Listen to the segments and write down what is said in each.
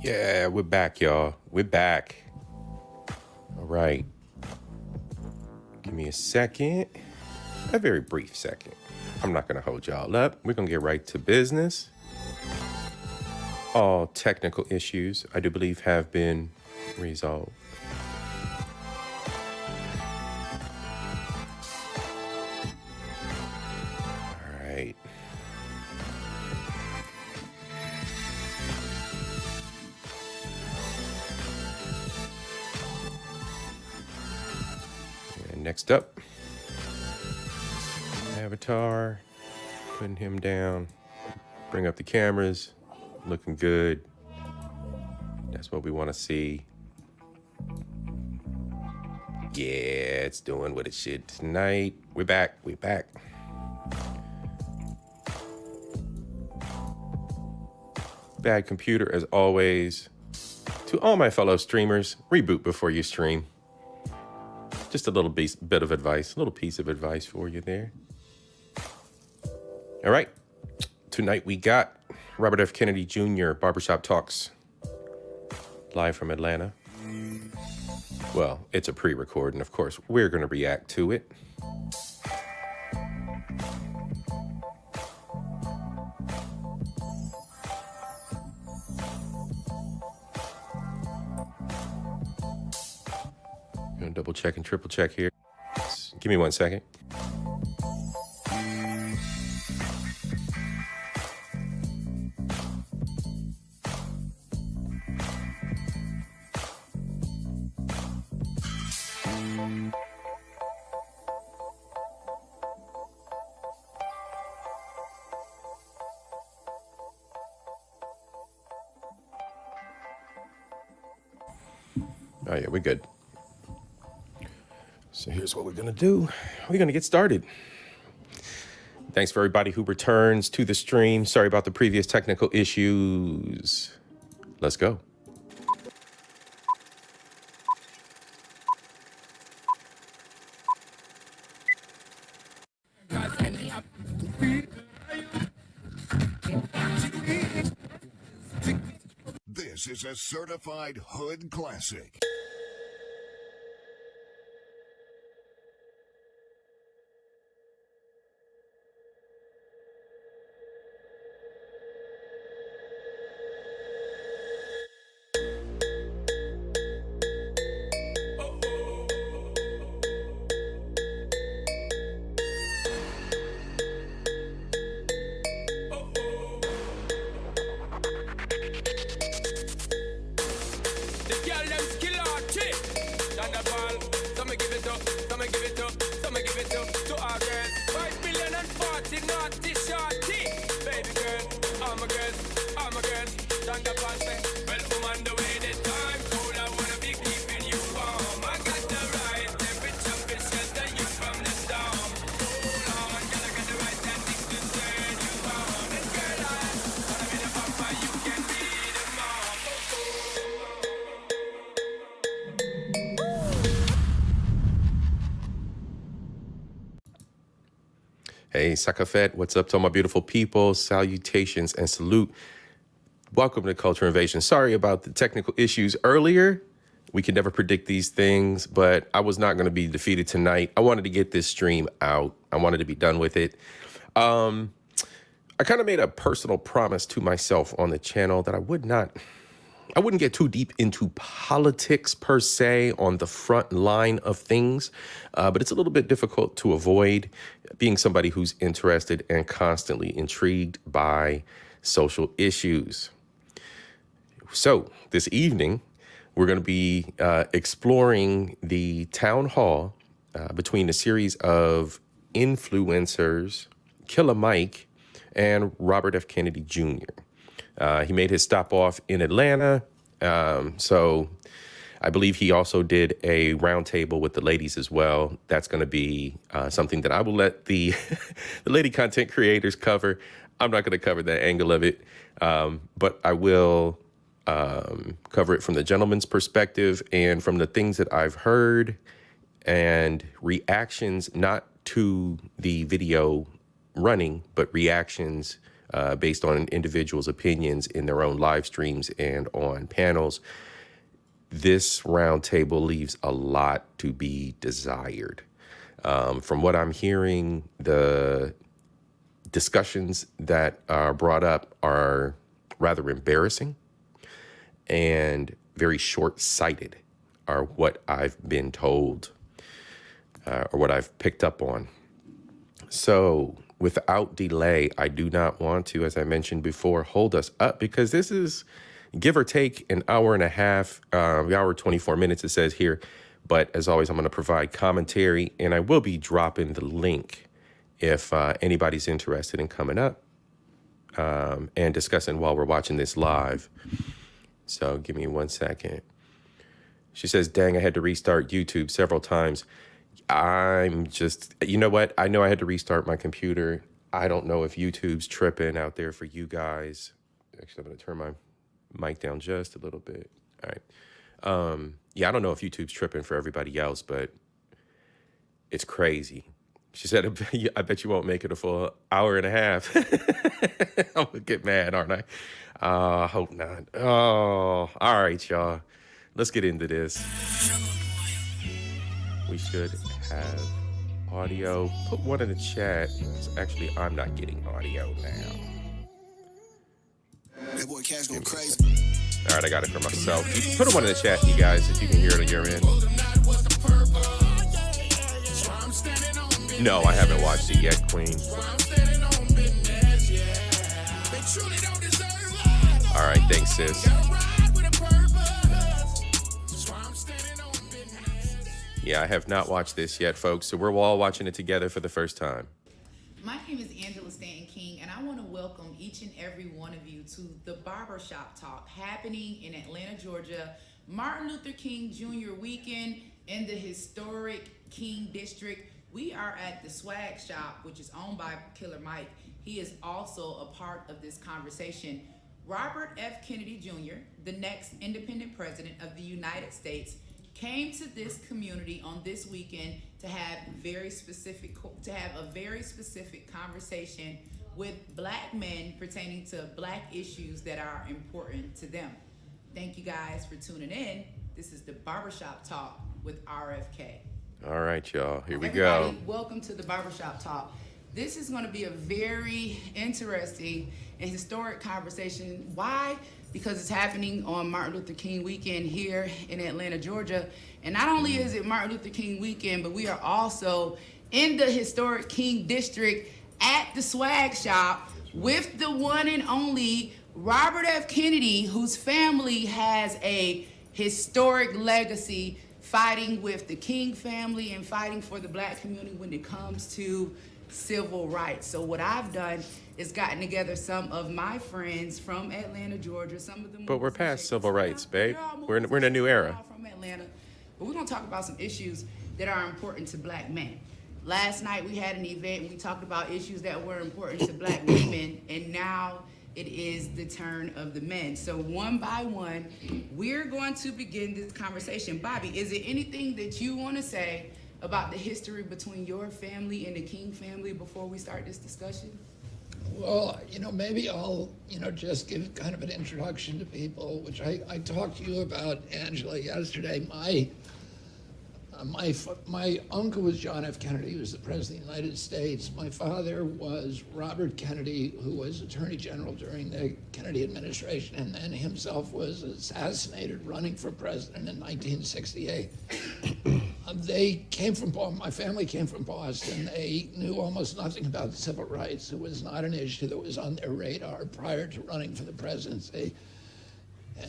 Yeah, we're back, y'all. We're back. All right. Give me a second. A very brief second. I'm not going to hold y'all up. We're going to get right to business. All technical issues, I do believe, have been resolved. All right. And next up, Avatar, putting him down. Bring up the cameras. Looking good. That's what we want to see. Yeah, it's doing what it should tonight. We're back. We're back. Bad computer, as always. To all my fellow streamers, reboot before you stream. Just a little bit of advice, a little piece of advice for you there. All right. Tonight we got Robert F. Kennedy Jr., Barbershop Talks, live from Atlanta. Well, it's a pre-record, and of course, we're going to react to it. I'm going to double check and triple check here. Give me 1 second. Oh, yeah, we're good. So here's what we're going to do. We're going to get started. Thanks for everybody who returns to the stream. Sorry about the previous technical issues. Let's go. This is a certified hood classic. Hey, Sakafet, what's up to all my beautiful people? Salutations and salute. Welcome to Culture Invasion. Sorry about the technical issues earlier. We can never predict these things, but I was not going to be defeated tonight. I wanted to get this stream out. I wanted to be done with it. I kind of made a personal promise to myself on the channel that I wouldn't get too deep into politics per se on the front line of things, but it's a little bit difficult to avoid being somebody who's interested and constantly intrigued by social issues. So this evening, we're going to be exploring the town hall between a series of influencers, Killer Mike and Robert F. Kennedy Jr. He made his stop off in Atlanta. So I believe he also did a roundtable with the ladies as well. That's going to be something that I will let the lady content creators cover. I'm not going to cover that angle of it, but I will cover it from the gentleman's perspective and from the things that I've heard and reactions, not to the video running, but reactions based on individuals' opinions in their own live streams and on panels. This roundtable leaves a lot to be desired. From what I'm hearing, the discussions that are brought up are rather embarrassing and very short-sighted, are what I've been told, or what I've picked up on. So without delay, I do not want to, as I mentioned before, hold us up, because this is give or take an hour and a half, hour 24 minutes it says here. But as always, I'm going to provide commentary, and I will be dropping the link if anybody's interested in coming up and discussing while we're watching this live. So give me 1 second. She says, dang, I had to restart YouTube several times. I'm just, you know what? I know I had to restart my computer. I don't know if YouTube's tripping out there for you guys. Actually, I'm going to turn my mic down just a little bit. All right. Yeah, I don't know if YouTube's tripping for everybody else, but it's crazy. She said, I bet you won't make it a full hour and a half. I'm going to get mad, aren't I? Hope not. Oh, all right, y'all. Let's get into this. We should have audio. Put one in the chat. Actually, I'm not getting audio now. That boy Cash going crazy. All right, I got it for myself. You put one in the chat, you guys, if you can hear it on your end. No, I haven't watched it yet, Queen. All right, thanks, sis. Yeah, I have not watched this yet, folks, so we're all watching it together for the first time. My name is Angela Stanton King, and I want to welcome each and every one of you to the Barbershop Talk happening in Atlanta, Georgia, Martin Luther King Jr. weekend in the historic King District. We are at the Swag Shop, which is owned by Killer Mike. He is also a part of this conversation. Robert F. Kennedy Jr., the next independent president of the United States, came to this community on this weekend to have a very specific conversation with Black men pertaining to Black issues that are important to them. Thank you guys for tuning in. This is the Barbershop Talk with RFK. All right, y'all, here we Everybody, go. welcome to the Barbershop Talk. This is going to be a very interesting and historic conversation. Why? Because it's happening on Martin Luther King weekend here in Atlanta, Georgia. And not only is it Martin Luther King weekend, but we are also in the historic King District at the Swag Shop with the one and only Robert F. Kennedy, whose family has a historic legacy fighting with the King family and fighting for the Black community when it comes to civil rights. So what I've done is gotten together some of my friends from Atlanta, Georgia. Some of them. But we're past civil rights, babe. We're in a new era. From Atlanta, but we're gonna talk about some issues that are important to Black men. Last night we had an event and we talked about issues that were important to Black women, and now it is the turn of the men. So one by one, we're going to begin this conversation. Bobby, is there anything that you want to say about the history between your family and the King family before we start this discussion? Well, maybe I'll, just give kind of an introduction to people, which I talked to you about, Angela, yesterday. My uncle was John F. Kennedy, who was the President of the United States. My father was Robert Kennedy, who was Attorney General during the Kennedy administration, and then himself was assassinated running for president in 1968. My family came from Boston. They knew almost nothing about civil rights. It was not an issue that was on their radar prior to running for the presidency.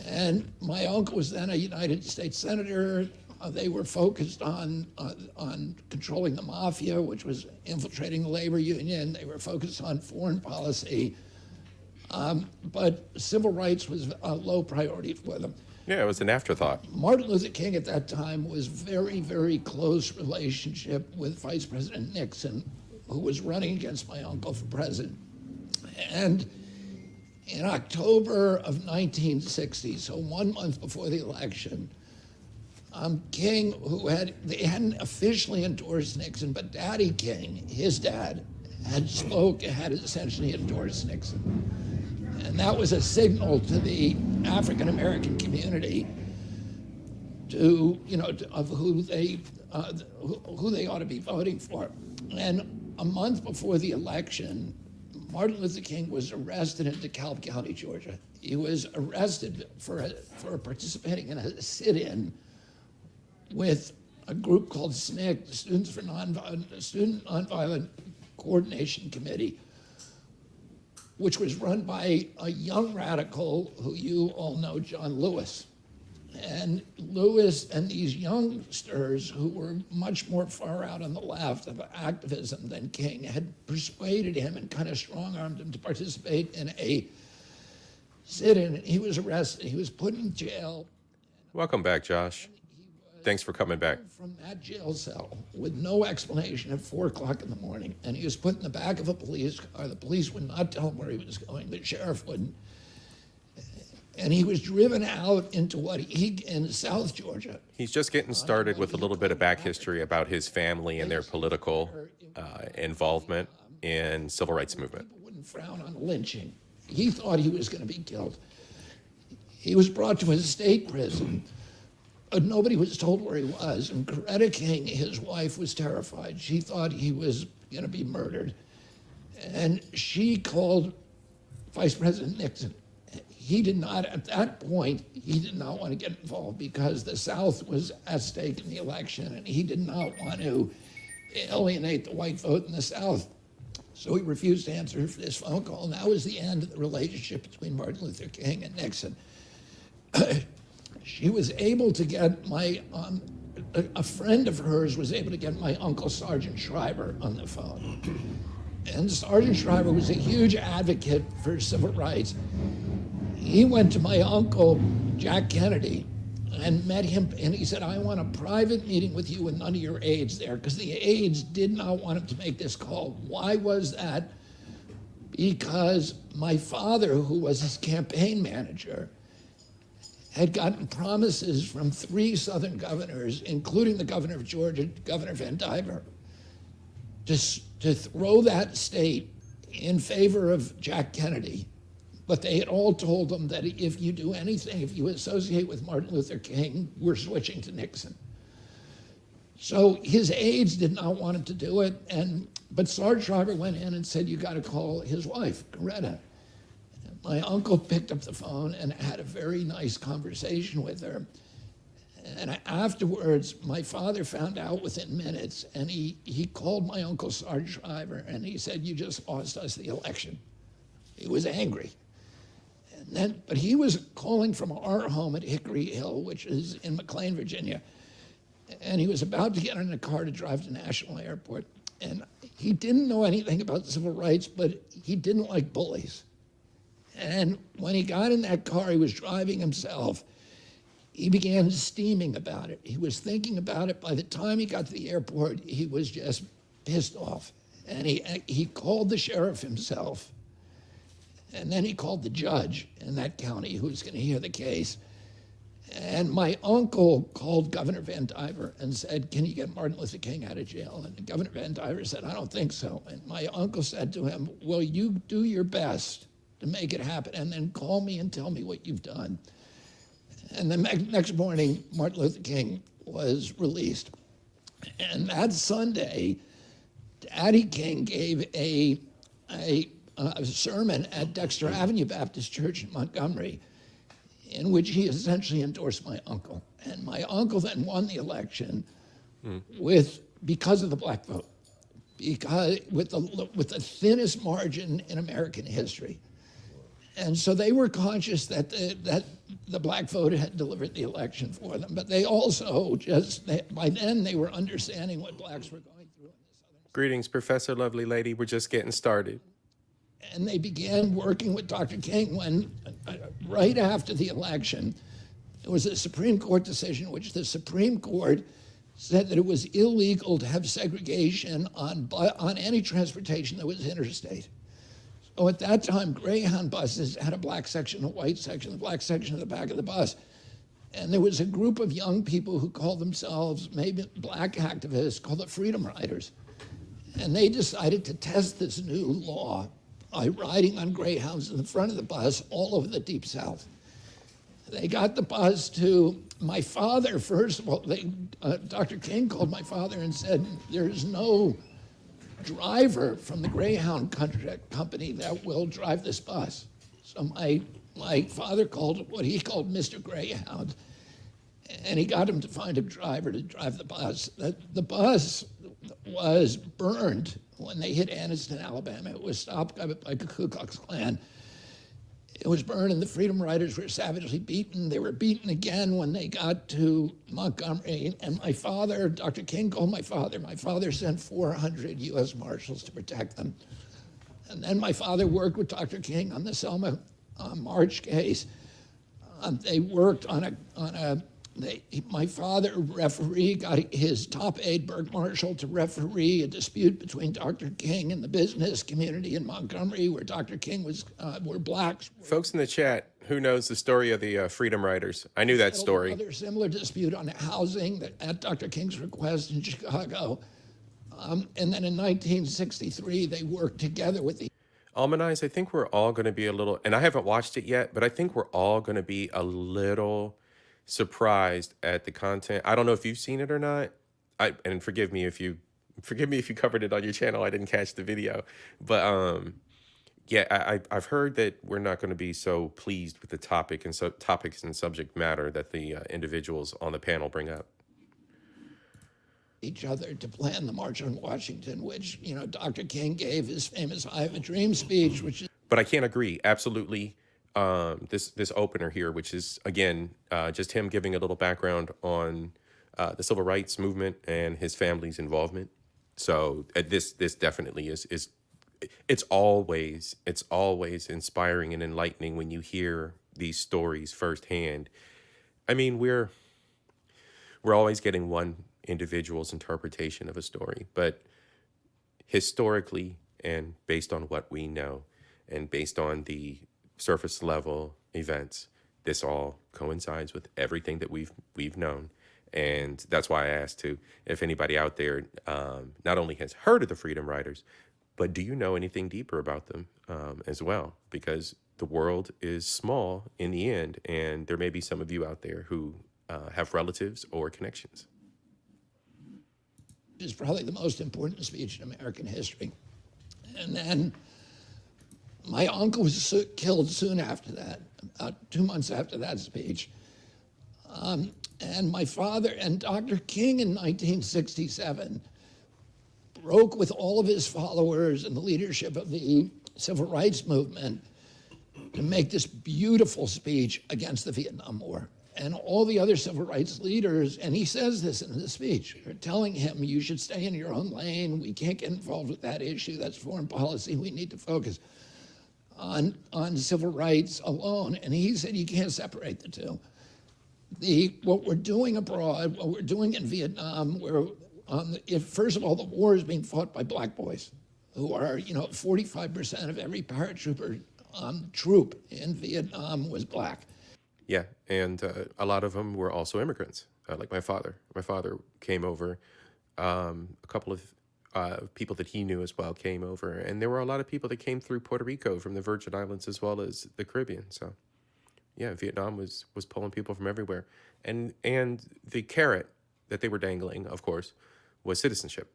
And my uncle was then a United States Senator. They were focused on controlling the mafia, which was infiltrating the labor union. They were focused on foreign policy. But civil rights was a low priority for them. Yeah, it was an afterthought. Martin Luther King at that time was very, very close relationship with Vice President Nixon, who was running against my uncle for president. And in October of 1960, so 1 month before the election, King, they hadn't officially endorsed Nixon, but Daddy King, his dad, had essentially endorsed Nixon. And that was a signal to the African American community of who they ought to be voting for. And a month before the election, Martin Luther King was arrested in DeKalb County, Georgia. He was arrested for participating in a sit-in with a group called SNCC, the Student Nonviolent Coordination Committee, which was run by a young radical who you all know, John Lewis. And Lewis and these youngsters who were much more far out on the left of activism than King had persuaded him and kind of strong-armed him to participate in a sit-in. He was arrested. He was put in jail. Welcome back, Josh. Thanks for coming back. From that jail cell with no explanation at 4 o'clock in the morning. And he was put in the back of a police car. The police would not tell him where he was going. The sheriff wouldn't. And he was driven out into in South Georgia. He's just getting started with a little bit of back history about his family and their political involvement in civil rights movement. People wouldn't frown on lynching. He thought he was going to be killed. He was brought to a state prison, but nobody was told where he was. And Coretta King, his wife, was terrified. She thought he was going to be murdered. And she called Vice President Nixon. He did not, at that point, he did not want to get involved because the South was at stake in the election, and he did not want to alienate the white vote in the South. So he refused to answer this phone call, and that was the end of the relationship between Martin Luther King and Nixon. She was able to get a friend of hers was able to get my uncle, Sergeant Schreiber, on the phone. And Sergeant Schreiber was a huge advocate for civil rights. He went to my uncle, Jack Kennedy, and met him, and he said, I want a private meeting with you and none of your aides there, because the aides did not want him to make this call. Why was that? Because my father, who was his campaign manager, had gotten promises from 3 Southern governors, including the governor of Georgia, Governor Van Diver, to throw that state in favor of Jack Kennedy. But they had all told him that if you do anything, if you associate with Martin Luther King, we're switching to Nixon. So his aides did not want him to do it, but Sergeant Schreiber went in and said, you got to call his wife, Coretta. My uncle picked up the phone and had a very nice conversation with her. And afterwards, my father found out within minutes, and he called my uncle, Sergeant Schreiber, and he said, you just lost us the election. He was angry. But he was calling from our home at Hickory Hill, which is in McLean, Virginia. And he was about to get in a car to drive to National Airport. And he didn't know anything about civil rights, but he didn't like bullies. And when he got in that car, he was driving himself. He began steaming about it. He was thinking about it. By the time he got to the airport, he was just pissed off. And he called the sheriff himself. And then he called the judge in that county who was going to hear the case. And my uncle called Governor Van Diver and said, can you get Martin Luther King out of jail? And Governor Van Diver said, I don't think so. And my uncle said to him, well, you do your best to make it happen, and then call me and tell me what you've done. And the next morning, Martin Luther King was released. And that Sunday, Daddy King gave a sermon at Dexter Avenue Baptist Church in Montgomery, in which he essentially endorsed my uncle. And my uncle then won the election because of the black vote, because with the thinnest margin in American history. And so they were conscious that the black vote had delivered the election for them, but they also by then they were understanding what blacks were going through in the Southern. Greetings, Professor Lovely Lady. We're just getting started. And they began working with Dr. King when, right after the election, there was a Supreme Court decision which the Supreme Court said that it was illegal to have segregation on any transportation that was interstate. So at that time, Greyhound buses had a black section, a white section, the black section at the back of the bus. And there was a group of young people who called themselves maybe black activists called the Freedom Riders. And they decided to test this new law by riding on Greyhounds in the front of the bus all over the Deep South. They got the bus to my father, first of all. Dr. King called my father and said, there's no driver from the Greyhound company that will drive this bus. So my father called what he called Mr. Greyhound, and he got him to find a driver to drive the bus. The bus was burned when they hit Anniston, Alabama. It was stopped by the Ku Klux Klan. It was burned, and the Freedom Riders were savagely beaten. They were beaten again when they got to Montgomery. And my father, Dr. King called my father. My father sent 400 U.S. Marshals to protect them. And then my father worked with Dr. King on the Selma March case. They worked on my father got his top aide, Burke Marshall, to referee a dispute between Dr. King and the business community in Montgomery, where Dr. King were blacks. Folks in the chat, who knows the story of the Freedom Riders? I knew that story. Another similar dispute on housing at Dr. King's request in Chicago. And then in 1963, they worked together with the Almanize, I think we're all going to be a little, and I haven't watched it yet, but I think we're all going to be a little surprised at the content. I don't know if you've seen it or not. And forgive me if you covered it on your channel. I didn't catch the video, but yeah, I've heard that we're not going to be so pleased with the topics and subject matter that the individuals on the panel bring up. Each other to plan the March on Washington, which, Dr. King gave his famous I Have a Dream speech, which is. But I can't agree. Absolutely. This opener here, which is, again, just him giving a little background on the civil rights movement and his family's involvement. So this definitely is it's always inspiring and enlightening when you hear these stories firsthand. I mean, we're always getting one individual's interpretation of a story, but historically and based on what we know and based on the surface level events, this all coincides with everything that we've known. And that's why I asked too, if anybody out there not only has heard of the Freedom Riders, but do you know anything deeper about them as well? Because the world is small in the end, and there may be some of you out there who have relatives or connections. Is probably the most important speech in American history. And then my uncle was killed soon after that, about 2 months after that speech. And my father and Dr. King in 1967 broke with all of his followers and the leadership of the civil rights movement to make this beautiful speech against the Vietnam War. And all the other civil rights leaders, and he says this in the speech, are telling him, you should stay in your own lane. We can't get involved with that issue. That's foreign policy. We need to focus on civil rights alone. And he said you can't separate the two. What we're doing abroad, what we're doing in Vietnam, first of all, the war is being fought by black boys, who are, 45% of every paratrooper troop in Vietnam was black. Yeah, and a lot of them were also immigrants, like my father. My father came over. A couple of people that he knew as well came over. And there were a lot of people that came through Puerto Rico from the Virgin Islands as well as the Caribbean. So, yeah, Vietnam was pulling people from everywhere. And the carrot that they were dangling, of course, was citizenship.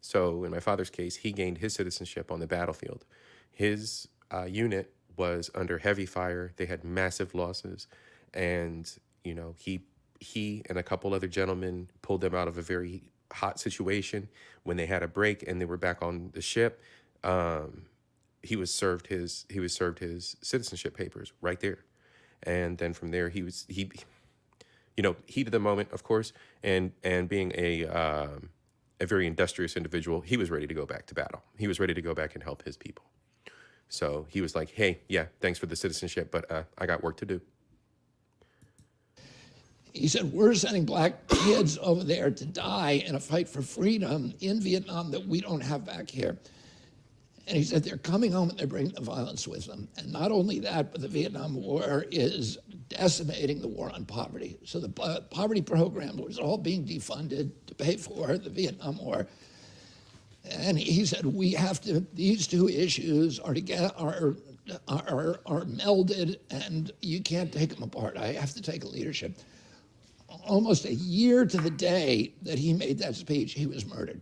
So in my father's case, he gained his citizenship on the battlefield. His unit was under heavy fire. They had massive losses. And, he and a couple other gentlemen pulled them out of a very hot situation. When they had a break and they were back on the ship, he was served his citizenship papers right there. And then from there, he heat of the moment, of course, and being a very industrious individual, he was ready to go back to battle. He was ready to go back and help his people. So he was like, hey, yeah, thanks for the citizenship, but I got work to do. He said, we're sending black kids over there to die in a fight for freedom in Vietnam that we don't have back here. And he said, they're coming home and they're bringing the violence with them. And not only that, but the Vietnam War is decimating the war on poverty. So the poverty program was all being defunded to pay for the Vietnam War. And he said, we have to, these two issues are melded, and you can't take them apart. I have to take a leadership. Almost a year to the day that he made that speech, he was murdered.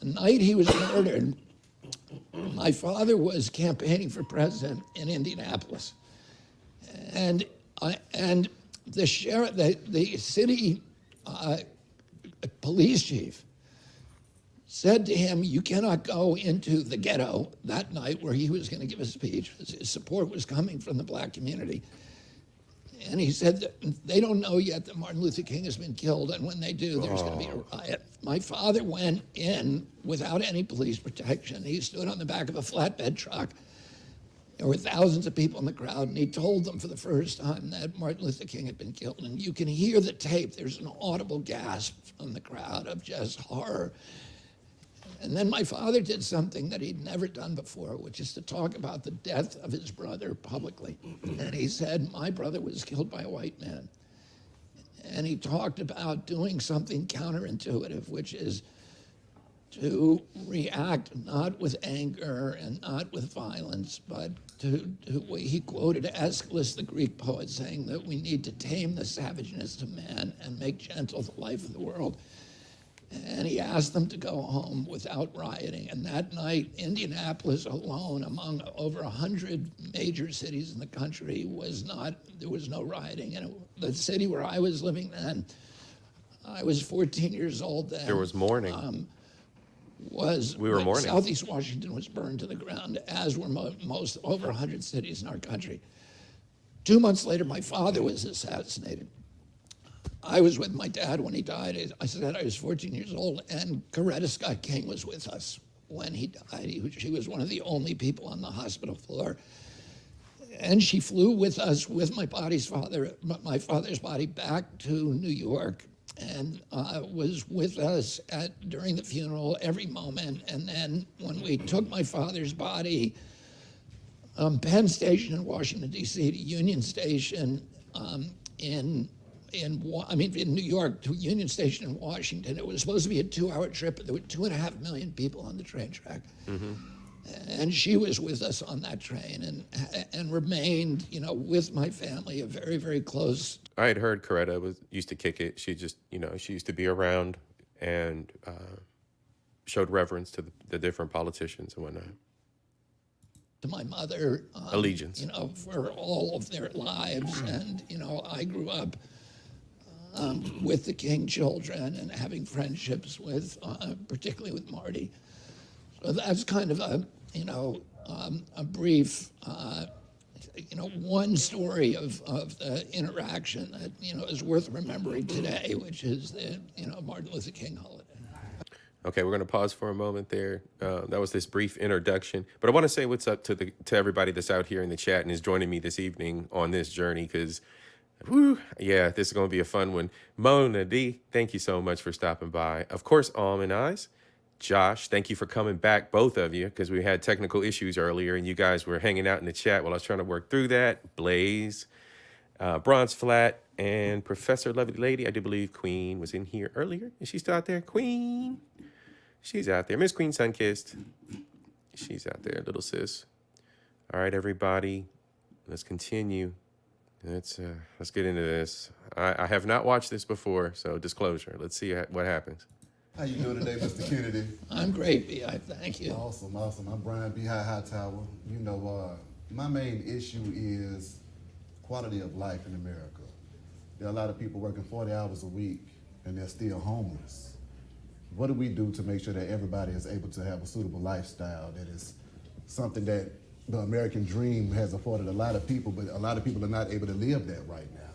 The night he was murdered, my father was campaigning for president in Indianapolis. And the sheriff, the city police chief said to him, you cannot go into the ghetto that night where he was going to give a speech. His support was coming from the black community. And he said that they don't know yet that Martin Luther King has been killed, and when they do, there's going to be a riot. My father went in without any police protection. He stood on the back of a flatbed truck. There were thousands of people in the crowd, and he told them for the first time that Martin Luther King had been killed. And you can hear the tape. There's an audible gasp from the crowd of just horror. And then my father did something that he'd never done before, which is to talk about the death of his brother publicly. And he said, my brother was killed by a white man. And he talked about doing something counterintuitive, which is to react not with anger and not with violence, but to he quoted Aeschylus, the Greek poet, saying that we need to tame the savageness of man and make gentle the life of the world. And he asked them to go home without rioting. And that night, Indianapolis alone, among over 100 major cities in the country, there was no rioting. And the city where I was living then, I was 14 years old then. There was mourning. We were mourning. Southeast Washington was burned to the ground, as were most over 100 cities in our country. 2 months later, my father was assassinated. I was with my dad when he died. I said I was 14 years old, and Coretta Scott King was with us when he died. She was one of the only people on the hospital floor. And she flew with us, with my father's body, back to New York, and was with us during the funeral every moment. And then when we took my father's body, Penn Station in Washington, D.C. to Union Station in New York to Union Station in Washington. It was supposed to be a 2-hour trip, but there were 2.5 million people on the train track. Mm-hmm. And she was with us on that train and remained, with my family, a very, very close. I had heard Coretta used to kick it. She just, she used to be around and showed reverence to the different politicians and whatnot. To my mother. Allegiance. For all of their lives. And, I grew up with the King children and having friendships with, particularly with Marty. So that's kind of a brief, one story of the interaction that, is worth remembering today, which is the, Martin Luther King holiday. Okay, we're going to pause for a moment there. That was this brief introduction. But I want to say what's up to everybody that's out here in the chat and is joining me this evening on this journey, because this is going to be a fun one. Mona D, thank you so much for stopping by. Of course, Almond Eyes. Josh, thank you for coming back, both of you, because we had technical issues earlier and you guys were hanging out in the chat while I was trying to work through that. Blaze, Bronze Flat, and Professor Lovely Lady. I do believe Queen was in here earlier. Is she still out there? Queen. She's out there. Miss Queen Sunkissed. She's out there, little sis. All right, everybody. Let's continue. Let's get into this. I have not watched this before, so disclosure. Let's see what happens. How you doing today, Mr. Kennedy? I'm great, B.I. Thank you. Awesome. I'm Brian B. Hightower. My main issue is quality of life in America. There are a lot of people working 40 hours a week, and they're still homeless. What do we do to make sure that everybody is able to have a suitable lifestyle that is something that the American dream has afforded a lot of people, but a lot of people are not able to live that right now.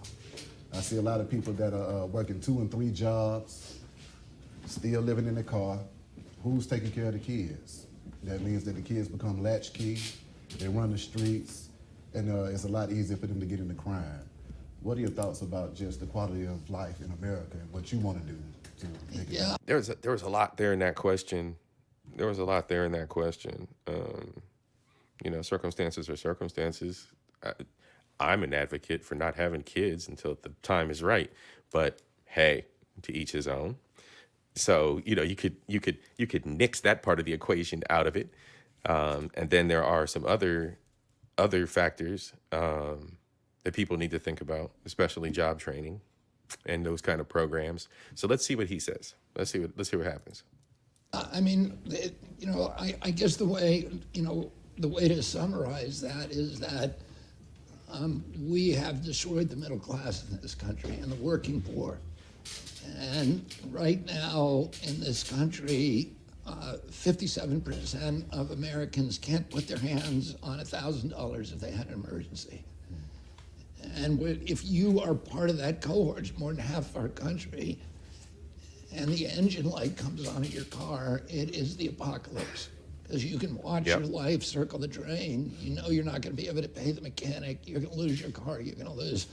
I see a lot of people that are working 2 and 3 jobs, still living in the car. Who's taking care of the kids? That means that the kids become latchkey, they run the streets, and it's a lot easier for them to get into crime. What are your thoughts about just the quality of life in America and what you want to do to make it better? There was a lot there in that question. Circumstances are circumstances. I'm an advocate for not having kids until the time is right. But hey, to each his own. So, you could nix that part of the equation out of it. And then there are some other factors that people need to think about, especially job training and those kind of programs. So let's see what he says. Let's see what happens. I mean, I guess the way to summarize that is that we have destroyed the middle class in this country and the working poor. And right now in this country, 57% of Americans can't put their hands on $1,000 if they had an emergency. And if you are part of that cohort, it's more than half of our country, and the engine light comes on in your car, it is the apocalypse. Because you can watch Yep. your life circle the drain. You know you're not going to be able to pay the mechanic. You're going to lose your car. You're going to lose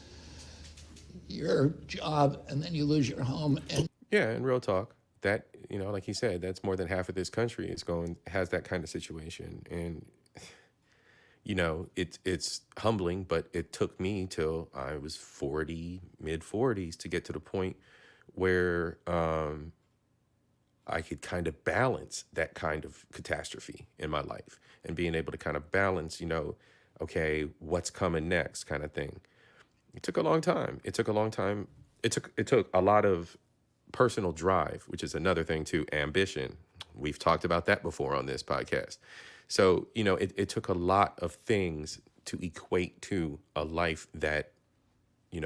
your job, and then you lose your home. And Yeah, and real talk, that, like he said, that's more than half of this country has that kind of situation. And, it's humbling, but it took me till I was 40, mid 40s to get to the point where I could kind of balance that kind of catastrophe in my life and being able to kind of balance, okay, what's coming next kind of thing. It took a long time. It took a lot of personal drive, which is another thing too, ambition. We've talked about that before on this podcast. So, it took a lot of things to equate to a life that,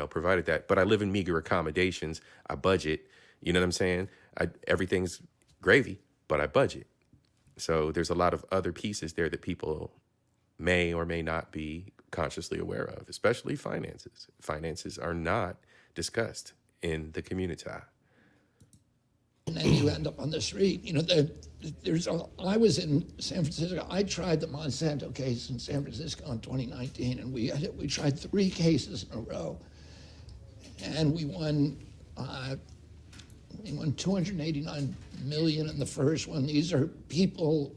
provided that. But I live in meager accommodations. I budget, you know what I'm saying? Everything's gravy, but I budget. So there's a lot of other pieces there that people may or may not be consciously aware of, especially finances. Finances are not discussed in the community. then you end up on the street. I was in San Francisco. I tried the Monsanto case in San Francisco in 2019, and we tried 3 cases in a row, and we won. We won 289 million in the first one. These are people,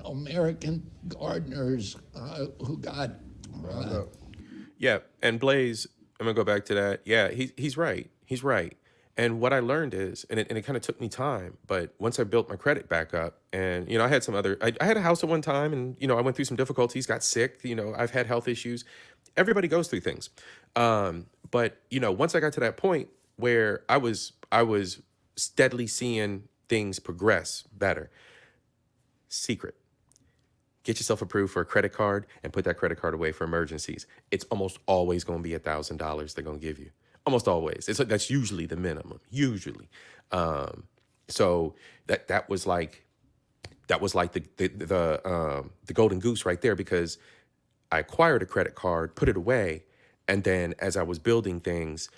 American gardeners who got. Yeah, and Blaze, I'm gonna go back to that. Yeah, he's right. He's right. And what I learned is, and it kind of took me time, but once I built my credit back up, and I had I had a house at one time, and I went through some difficulties, got sick. I've had health issues. Everybody goes through things, but once I got to that point where I was steadily seeing things progress better. Secret. Get yourself approved for a credit card and put that credit card away for emergencies. It's almost always going to be $1,000 they're going to give you. Almost always. That's usually the minimum. Usually. So that was like the golden goose right there, because I acquired a credit card, put it away, and then as I was building things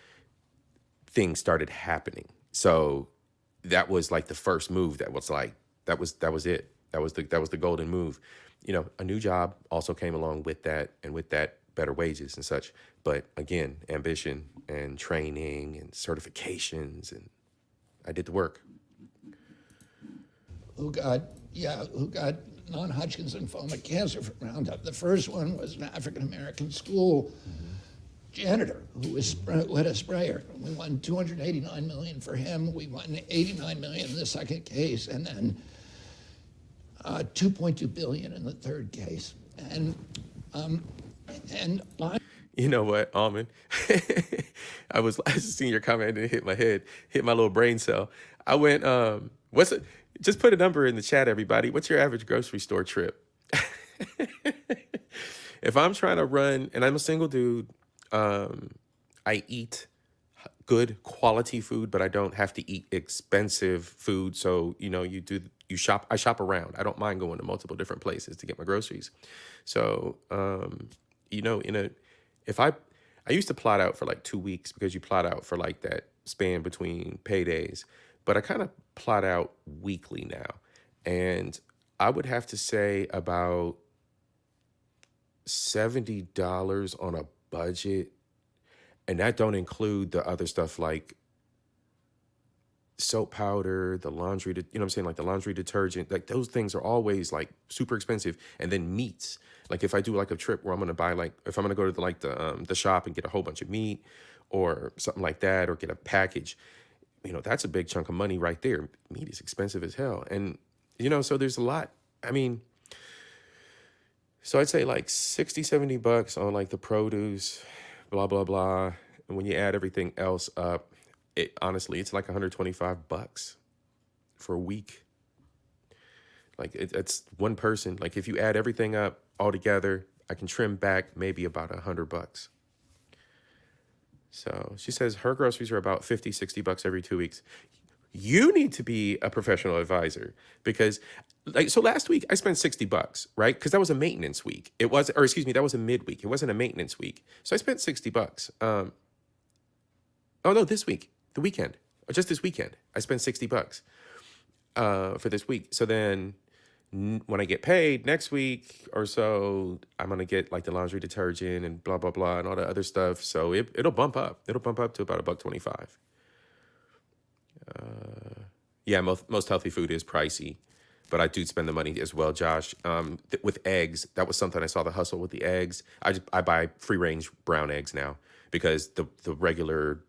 started happening. So that was like the first move. That was it. That was the golden move. A new job also came along with that, and with that, better wages and such. But again, ambition and training and certifications, and I did the work. Who got non-Hodgkin's lymphoma cancer from Roundup. The first one was an African-American school janitor who had a sprayer. We won 289 million for him. We won 89 million in the second case, and then 2.2 billion in the third case. And You know what, Almond? I was seeing your comment and it hit my head, hit my little brain cell. I went, just put a number in the chat, everybody. What's your average grocery store trip? If I'm trying to run, and I'm a single dude, I eat good quality food, but I don't have to eat expensive food. So, you shop, I shop around. I don't mind going to multiple different places to get my groceries. So, if I used to plot out for like 2 weeks, because you plot out for like that span between paydays, but I kind of plot out weekly now. And I would have to say about $70 on a budget. And that don't include the other stuff like soap powder, the laundry, like the laundry detergent. Like those things are always like super expensive. And then meats. Like if I do like a trip where I'm going to buy if I'm going to go to the shop and get a whole bunch of meat or something like that, or get a package, that's a big chunk of money right there. Meat is expensive as hell. And, so there's a lot. I mean, so I'd say like 60, $70 on like the produce, blah, blah, blah. And when you add everything else up, honestly, it's like $125 for a week. Like it's one person. Like if you add everything up all together, I can trim back maybe about $100. So she says her groceries are about 50, $60 every 2 weeks. You need to be a professional advisor because so last week I spent $60, right? Because that was a maintenance week. That was a midweek. It wasn't a maintenance week. So I spent $60. Oh no, this week, the weekend, or just this weekend, I spent $60 for this week. So then when I get paid next week or so, I'm going to get like the laundry detergent and blah, blah, blah, and all the other stuff. So it'll bump up. It'll bump up to about $1.25. Yeah, most healthy food is pricey, but I do spend the money as well, Josh. With eggs, that was something I saw the hustle with the eggs. I buy free range brown eggs now because the regular,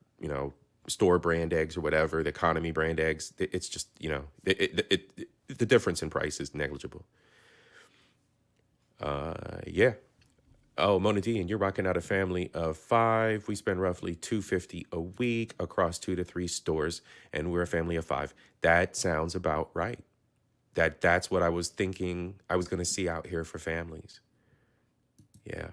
store brand eggs or whatever, the economy brand eggs, it's just, the difference in price is negligible. Yeah. Oh, Mona D, and you're rocking out a family of 5. We spend roughly $250 a week across 2 to 3 stores, and we're a family of 5. That sounds about right. That's what I was thinking I was going to see out here for families. Yeah.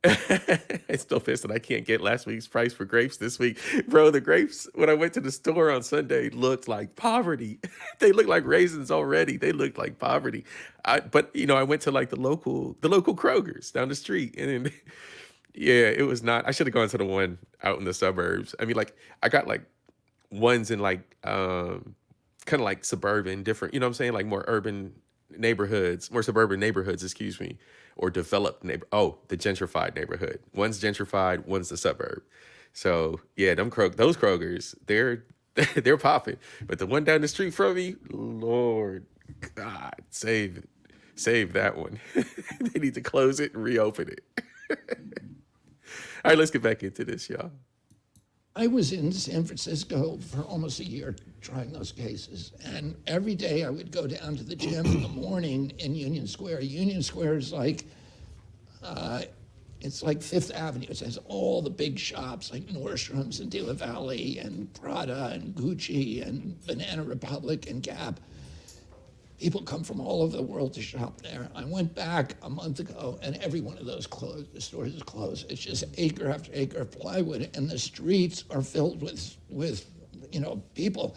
I'm still pissed that I can't get last week's price for grapes this week. Bro, the grapes, when I went to the store on Sunday, looked like poverty. They looked like raisins already. They looked like poverty. But I went to like the local Kroger's down the street. And then, yeah, it was not. I should have gone to the one out in the suburbs. I mean, like, I got like ones in like, kind of like suburban, different, you know what I'm saying? Like more urban neighborhoods, more suburban neighborhoods, excuse me, or developed the gentrified neighborhood. One's gentrified, one's the suburb. So yeah, those Krogers, they're popping. But the one down the street from me, Lord God, save that one. They need to close it and reopen it. All right, let's get back into this, y'all. I was in San Francisco for almost a year trying those cases. And every day I would go down to the gym in the morning in Union Square. Union Square is like, it's like Fifth Avenue. It has all the big shops like Nordstrom's and De La Valle and Prada and Gucci and Banana Republic and Gap. People come from all over the world to shop there. I went back a month ago, and every one of those the stores is closed. It's just acre after acre of plywood, and the streets are filled with people,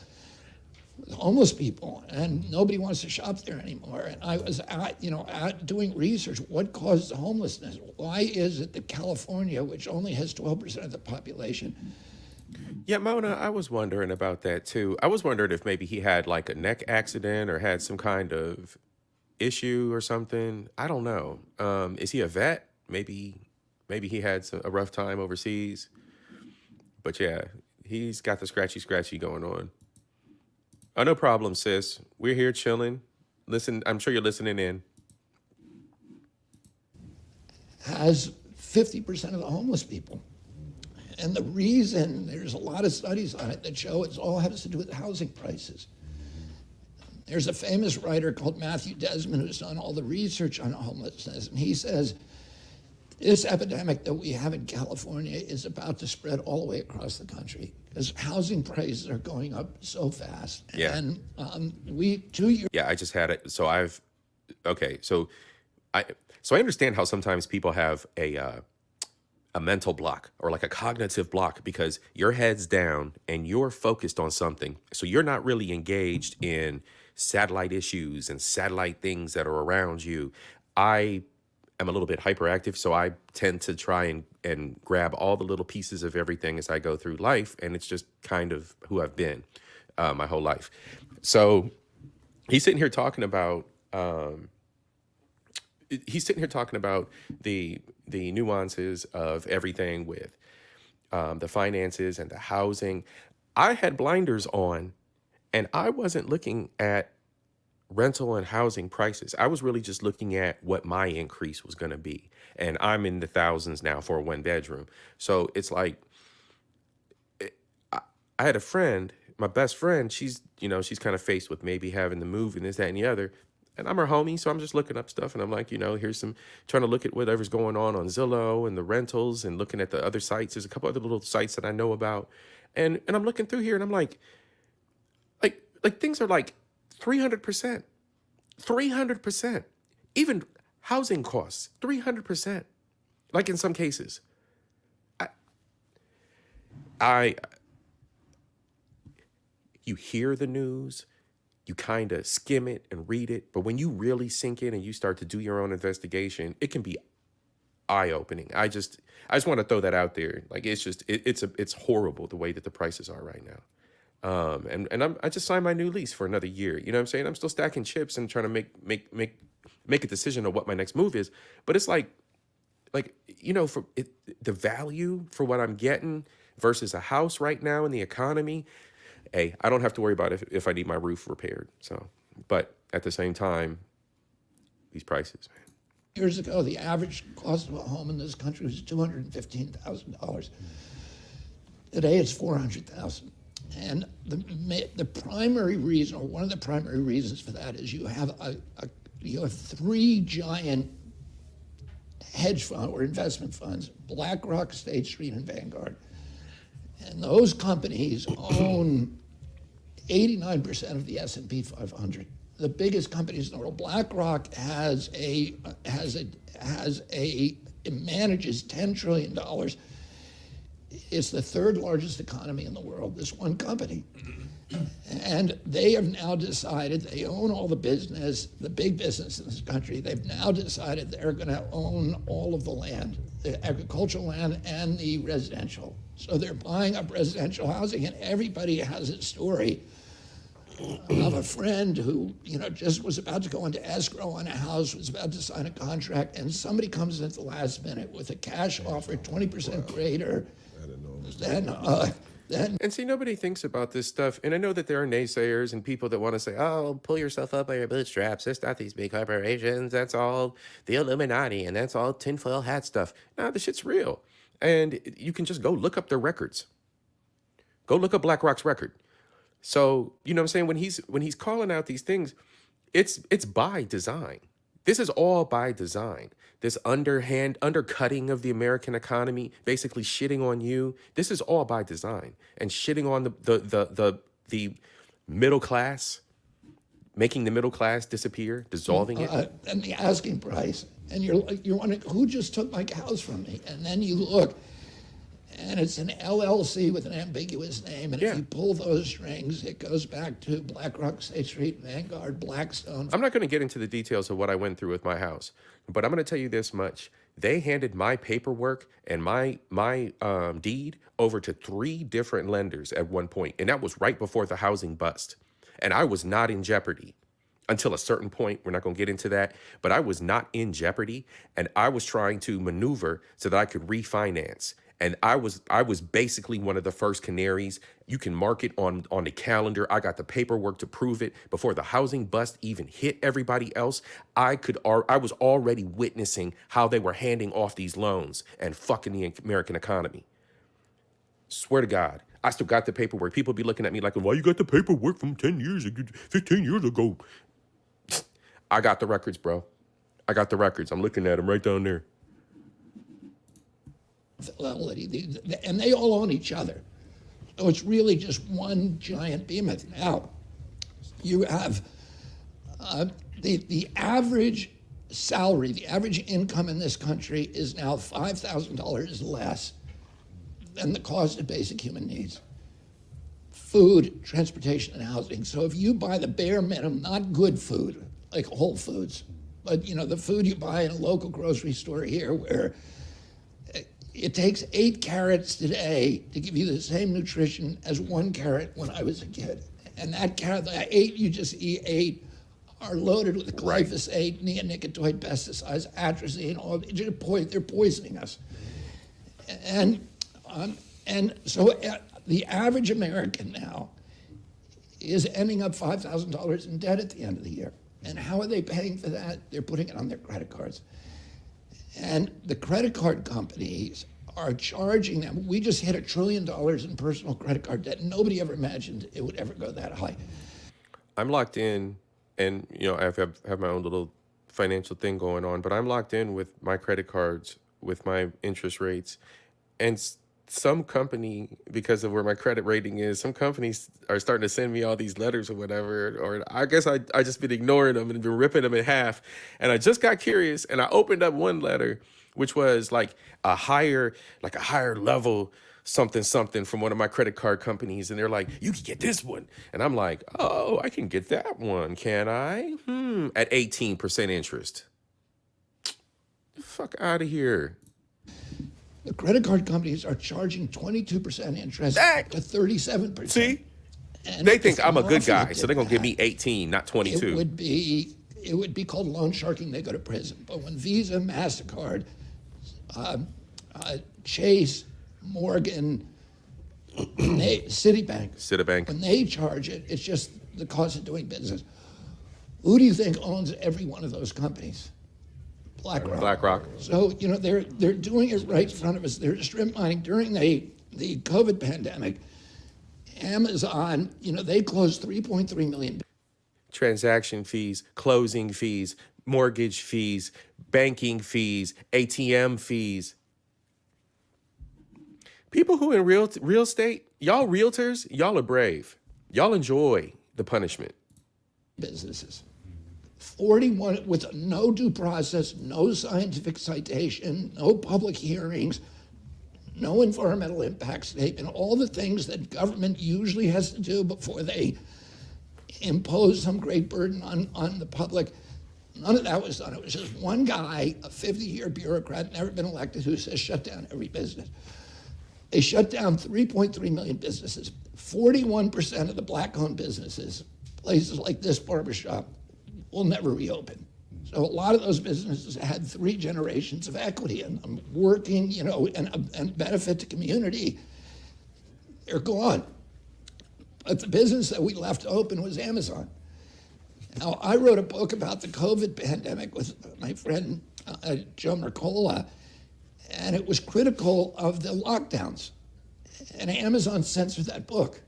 homeless people, and nobody wants to shop there anymore. And I was out doing research. What causes the homelessness? Why is it that California, which only has 12% of the population, Yeah, Mona, I was wondering about that too. I was wondering if maybe he had like a neck accident or had some kind of issue or something. I don't know. Is he a vet? Maybe he had a rough time overseas. But yeah, he's got the scratchy going on. Oh, no problem, sis. We're here chilling. Listen, I'm sure you're listening in. has 50% of the homeless people. And the reason, there's a lot of studies on it that show it all has to do with housing prices. There's a famous writer called Matthew Desmond who's done all the research on homelessness, and he says, this epidemic that we have in California is about to spread all the way across the country because housing prices are going up so fast. Yeah. And 2 years. Yeah, I just had it. So I understand how sometimes people have a mental block or like a cognitive block because your head's down and you're focused on something. So you're not really engaged in satellite issues and satellite things that are around you. I am a little bit hyperactive, so I tend to try and grab all the little pieces of everything as I go through life. And it's just kind of who I've been my whole life. So he's sitting here talking about the nuances of everything with the finances and the housing. I had blinders on, and I wasn't looking at rental and housing prices. I was really just looking at what my increase was going to be. And I'm in the thousands now for a 1 bedroom. So it's like, I had a friend, my best friend, she's kind of faced with maybe having to move and this, that, and the other. And I'm her homie, so I'm just looking up stuff and I'm like, here's trying to look at whatever's going on Zillow and the rentals and looking at the other sites. There's a couple other little sites that I know about. And I'm looking through here and I'm like things are like 300%, 300%, even housing costs, 300%. Like in some cases, you hear the news, you kind of skim it and read it, but when you really sink in and you start to do your own investigation, it can be eye-opening. I just want to throw that out there. Like it's horrible the way that the prices are right now. I just signed my new lease for another year. You know what I'm saying? I'm still stacking chips and trying to make a decision on what my next move is. But it's like for the value for what I'm getting versus a house right now in the economy. Hey, I don't have to worry about if I need my roof repaired. So, but at the same time, these prices, man. Years ago, the average cost of a home in this country was $215,000. Today, it's $400,000. And the primary reason, or one of the primary reasons for that, is you have three giant hedge fund or investment funds: BlackRock, State Street, and Vanguard. And those companies own 89% of the S&P 500. The biggest companies in the world. BlackRock it manages $10 trillion. It's the third largest economy in the world, this one company. And they have now decided, they own all the big business in this country. They've now decided they're going to own all of the land, the agricultural land and the residential. So they're buying up residential housing, and everybody has a story of a friend who, just was about to go into escrow on a house, was about to sign a contract, and somebody comes in at the last minute with a cash offer 20% greater than And see, nobody thinks about this stuff. And I know that there are naysayers and people that want to say, oh, pull yourself up by your bootstraps. It's not these big corporations. That's all the Illuminati, and that's all tinfoil hat stuff. No, the shit's real. And you can just go look up their records. Go look up BlackRock's record. So, you know what I'm saying? When he's calling out these things, it's by design. This is all by design. This undercutting of the American economy, basically shitting on you. This is all by design, and shitting on the middle class, making the middle class disappear, dissolving it. And the asking price, and you're wondering, who just took my house from me? And then you look, and it's an LLC with an ambiguous name. And if you pull those strings, it goes back to BlackRock, State Street, Vanguard, Blackstone. I'm not going to get into the details of what I went through with my house, but I'm going to tell you this much. They handed my paperwork and my deed over to 3 different lenders at one point, and that was right before the housing bust. And I was not in jeopardy until a certain point. We're not going to get into that, but I was not in jeopardy, and I was trying to maneuver so that I could refinance. And I was basically one of the first canaries. You can mark it on the calendar. I got the paperwork to prove it before the housing bust even hit everybody else. I was already witnessing how they were handing off these loans and fucking the American economy. Swear to God, I still got the paperwork. People be looking at me like, why you got the paperwork from 10 years ago, 15 years ago? I got the records, bro. I got the records. I'm looking at them right down there. And they all own each other. So it's really just one giant behemoth. Now, you have the average salary, the average income in this country is now $5,000 less than the cost of basic human needs. Food, transportation, and housing. So if you buy the bare minimum, not good food, like Whole Foods, but the food you buy in a local grocery store here, where it takes 8 carrots today to give you the same nutrition as 1 carrot when I was a kid. And that carrot, the 8 you just ate are loaded with glyphosate, neonicotinoid pesticides, atrazine, all. They're poisoning us. And so the average American now is ending up $5,000 in debt at the end of the year. And how are they paying for that? They're putting it on their credit cards. And the credit card companies are charging them. We just hit $1 trillion in personal credit card debt. Nobody ever imagined it would ever go that high. I'm locked in, and I have my own little financial thing going on, but I'm locked in with my credit cards, with my interest rates, and some company, because of where my credit rating is, some companies are starting to send me all these letters or whatever, or I guess I just been ignoring them and been ripping them in half. And I just got curious and I opened up one letter, which was like a higher level something from one of my credit card companies. And they're like, you can get this one. And I'm like, oh, I can get that one, can I? At 18% interest. Fuck out of here. The credit card companies are charging 22% interest to 37%. See? And they think if I'm a good Mafia guy, so they're going to give me 18, not 22. It would be called loan sharking. They go to prison. But when Visa, MasterCard, Chase, Morgan, Citibank, when they charge it, it's just the cost of doing business. Who do you think owns every one of those companies? BlackRock. So, they're doing it right in front of us. They're strip mining. During the COVID pandemic, Amazon, they closed 3.3 million. Transaction fees, closing fees, mortgage fees, banking fees, ATM fees. People who in real estate, y'all realtors, y'all are brave. Y'all enjoy the punishment. Businesses. 41 with no due process, no scientific citation, no public hearings, no environmental impact statement, all the things that government usually has to do before they impose some great burden on the public. None of that was done. It was just one guy, a 50-year bureaucrat, never been elected, who says shut down every business. They shut down 3.3 million businesses. 41% of the black-owned businesses, places like this barbershop, will never reopen. So a lot of those businesses had 3 generations of equity and working, and benefit to community. They're gone. But the business that we left open was Amazon. Now, I wrote a book about the COVID pandemic with my friend Joe Mercola, and it was critical of the lockdowns. And Amazon censored that book.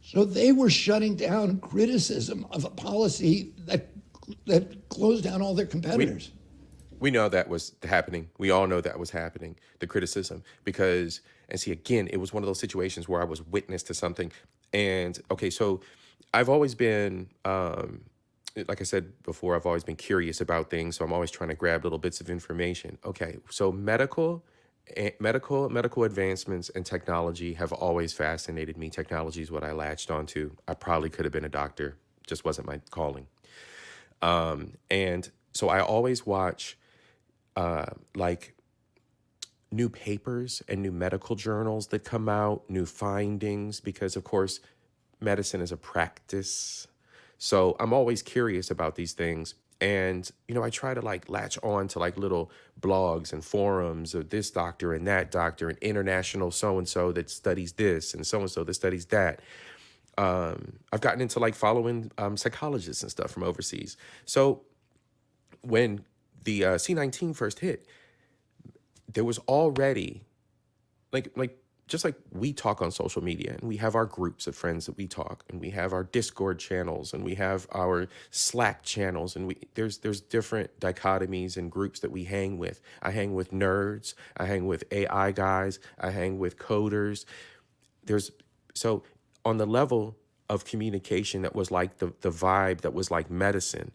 So they were shutting down criticism of a policy that closed down all their competitors. We know that was happening. We all know that was happening, the criticism, because, and see, again, it was one of those situations where I was witness to something. And okay, so I've always been, like I said before, I've always been curious about things. So I'm always trying to grab little bits of information. Okay, so medical advancements and technology have always fascinated me. Technology is what I latched onto. I probably could have been a doctor, just wasn't my calling. And so I always watch like new papers and new medical journals that come out, new findings, because of course, medicine is a practice. So I'm always curious about these things. And, I try to latch on to little blogs and forums of this doctor and that doctor and international so-and-so that studies this and so-and-so that studies that. I've gotten into following psychologists and stuff from overseas. So when the C-19 first hit, there was already just like we talk on social media and we have our groups of friends that we talk and we have our Discord channels and we have our Slack channels and there's different dichotomies and groups that we hang with. I hang with nerds, I hang with AI guys, I hang with coders. So on the level of communication that was like the vibe that was like medicine,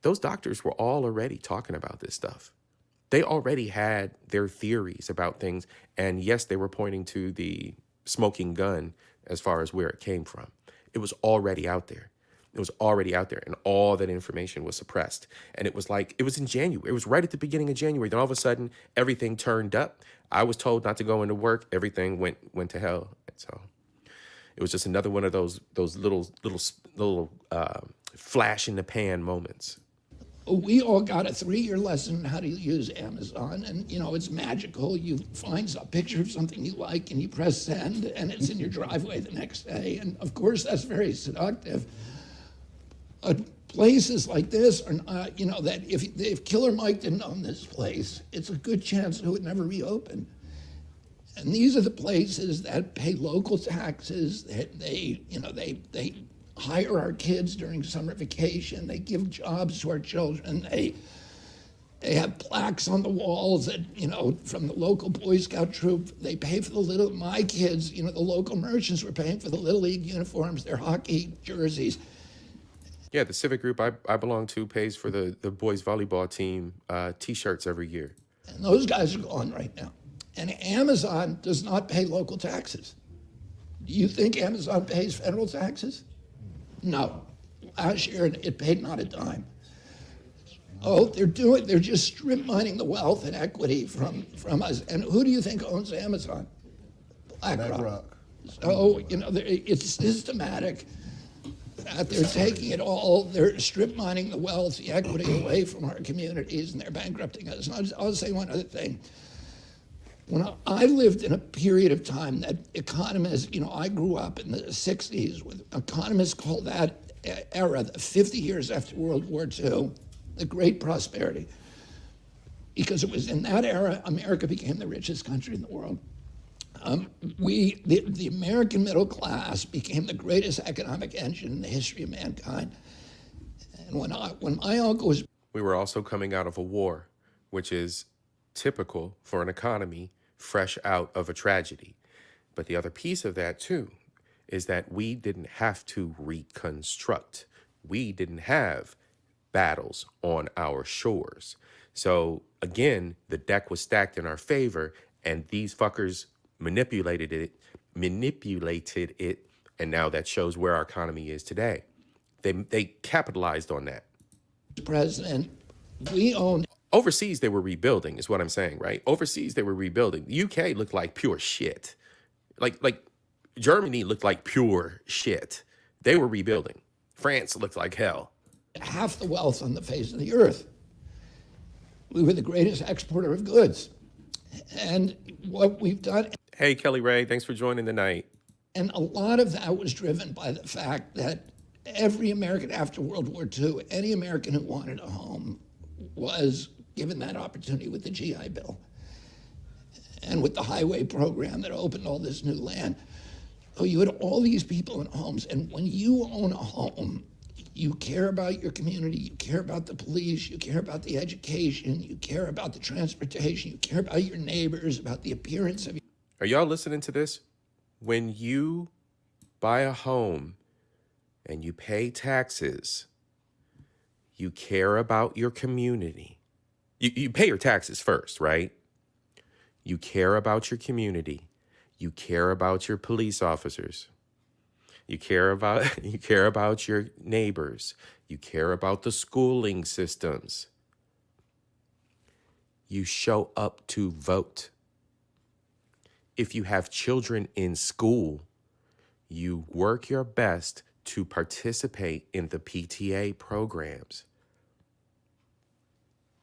those doctors were all already talking about this stuff. They already had their theories about things. And yes, they were pointing to the smoking gun as far as where it came from. It was already out there. It was already out there. And all that information was suppressed. And it was in January. It was right at the beginning of January. Then all of a sudden, everything turned up. I was told not to go into work. Everything went to hell. And so it was just another one of those little flash in the pan moments. We all got a 3-year lesson on how to use Amazon, and it's magical. You find a picture of something you like and you press send and it's in your driveway the next day. And of course that's very seductive. But places like this are not, that if Killer Mike didn't own this place, it's a good chance it would never reopen. And these are the places that pay local taxes. They hire our kids during summer vacation. They give jobs to our children. They have plaques on the walls that, from the local Boy Scout troop. They pay for my kids, the local merchants were paying for the Little League uniforms, their hockey jerseys. Yeah, the civic group I belong to pays for the boys volleyball team T-shirts every year. And those guys are gone right now. And Amazon does not pay local taxes. Do you think Amazon pays federal taxes? No. Last year, it paid not a dime. Oh, they're just strip mining the wealth and equity from us. And who do you think owns Amazon? BlackRock. So, it's systematic that they're taking it all, they're strip mining the wealth, the equity away from our communities, and they're bankrupting us. And I'll say one other thing. When I lived in a period of time that economists, I grew up in the 60s with economists call that era, the 50 years after World War II, the Great Prosperity. Because it was in that era, America became the richest country in the world. The American middle class became the greatest economic engine in the history of mankind. And when my uncle was... We were also coming out of a war, which is typical for an economy fresh out of a tragedy. But the other piece of that, too, is that we didn't have to reconstruct. We didn't have battles on our shores. So, again, the deck was stacked in our favor, and these fuckers manipulated it, and now that shows where our economy is today. They capitalized on that. President, we owned... Overseas, they were rebuilding, is what I'm saying, right? Overseas, they were rebuilding. The UK looked like pure shit. Like Germany looked like pure shit. They were rebuilding. France looked like hell. Half the wealth on the face of the earth. We were the greatest exporter of goods. And what we've done... Hey, Kelly Ray, thanks for joining the night. And a lot of that was driven by the fact that every American after World War II, any American who wanted a home was given that opportunity with the GI Bill and with the highway program that opened all this new land. So you had all these people in homes, and when you own a home, you care about your community, you care about the police, you care about the education, you care about the transportation, you care about your neighbors, about the appearance of... Are y'all listening to this? When you buy a home and you pay taxes, you care about your community. You pay your taxes first, right? You care about your community. You care about your police officers. You care about your neighbors. You care about the schooling systems. You show up to vote. If you have children in school, you work your best to participate in the PTA programs.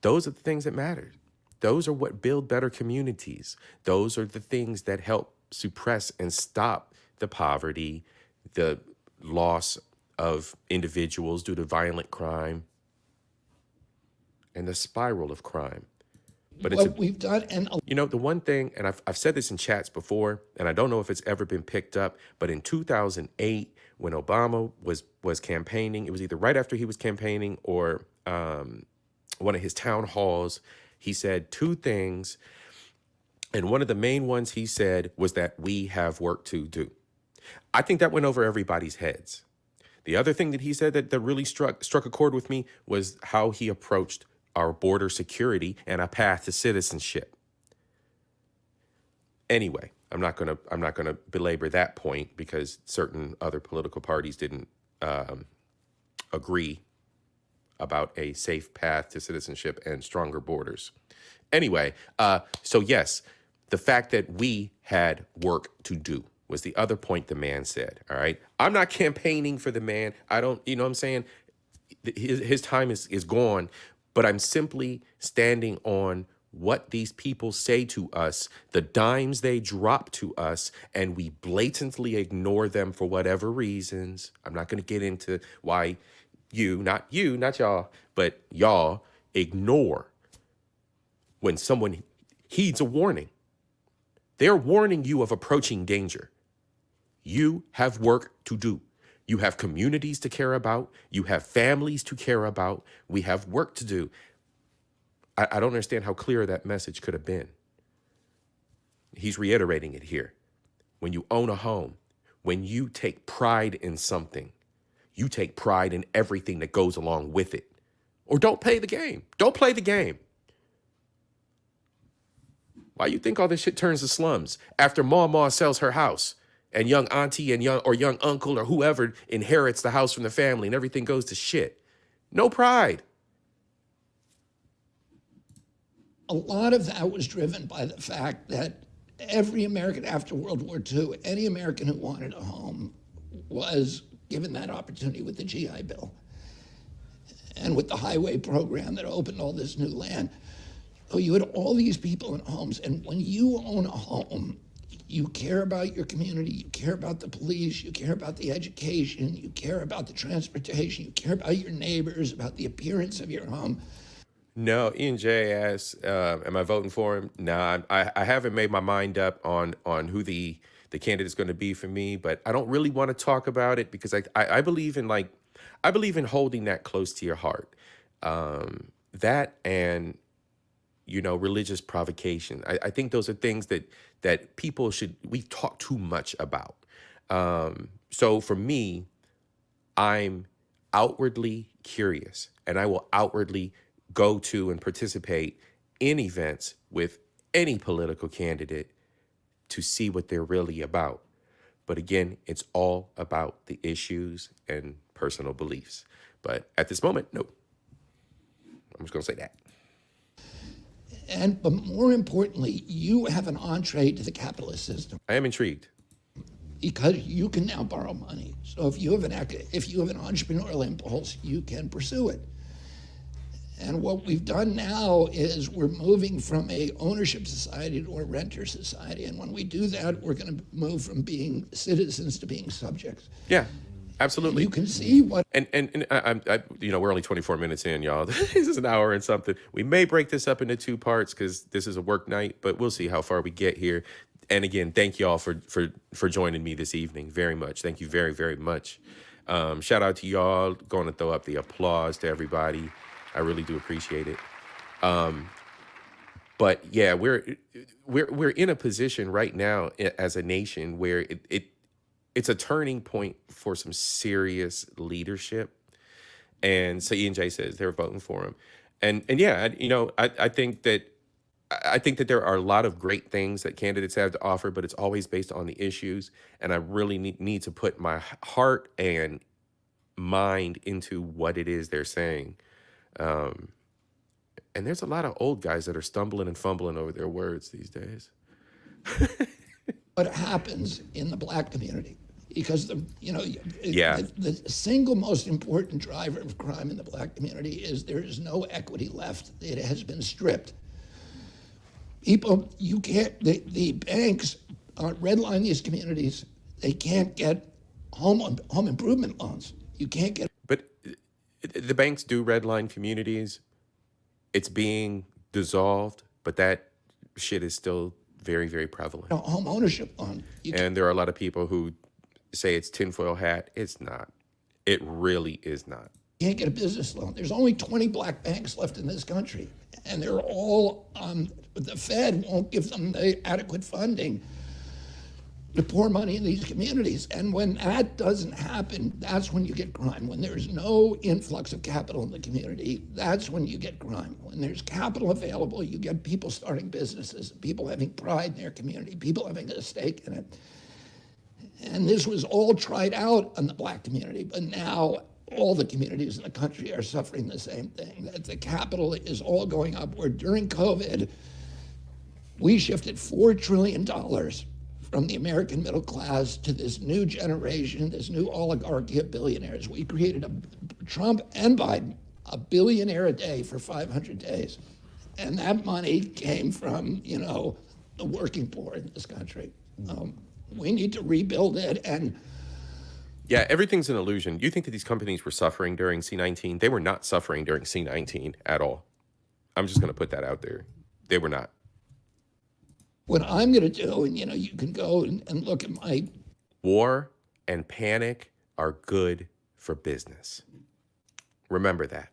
Those are the things that matter. Those are what build better communities. Those are the things that help suppress and stop the poverty, the loss of individuals due to violent crime, and the spiral of crime. But what we've done, and the one thing, and I've said this in chats before, and I don't know if it's ever been picked up, but in 2008, when Obama was campaigning, it was either right after he was campaigning or one of his town halls, he said two things, and one of the main ones he said was that we have work to do. I think that went over everybody's heads. The other thing that he said that really struck a chord with me was how he approached our border security and a path to citizenship. Anyway, I'm not gonna belabor that point because certain other political parties didn't agree about a safe path to citizenship and stronger borders. Anyway, so yes, the fact that we had work to do was the other point the man said, all right? I'm not campaigning for the man. I don't, you know what I'm saying? His time is gone, but I'm simply standing on what these people say to us, the dimes they drop to us, and we blatantly ignore them for whatever reasons. I'm not going to get into why not y'all, but y'all ignore when someone heeds a warning. They're warning you of approaching danger. You have work to do. You have communities to care about. You have families to care about. We have work to do. I don't understand how clear that message could have been. He's reiterating it here. When you own a home, when you take pride in something, you take pride in everything that goes along with it. Or don't play the game. Don't play the game. Why you think all this shit turns to slums after Ma sells her house and young auntie and young uncle or whoever inherits the house from the family and everything goes to shit? No pride. A lot of that was driven by the fact that every American after World War II, any American who wanted a home was given that opportunity with the GI Bill and with the highway program that opened all this new land. So you had all these people in homes, and when you own a home, you care about your community, you care about the police, you care about the education, you care about the transportation, you care about your neighbors, about the appearance of your home. No, Ian J asks, am I voting for him? No, I haven't made my mind up on who the candidate's going to be for me, but I don't really want to talk about it because I believe in holding that close to your heart. That and, religious provocation. I think those are things that people we talk too much about. So for me, I'm outwardly curious and I will outwardly go to and participate in events with any political candidate to see what they're really about. But again, it's all about the issues and personal beliefs. But at this moment, nope. I'm just going to say that. But more importantly, you have an entree to the capitalist system I am intrigued. because you can now borrow money. So if you have an entrepreneurial impulse, you can pursue it. And what we've done now is we're moving from a ownership society to a renter society. And when we do that, we're going to move from being citizens to being subjects. Yeah, absolutely. You can see what. And we're only 24 minutes in, y'all. This is an hour and something. We may break this up into two parts because this is a work night, but we'll see how far we get here. And again, thank y'all for joining me this evening very much. Thank you very, very much. Shout out to y'all. Going to throw up the applause to everybody. I really do appreciate it. But yeah, we're in a position right now as a nation where it's a turning point for some serious leadership. And so Ian J says they're voting for him. And yeah, I think that there are a lot of great things that candidates have to offer, but it's always based on the issues. And I really need to put my heart and mind into what it is they're saying. And there's a lot of old guys that are stumbling and fumbling over their words these days. What happens in the black community, because the single most important driver of crime in the black community is there is no equity left. It has been stripped. People, you can't. The banks redline these communities. They can't get home improvement loans. You can't get. But the banks do redline communities. It's being dissolved, but that shit is still very, very prevalent. Home ownership loan. And there are a lot of people who say it's tinfoil hat. It's not. It really is not. You can't get a business loan. There's only 20 black banks left in this country, and they're all, the Fed won't give them the adequate funding to pour money in these communities. And when that doesn't happen, that's when you get crime. When there's no influx of capital in the community, that's when you get crime. When there's capital available, you get people starting businesses, people having pride in their community, people having a stake in it. And this was all tried out in the black community, but now all the communities in the country are suffering the same thing, that the capital is all going upward. During COVID, we shifted $4 trillion from the American middle class to this new generation, this new oligarchy of billionaires. We created Trump and Biden, a billionaire a day for 500 days. And that money came from, the working poor in this country. We need to rebuild it. And yeah, everything's an illusion. You think that these companies were suffering during C-19? They were not suffering during C-19 at all. I'm just going to put that out there. They were not. What I'm going to do, and you can go and look at my War and panic are good for business. Remember that.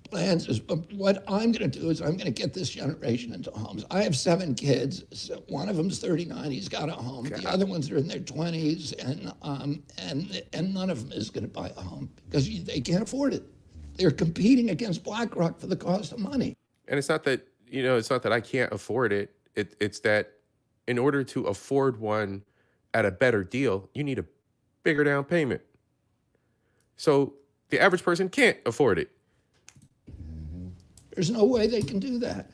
plans is what I'm going to do is I'm going to get this generation into homes. I have 7 kids. So one of them's 39. He's got a home. The other ones are in their 20s, and none of them is going to buy a home because they can't afford it. They're competing against BlackRock for the cost of money. And it's not that, it's not that I can't afford it. It's that in order to afford one at a better deal, you need a bigger down payment. So the average person can't afford it. There's no way they can do that.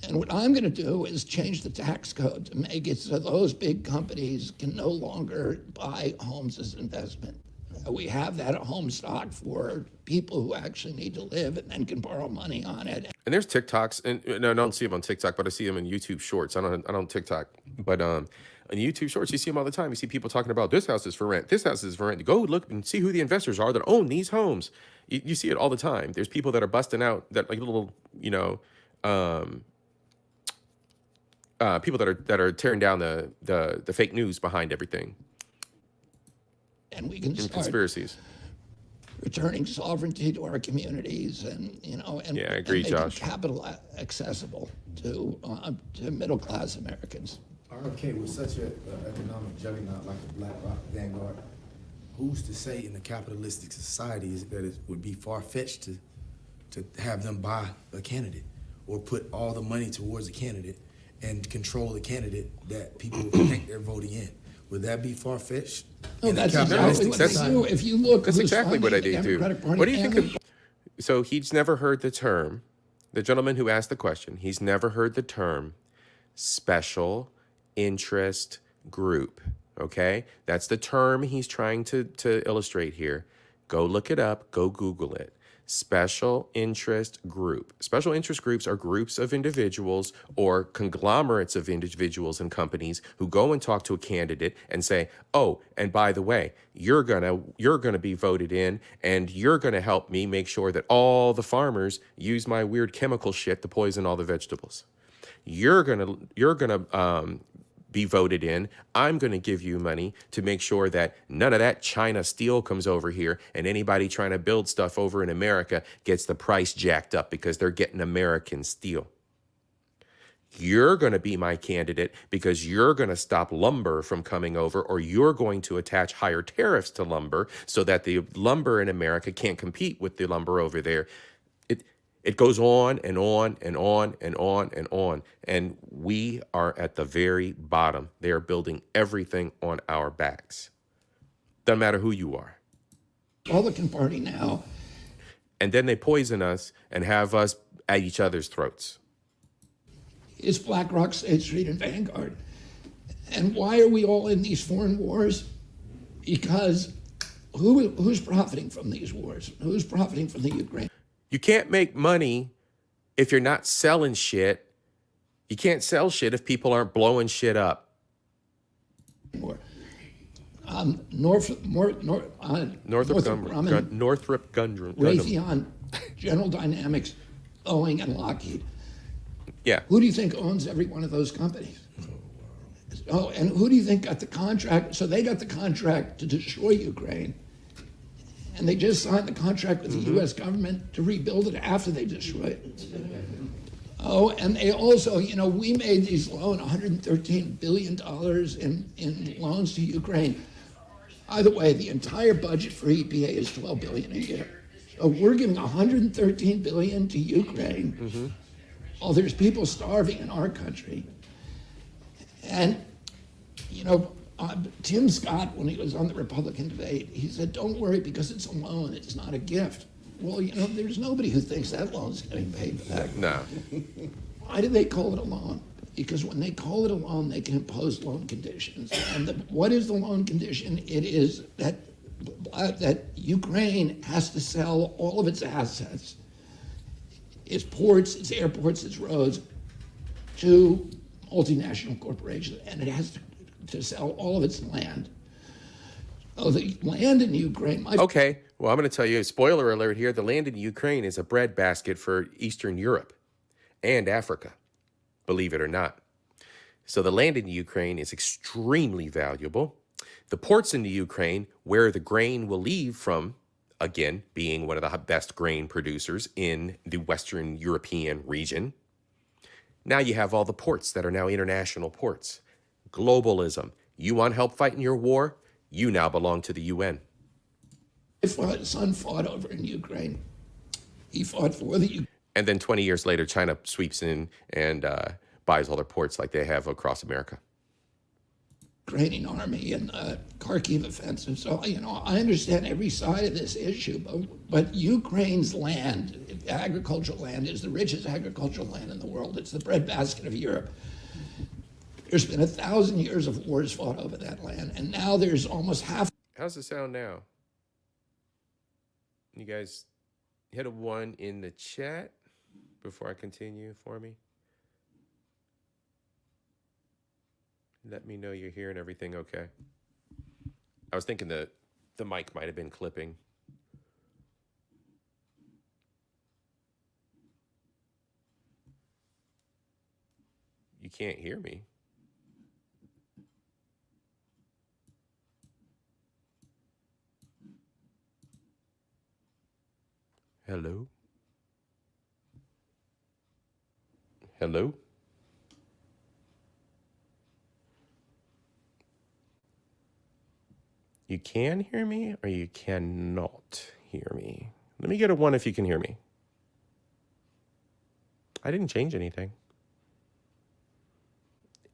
And what I'm going to do is change the tax code to make it so those big companies can no longer buy homes as investment. We have that home stock for people who actually need to live and then can borrow money on it. And there's TikToks, and no, I don't see them on TikTok, but I see them in YouTube Shorts. I don't TikTok, but on YouTube Shorts, you see them all the time. You see people talking about this house is for rent, this house is for rent. Go look and see who the investors are that own these homes. You see it all the time. There's people that are busting out that like little, people that are tearing down the fake news behind everything. And we can start conspiracies. Returning sovereignty to our communities, and Yeah, I agree, and making Josh. capital accessible to middle class Americans. RFK was such an economic juggernaut like the BlackRock Vanguard. Who's to say in a capitalistic society that it would be far-fetched to have them buy a candidate or put all the money towards a candidate and control the candidate that people think they're voting in? Would that be far-fetched? No, that's exactly what they do. If you look, That's exactly what I do. Democratic Party What do you and think? So he's never heard the term. The gentleman who asked the question, he's never heard the term special interest group. Okay, that's the term he's trying to illustrate here. Go look it up. Go Google it. Special interest group. Special interest groups are groups of individuals or conglomerates of individuals and companies who go and talk to a candidate and say, "Oh, and by the way, you're gonna be voted in, and you're gonna help me make sure that all the farmers use my weird chemical shit to poison all the vegetables. You're gonna be voted in. I'm going to give you money to make sure that none of that China steel comes over here and anybody trying to build stuff over in America gets the price jacked up because they're getting American steel. You're going to be my candidate because you're going to stop lumber from coming over, or you're going to attach higher tariffs to lumber so that the lumber in America can't compete with the lumber over there." It goes on and on and on and on and on. And we are at the very bottom. They are building everything on our backs. Doesn't matter who you are. Republican Party now. And then they poison us and have us at each other's throats. Is BlackRock, State Street, and Vanguard. And why are we all in these foreign wars? Because who's profiting from these wars? Who's profiting from the Ukraine? You can't make money if you're not selling shit. You can't sell shit if people aren't blowing shit up. Northrop Gundrum. Raytheon, General Dynamics, Boeing, and Lockheed. Yeah. Who do you think owns every one of those companies? Oh, and who do you think got the contract? So they got the contract to destroy Ukraine, and they just signed the contract with the U.S. government to rebuild it after they destroyed it. Oh, and they also, we made these loans, $113 billion in loans to Ukraine. By the way, the entire budget for EPA is $12 billion a year. So we're giving $113 billion to Ukraine. Oh, there's people starving in our country. And, Tim Scott, when he was on the Republican debate, he said, "Don't worry, because it's a loan, it's not a gift." Well, there's nobody who thinks that loan's getting paid back. No. Why do they call it a loan? Because when they call it a loan, they can impose loan conditions. And what is the loan condition? It is that Ukraine has to sell all of its assets, its ports, its airports, its roads, to multinational corporations, and it has to sell all of its land. Oh, the land in Ukraine. Okay, well, I'm going to tell you, spoiler alert here, the land in Ukraine is a breadbasket for Eastern Europe and Africa. believe it or not. So the land in Ukraine is extremely valuable. The ports in the Ukraine, where the grain will leave from, again, being one of the best grain producers in the Western European region. Now you have all the ports that are now international ports. Globalism. You want help fighting your war? You now belong to the UN. My son fought over in Ukraine. He fought for the Ukraine. And then 20 years later, China sweeps in and buys all their ports like they have across America. Ukrainian army and Kharkiv offensive. So, I understand every side of this issue, but Ukraine's land, agricultural land, is the richest agricultural land in the world. It's the breadbasket of Europe. There's been 1,000 years of wars fought over that land, and now there's almost half. How's it sound now? You guys hit a 1 in the chat before I continue for me. Let me know you're hearing everything okay. I was thinking the mic might have been clipping. You can't hear me. Hello? Hello? You can hear me or you cannot hear me? Let me get a 1 if you can hear me. I didn't change anything.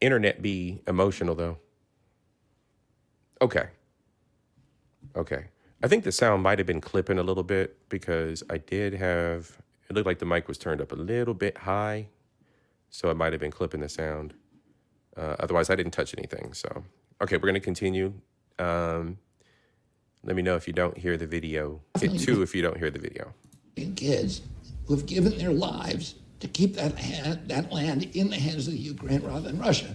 Internet be emotional though. Okay. I think the sound might have been clipping a little bit because I did have, it looked like the mic was turned up a little bit high. So it might have been clipping the sound. Otherwise, I didn't touch anything. So, okay, we're going to continue. Let me know if you don't hear the video. Hit 2 if you don't hear the video. Kids who have given their lives to keep that land in the hands of the Ukraine rather than Russia.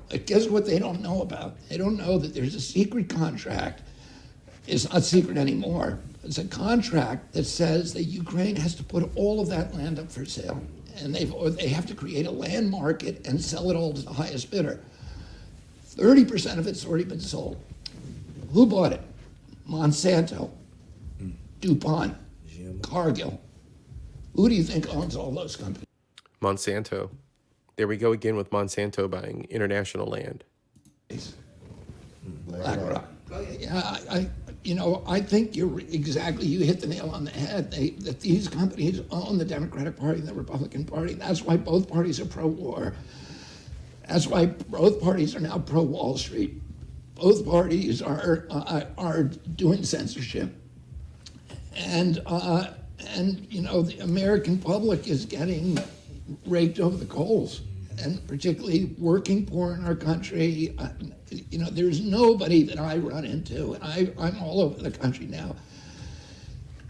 But guess what they don't know about? They don't know that there's a secret contract. It's not secret anymore. It's a contract that says that Ukraine has to put all of that land up for sale. And they have to create a land market and sell it all to the highest bidder. 30% of it's already been sold. Who bought it? Monsanto, DuPont, Cargill. Who do you think owns all those companies? Monsanto. There we go again with Monsanto buying international land. BlackRock. Yeah, I think you hit the nail on the head. That these companies own the Democratic Party and the Republican Party. That's why both parties are pro-war. That's why both parties are now pro-Wall Street. Both parties are doing censorship, and the American public is getting raked over the coals, and particularly working poor in our country. There's nobody that I run into, and I'm all over the country now.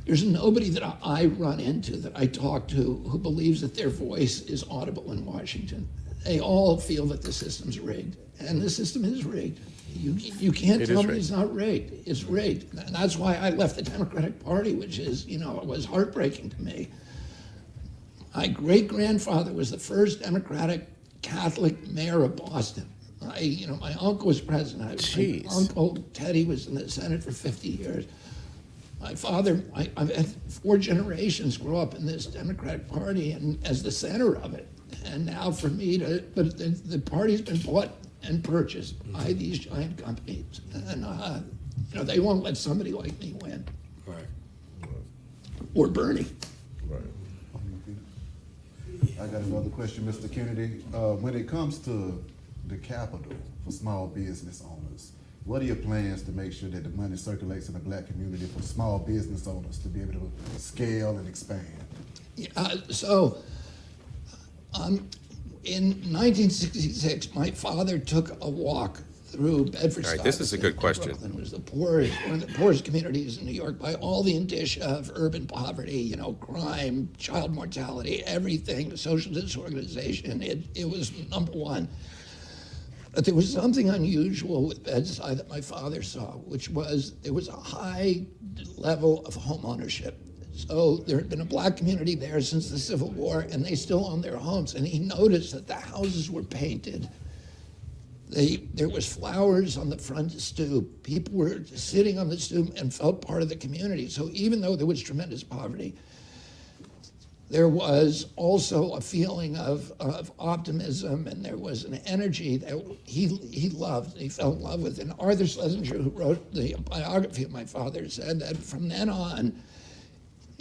There's nobody that I run into that I talk to who believes that their voice is audible in Washington. They all feel that the system's rigged, and the system is rigged. You can't tell me it's not rigged. It's rigged. And that's why I left the Democratic Party, which is, it was heartbreaking to me. My great-grandfather was the first Democratic Catholic mayor of Boston. My uncle was president. My uncle Teddy was in the Senate for 50 years. My father, I've had 4 generations grow up in this Democratic Party and as the center of it. And now for me but the party's been bought and purchased by these giant companies. And, they won't let somebody like me win. Right. Or Bernie. Right. I got another question, Mr. Kennedy. When it comes to the capital for small business owners, what are your plans to make sure that the money circulates in the black community for small business owners to be able to scale and expand? In 1966, my father took a walk through Bedford. All right, this is a good question. Brooklyn was one of the poorest communities in New York by all the indicia of urban poverty, crime, child mortality, everything, social disorganization. It was number 1. But there was something unusual with Bedside that my father saw, which was there was a high level of home ownership. So there had been a black community there since the Civil War, and they still own their homes. And he noticed that the houses were painted. There was flowers on the front stoop. People were sitting on the stoop and felt part of the community. So even though there was tremendous poverty, there was also a feeling of optimism, and there was an energy that he loved, he fell in love with. And Arthur Schlesinger, who wrote the biography of my father, said that from then on,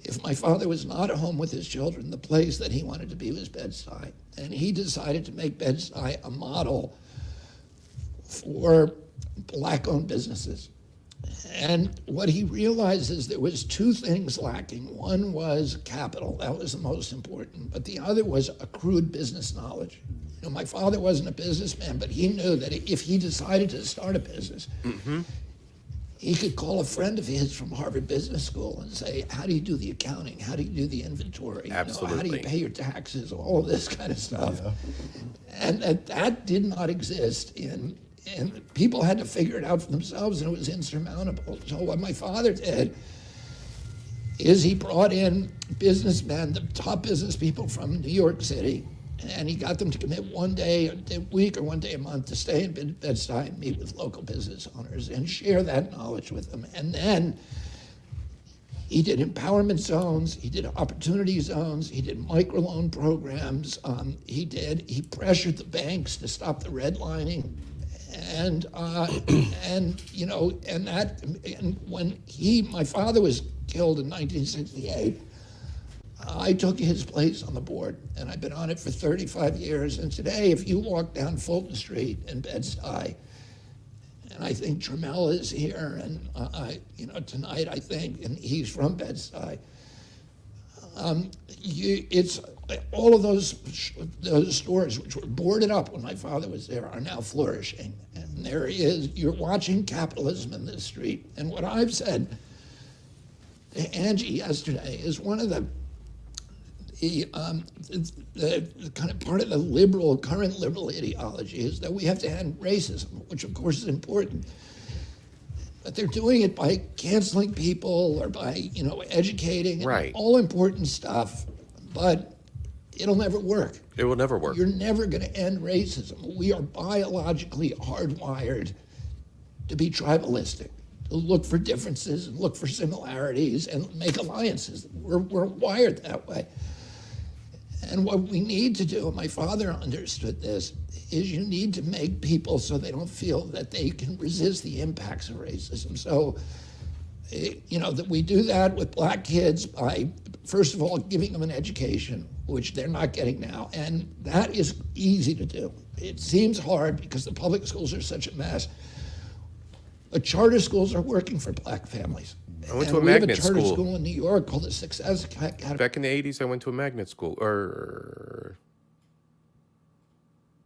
if my father was not at home with his children, the place that he wanted to be was Bed-Stuy. And he decided to make Bed-Stuy a model for black-owned businesses. And what he realized is there was two things lacking. One was capital, that was the most important, but the other was accrued business knowledge. You know, my father wasn't a businessman, but he knew that if he decided to start a business, he could call a friend of his from Harvard Business School and say, how do you do the accounting? How do you do the inventory? Absolutely. You know, how do you pay your taxes? All of this kind of stuff. Yeah. And that did not exist and people had to figure it out for themselves, and it was insurmountable. So what my father did is he brought in businessmen, the top business people from New York City, and he got them to commit one day a week or one day a month to stay in Bed-Stuy and meet with local business owners and share that knowledge with them. And then he did empowerment zones, he did opportunity zones, he did microloan programs, he pressured the banks to stop the redlining. And when my father was killed in 1968, I took his place on the board, and I've been on it for 35 years. And today, if you walk down Fulton Street in Bed-Stuy, and I think Trammell is here, and tonight I think, and he's from Bed-Stuy. It's all of those stores which were boarded up when my father was there are now flourishing, and you're watching capitalism in this street. And what I've said to Angie yesterday is one of the kind of part of the current liberal ideology is that we have to end racism, which of course is important. But they're doing it by canceling people or by, educating. Right. All important stuff, but it'll never work. It will never work. You're never going to end racism. We are biologically hardwired to be tribalistic, to look for differences and look for similarities and make alliances. We're wired that way. And what we need to do, and my father understood this, is you need to make people so they don't feel that they can resist the impacts of racism. So, that we do that with black kids by, first of all, giving them an education, which they're not getting now. And that is easy to do. It seems hard because the public schools are such a mess. But charter schools are working for black families. I went to a magnet school. We have a charter school in New York called the Success Academy. Back in the 80s, I went to a magnet school.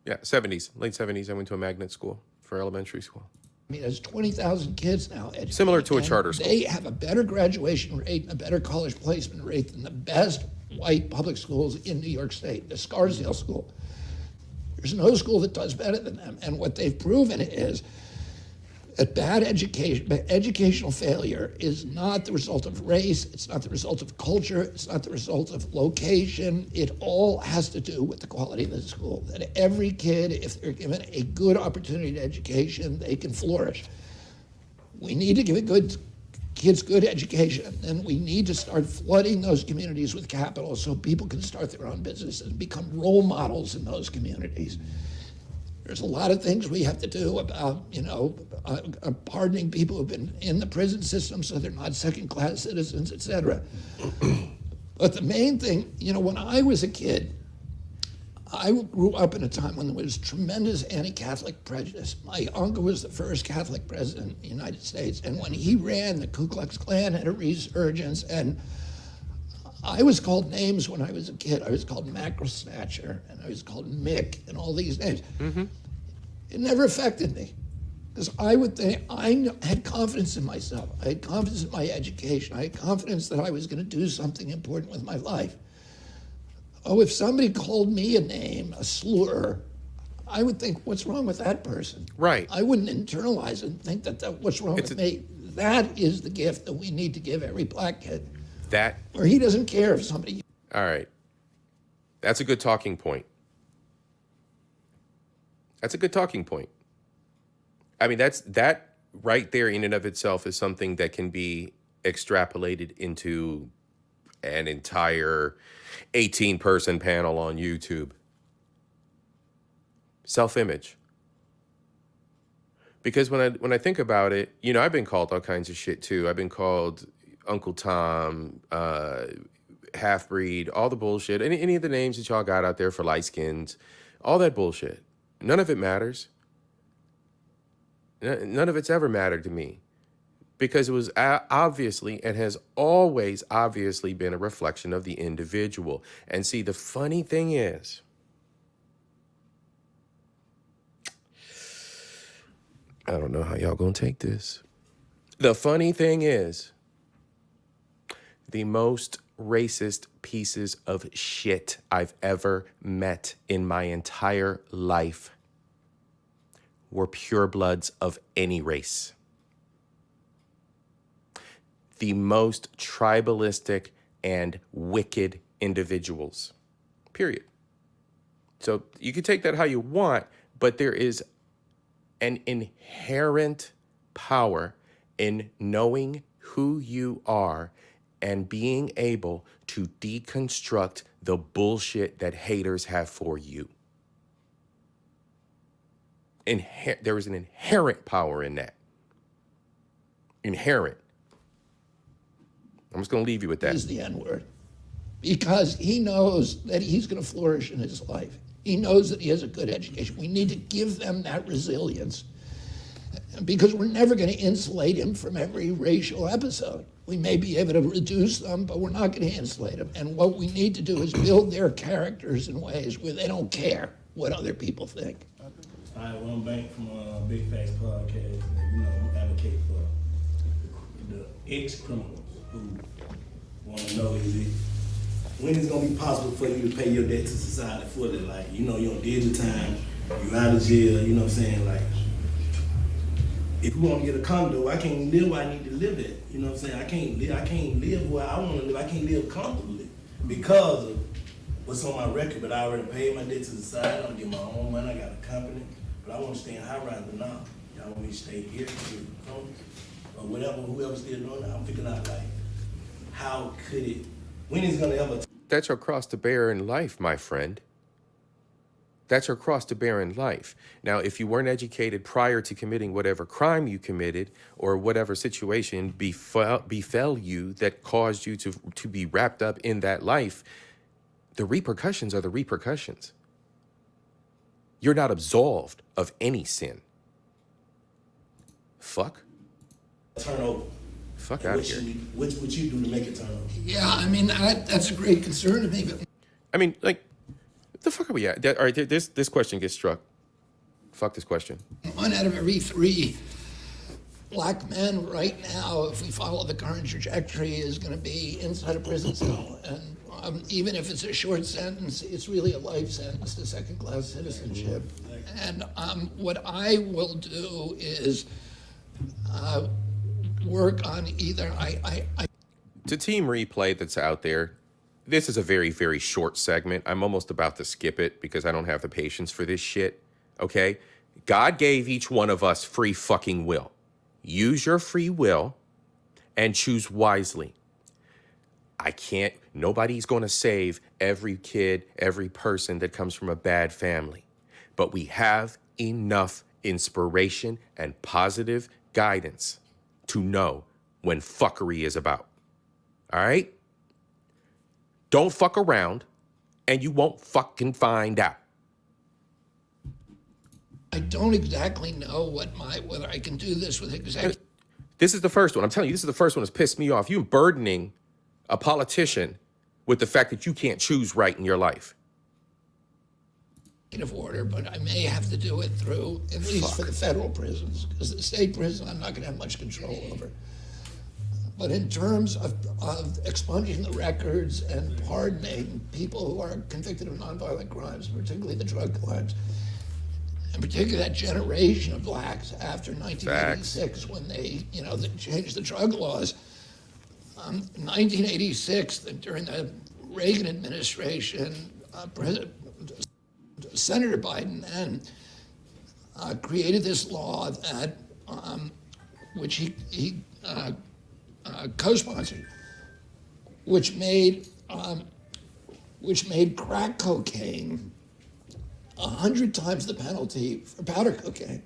70s, late 70s, I went to a magnet school for elementary school. I mean, there's 20,000 kids now educated. Similar to a charter school. They have a better graduation rate and a better college placement rate than the best white public schools in New York State, the Scarsdale School. There's no school that does better than them. And what they've proven is that bad educational failure is not the result of race, it's not the result of culture, it's not the result of location. It all has to do with the quality of the school. That every kid, if they're given a good opportunity to education, they can flourish. We need to give kids good education, and we need to start flooding those communities with capital so people can start their own businesses and become role models in those communities. There's a lot of things we have to do about, pardoning people who've been in the prison system so they're not second-class citizens, et cetera. But the main thing, when I was a kid, I grew up in a time when there was tremendous anti-Catholic prejudice. My uncle was the first Catholic president in the United States, and when he ran, the Ku Klux Klan had a resurgence, and I was called names when I was a kid. I was called Mackerel Snatcher, and I was called Mick, and all these names. Mm-hmm. It never affected me, because I had confidence in myself. I had confidence in my education. I had confidence that I was going to do something important with my life. Oh, if somebody called me a name, a slur, I would think, what's wrong with that person? Right. I wouldn't internalize it and think that what's wrong with me. That is the gift that we need to give every black kid. That, Or he doesn't care if somebody. all right. That's a good talking point. That's a good talking point. I mean, that right there in and of itself is something that can be extrapolated into an entire 18-person panel on YouTube. Self-image. Because when I think about it, you know, I've been called all kinds of shit too. I've been called Uncle Tom, half-breed, all the bullshit, any of the names that y'all got out there for light skins, all that bullshit. None of it matters. None of it's ever mattered to me because it was obviously and has always obviously been a reflection of the individual. And see, the funny thing is, I don't know how y'all gonna take this. The funny thing is, the most racist pieces of shit I've ever met in my entire life were purebloods of any race. The most tribalistic and wicked individuals, period. So you can take that how you want, but there is an inherent power in knowing who you are and being able to deconstruct the bullshit that haters have for you. There is an inherent power in that. Inherent. I'm just going to leave you with that. Is the N-word. Because he knows that he's going to flourish in his life. He knows that he has a good education. We need to give them that resilience because we're never going to insulate him from every racial episode. We may be able to reduce them, but we're not going to insulate them. And what we need to do is build their characters in ways where they don't care what other people think. I One Bank from Big Facts Podcast, and, advocate for the ex-criminals who want to know when it's going to be possible for you to pay your debt to society fully. Like, you done did your time, you out of jail, you know what I'm saying? Like, if you want to get a condo, I can't live where I need to live at. You know what I'm saying? I can't live where I want to live. I can't live comfortably because of what's on my record. But I already paid my debt to society. I'm getting my own money. I got a company. But I want to stay in high rise. But now, y'all want me to stay here or whatever, whoever's still doing it. I'm figuring out, like, how could it, when is it going to ever... That's your cross to bear in life, my friend. That's your cross to bear in life. Now, if you weren't educated prior to committing whatever crime you committed or whatever situation befell you that caused you to be wrapped up in that life, the repercussions are the repercussions. You're not absolved of any sin. Fuck. Turn over. Fuck out of here. What would you do to make it turn over? Yeah, I mean, that's a great concern to me. But I mean, like, what the fuck are we at? All right, this question gets struck. Fuck this question. 1 out of every 3 black men right now, if we follow the current trajectory, is going to be inside a prison cell. And even if it's a short sentence, it's really a life sentence to second-class citizenship. And what I will do is work on either To Team Replay that's out there, this is a very, very short segment. I'm almost about to skip it because I don't have the patience for this shit, okay? God gave each one of us free fucking will. Use your free will and choose wisely. Nobody's going to save every kid, every person that comes from a bad family. But we have enough inspiration and positive guidance to know when fuckery is about. All right? Don't fuck around and you won't fucking find out. I don't exactly know whether I can do this with executive. This is the first one. I'm telling you, this is the first one that's pissed me off. You burdening a politician with the fact that you can't choose right in your life. Order, but I may have to do it through, at least for the federal prisons, because the state prison I'm not going to have much control over. But in terms of expunging the records and pardoning people who are convicted of nonviolent crimes, particularly the drug crimes, and particularly that generation of blacks after 1986 when they changed the drug laws, In 1986, during the Reagan administration, Senator Biden then created this law that, which he co-sponsored, which made crack cocaine 100 times the penalty for powder cocaine.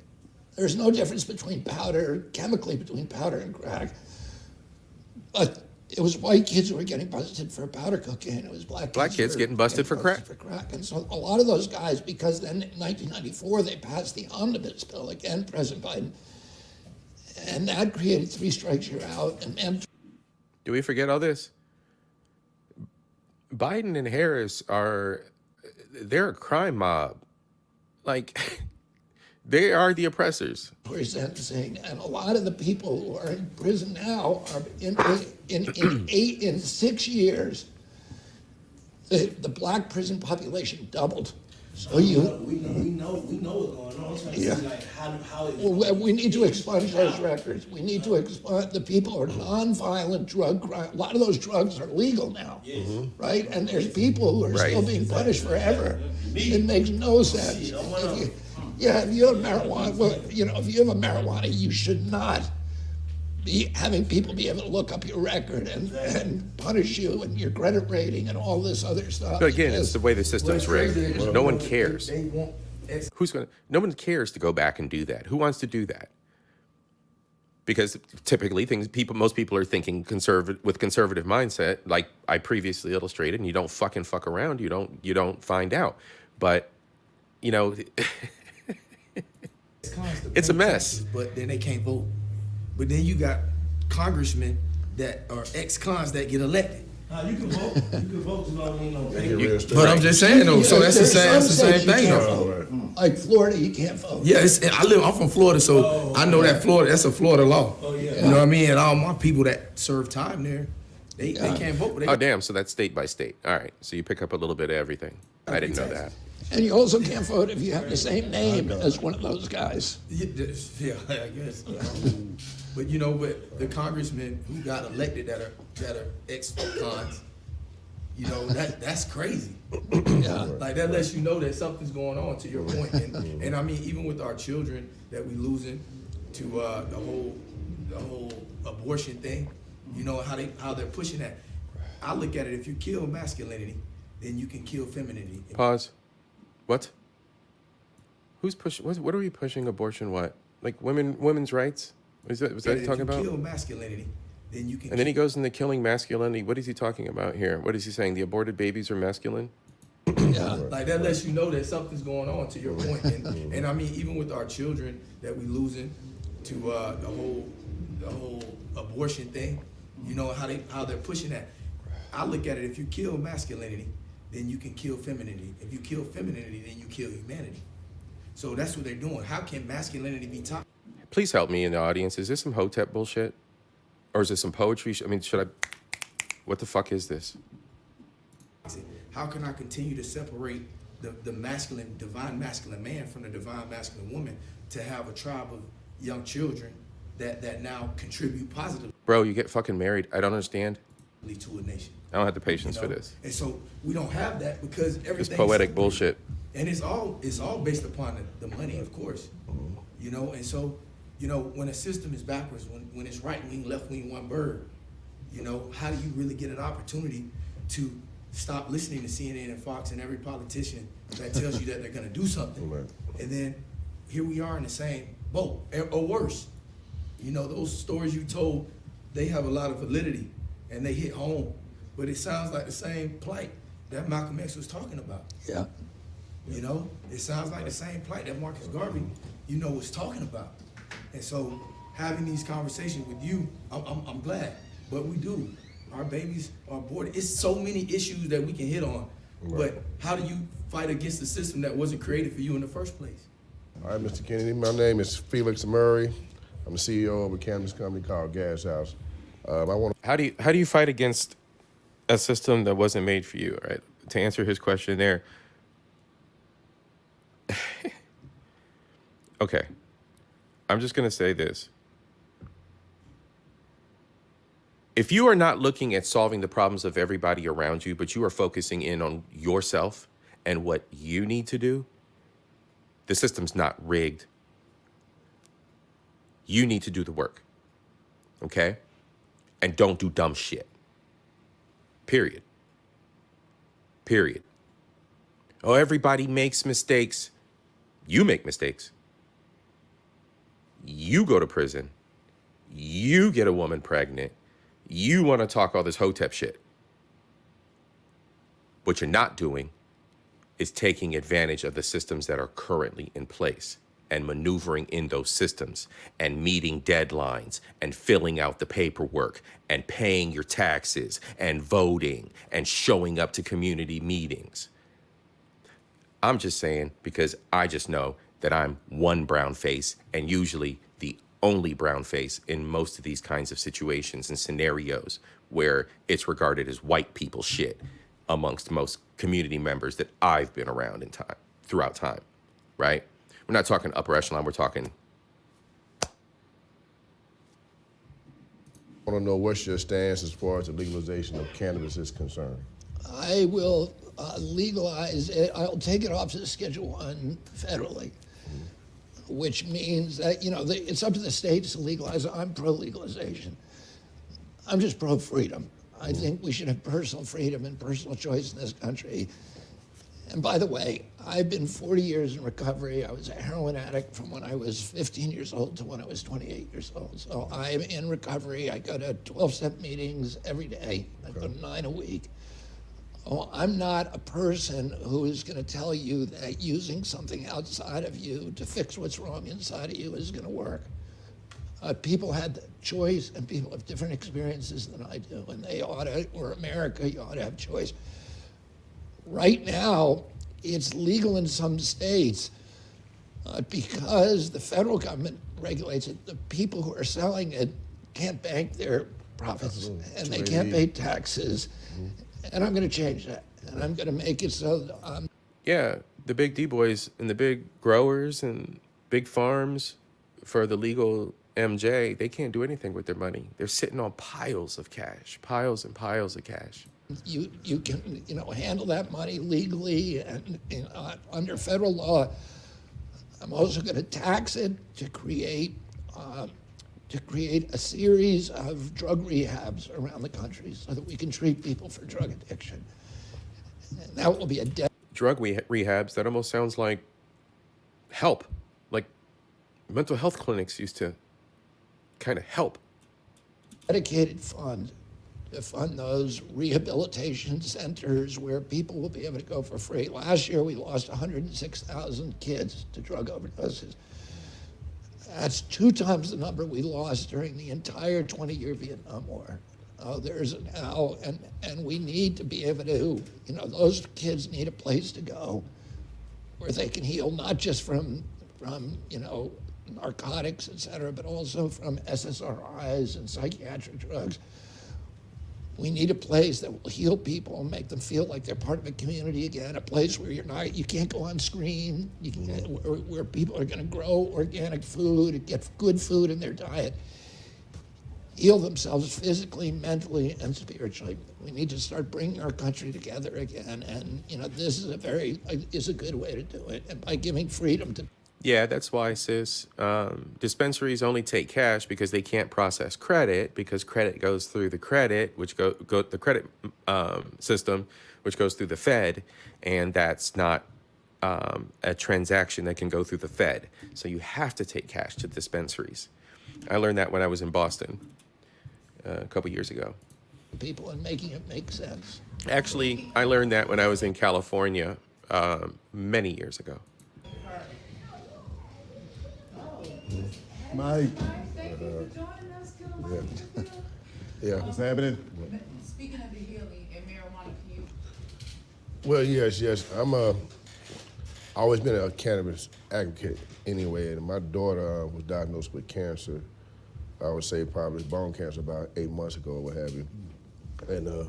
There's no difference chemically between powder and crack. But it was white kids who were getting busted for powder cocaine. It was black kids getting busted for crack. And so a lot of those guys, because then in 1994 they passed the omnibus bill, again, President Biden, and that created 3 strikes you're out. And Do we forget all this? Biden and Harris they're a crime mob. Like, they are the oppressors. we're sentencing, and a lot of the people who are in prison now are in 6 years. The black prison population doubled. So we know what's going on. So Yeah. like how is we need to expunge those records. We need to expunge the people who are nonviolent drug crime. A lot of those drugs are legal now, right? And there's people who are still being punished forever. It makes no sense. If you have marijuana, if you have a marijuana, you should not be having people be able to look up your record and punish you and your credit rating and all this other stuff. But again, it's the way the system's rigged. No one cares. They want No one cares to go back and do that. Who wants to do that? Because typically most people are thinking with conservative mindset, like I previously illustrated, and you don't fucking fuck around, you don't find out. But, it's a mess. But then they can't vote. But then you got congressmen that are ex-cons that get elected. you can vote. You can vote to know you know. But I'm just saying though, so that's the There's some same states you thing can't though. vote. Like Florida, you can't vote. Yeah, I'm from Florida, so I know that Florida, that's a Florida law. Oh, yeah. You know what I mean? And all my people that serve time there, they can't vote. But they Oh, damn. So that's state by state. All right. So you pick up a little bit of everything. I didn't know that. And you also can't vote if you have the same name as one of those guys. Yeah, I guess. But but the congressmen who got elected that are ex-cons, that's crazy. Yeah. Like that lets you know that something's going on. To your point, and I mean even with our children that we losing to the whole abortion thing, how they're pushing that. I look at it: if you kill masculinity, then you can kill femininity. Pause. What? Who's pushing? What are we pushing? Abortion? What? Like women's rights? Was that he talking about? If you kill masculinity, then you can. And then he goes into killing masculinity. What is he talking about here? What is he saying? The aborted babies are masculine? Yeah. Like that lets you know that something's going on. To your point, and I mean even with our children that we losing to the whole abortion thing, how they're pushing that. I look at it: if you kill masculinity, then you can kill femininity. If you kill femininity, then you kill humanity. So that's what they're doing. How can masculinity be taught? Please help me in the audience. Is this some Hotep bullshit? Or is this some poetry? What the fuck is this? How can I continue to separate the divine masculine man from the divine masculine woman to have a tribe of young children that now contribute positively Bro, you get fucking married. I don't understand. to a nation? I don't have the patience for this. And so we don't have that because everything. This poetic bullshit. And it's all based upon the money, of course. And so, when a system is backwards, when it's right wing, left wing, one bird, how do you really get an opportunity to stop listening to CNN and Fox and every politician that tells you that they're gonna do something? Right. And then here we are in the same boat, or worse. Those stories you told, they have a lot of validity and they hit home, but it sounds like the same plight that Malcolm X was talking about. Yeah. It sounds like the same plight that Marcus Garvey, was talking about. And so having these conversations with you, I'm glad. But we do. Our babies are aborted. It's so many issues that we can hit on. Right. But how do you fight against the system that wasn't created for you in the first place? All right, Mr. Kennedy, my name is Felix Murray. I'm the CEO of a cannabis company called Gas House. How do you fight against a system that wasn't made for you, right? To answer his question there. Okay. I'm just going to say this. If you are not looking at solving the problems of everybody around you, but you are focusing in on yourself and what you need to do, the system's not rigged. You need to do the work, okay? And don't do dumb shit. Period. Period. Oh, everybody makes mistakes. You make mistakes. You go to prison. You get a woman pregnant. You want to talk all this hotep shit. What you're not doing is taking advantage of the systems that are currently in place and maneuvering in those systems and meeting deadlines and filling out the paperwork and paying your taxes and voting and showing up to community meetings. I'm just saying because I just know that I'm one brown face and usually the only brown face in most of these kinds of situations and scenarios where it's regarded as white people shit amongst most community members that I've been around in time, throughout time, right? We're not talking upper echelon, we're talking. I want to know what's your stance as far as the legalization of cannabis is concerned. I will legalize it. I'll take it off to Schedule I federally, which means that, it's up to the states to legalize it. I'm pro-legalization. I'm just pro-freedom. I think we should have personal freedom and personal choice in this country. And by the way, I've been 40 years in recovery. I was a heroin addict from when I was 15 years old to when I was 28 years old. So I'm in recovery. I go to 12-step meetings every day. I go to 9 a week. Oh, I'm not a person who is going to tell you that using something outside of you to fix what's wrong inside of you is going to work. People had the choice, and people have different experiences than I do, and they ought to, or America, you ought to have choice. Right now, it's legal in some states because the federal government regulates it. The people who are selling it can't bank their profits, and they can't pay taxes. And I'm going to change that, and I'm going to make it so that Yeah, the big D boys and the big growers and big farms for the legal MJ, they can't do anything with their money. They're sitting on piles of cash, piles and piles of cash. you can handle that money legally and under federal law. I'm also going to tax it to create a series of drug rehabs around the country so that we can treat people for drug addiction. And that will be a drug rehabs, that almost sounds like help. Like mental health clinics used to kind of help. dedicated fund to fund those rehabilitation centers where people will be able to go for free. Last year, we lost 106,000 kids to drug overdoses. That's 2 times the number we lost during the entire 20-year Vietnam War. There's now, and we need to be able to, those kids need a place to go where they can heal, not just from narcotics, et cetera, but also from SSRIs and psychiatric drugs. We need a place that will heal people and make them feel like they're part of a community again, a place where you can't go on screen, where people are gonna grow organic food, get good food in their diet, heal themselves physically, mentally, and spiritually. We need to start bringing our country together again, and this is a good way to do it, and by giving freedom to. Yeah, that's why, sis. Dispensaries only take cash because they can't process credit, because credit goes through the credit, which the credit system, which goes through the Fed, and that's not a transaction that can go through the Fed. So you have to take cash to dispensaries. I learned that when I was in Boston a couple years ago. People and making it make sense. Actually, I learned that when I was in California many years ago. Mike, Thank you for joining us. Yeah. what's happening? Speaking of the healing and marijuana, can you? Well, yes. I've always been a cannabis advocate anyway, and my daughter was diagnosed with cancer. I would say probably bone cancer about 8 months ago, or what have you. And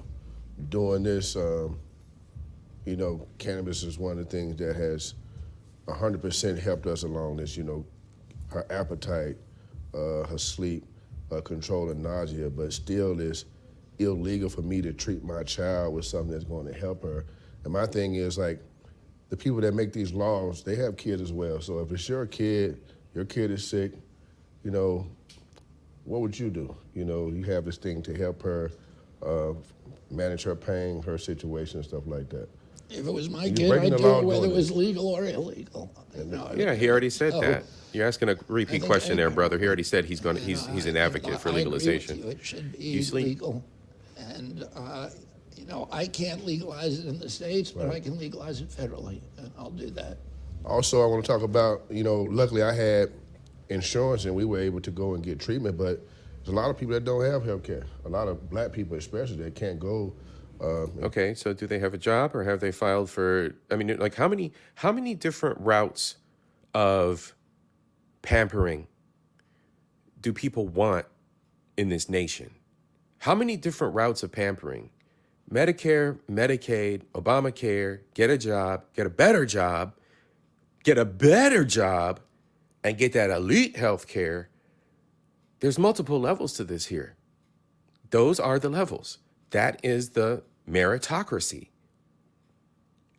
doing this, cannabis is one of the things that has 100% helped us along this, her appetite, her sleep, controlling nausea, but still is illegal for me to treat my child with something that's going to help her. And my thing is like, the people that make these laws, they have kids as well. So if it's your kid is sick, you know, what would you do? You know, you have this thing to help her manage her pain, her situation, and stuff like that. If it was my You're kid, breaking I'd the do law it whether doing it was this. legal or illegal. You know, Yeah, he already said so, that. You're asking a repeat think question there, any- brother. He already said he's you he's know, an advocate for I agree with legalization. you. It should be You sleep? legal. And, you know, I can't legalize it in the States, but I can legalize it federally, and I'll do that. Also, I want to talk about, you know, luckily I had insurance and we were able to go and get treatment, but there's a lot of people that don't have health care. A lot of black people especially, that can't go. Okay, so do they have a job or have they filed for, I mean, like how many different routes of pampering do people want in this nation? How many different routes of pampering? Medicare, Medicaid, Obamacare, get a job, get a better job, and get that elite health care. There's multiple levels to this here. Those are the levels. That is the meritocracy.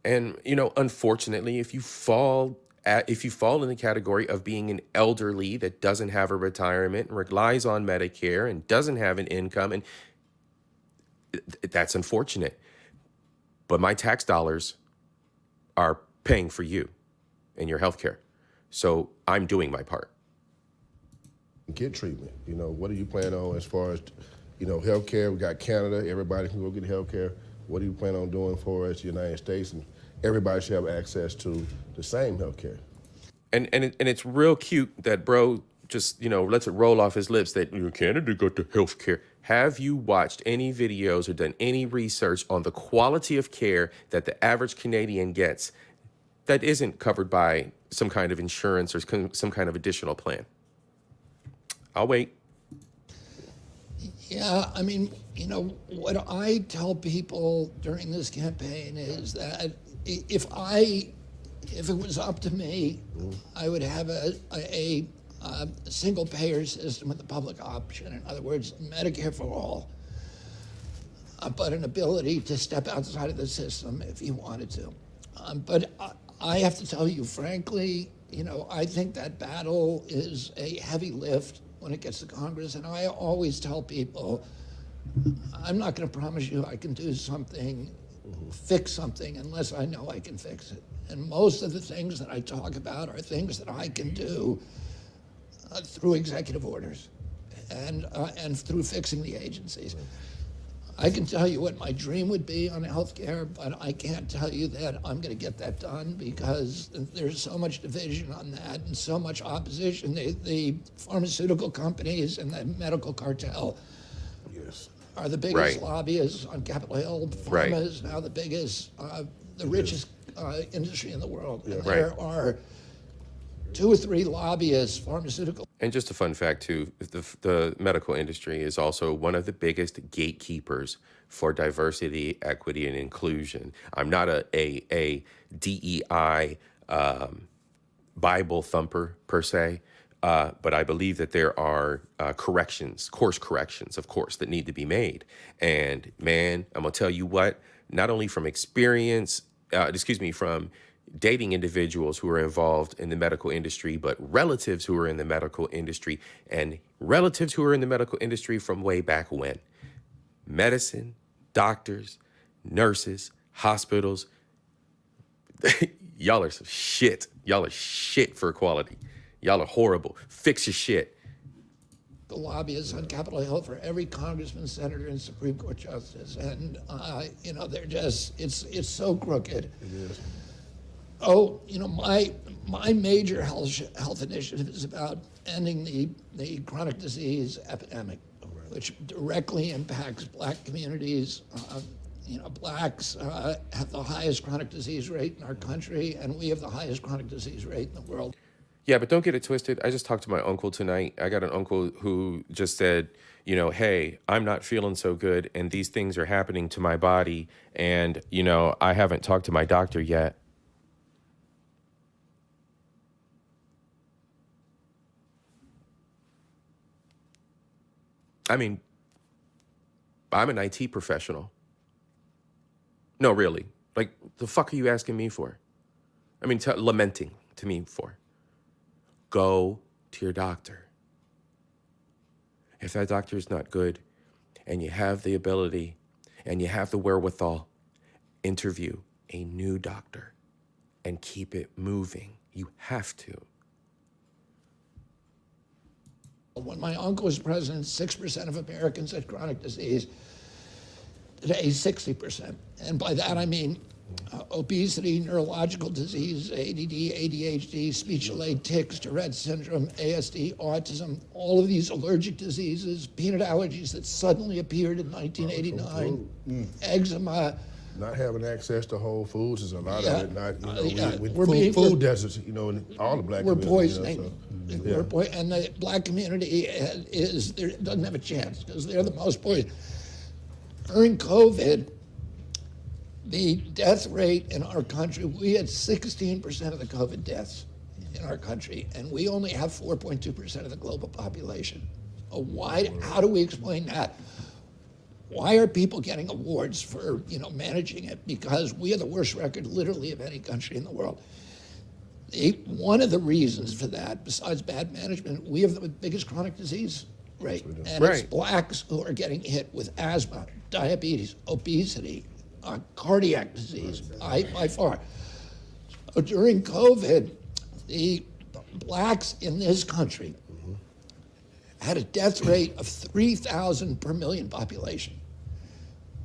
And, you know, unfortunately, if you fall in the category of being an elderly that doesn't have a retirement and relies on Medicare and doesn't have an income, and that's unfortunate. But my tax dollars are paying for you and your health care. So I'm doing my part. Get treatment. You know, what do you plan on as far as, you know, health care? We got Canada, everybody can go get health care. What do you plan on doing for us, the United States? And everybody should have access to the same health care. And it's real cute that bro just, you know, lets it roll off his lips that, you know, Canada got the health care. Have you watched any videos or done any research on the quality of care that the average Canadian gets that isn't covered by some kind of insurance or some kind of additional plan? I'll wait. Yeah, I mean, you know, what I tell people during this campaign is that if it was up to me, I would have a single payer system with a public option. In other words, Medicare for all, but an ability to step outside of the system if you wanted to. But I have to tell you, frankly, you know, I think that battle is a heavy lift when it gets to Congress. And I always tell people, I'm not going to promise you I can do something, fix something, unless I know I can fix it. And most of the things that I talk about are things that I can do through executive orders and through fixing the agencies. I can tell you what my dream would be on healthcare, but I can't tell you that I'm going to get that done because there's so much division on that and so much opposition. The pharmaceutical companies and the medical cartel are the biggest lobbyists on Capitol Hill. Pharma is now the biggest, the richest industry in the world. And there are 2 or 3 lobbyists, pharmaceutical. And just a fun fact too, the medical industry is also one of the biggest gatekeepers for diversity, equity, and inclusion. I'm not a DEI Bible thumper per se, but I believe that there are course corrections, of course, that need to be made. And man, I'm gonna tell you what, not only from experience, from dating individuals who are involved in the medical industry, but relatives who are in the medical industry and relatives who are in the medical industry from way back when. Medicine, doctors, nurses, hospitals, y'all are some shit. Y'all are shit for equality. Y'all are horrible. Fix your shit. The lobbyists on Capitol Hill for every congressman, senator, and Supreme Court justice. And, you know, they're just, it's so crooked. It is. Oh, you know, my major health initiative is about ending the chronic disease epidemic, which directly impacts black communities. You know, blacks have the highest chronic disease rate in our country, and we have the highest chronic disease rate in the world. Yeah, but don't get it twisted. I just talked to my uncle tonight. I got an uncle who just said, you know, hey, I'm not feeling so good, and these things are happening to my body, and, you know, I haven't talked to my doctor yet. I mean, I'm an IT professional. No, really. Like, the fuck are you asking me for? I mean, lamenting to me for. Go to your doctor. If that doctor is not good and you have the ability and you have the wherewithal, interview a new doctor and keep it moving. You have to. When my uncle was president, 6% of Americans had chronic disease. Today, 60%. And by that, I mean obesity, neurological disease, ADD, ADHD, speech delayed tics, Tourette syndrome, ASD, autism, all of these allergic diseases, peanut allergies that suddenly appeared in 1989, eczema. Not having access to whole foods is a lot Yeah. of it. Not, you know, We're food deserts, you know, in all the black We're communities, you poisoning. know, so, yeah. And the black community doesn't have a chance because they're the most poisoned. During COVID, the death rate in our country, we had 16% of the COVID deaths in our country, and we only have 4.2% of the global population. How do we explain that? Why are people getting awards for, managing it? Because we have the worst record literally of any country in the world. One of the reasons for that, besides bad management, we have the biggest chronic disease rate. And it's blacks who are getting hit with asthma, diabetes, obesity, cardiac disease, by far. So during COVID, the blacks in this country had a death rate of 3,000 per million population.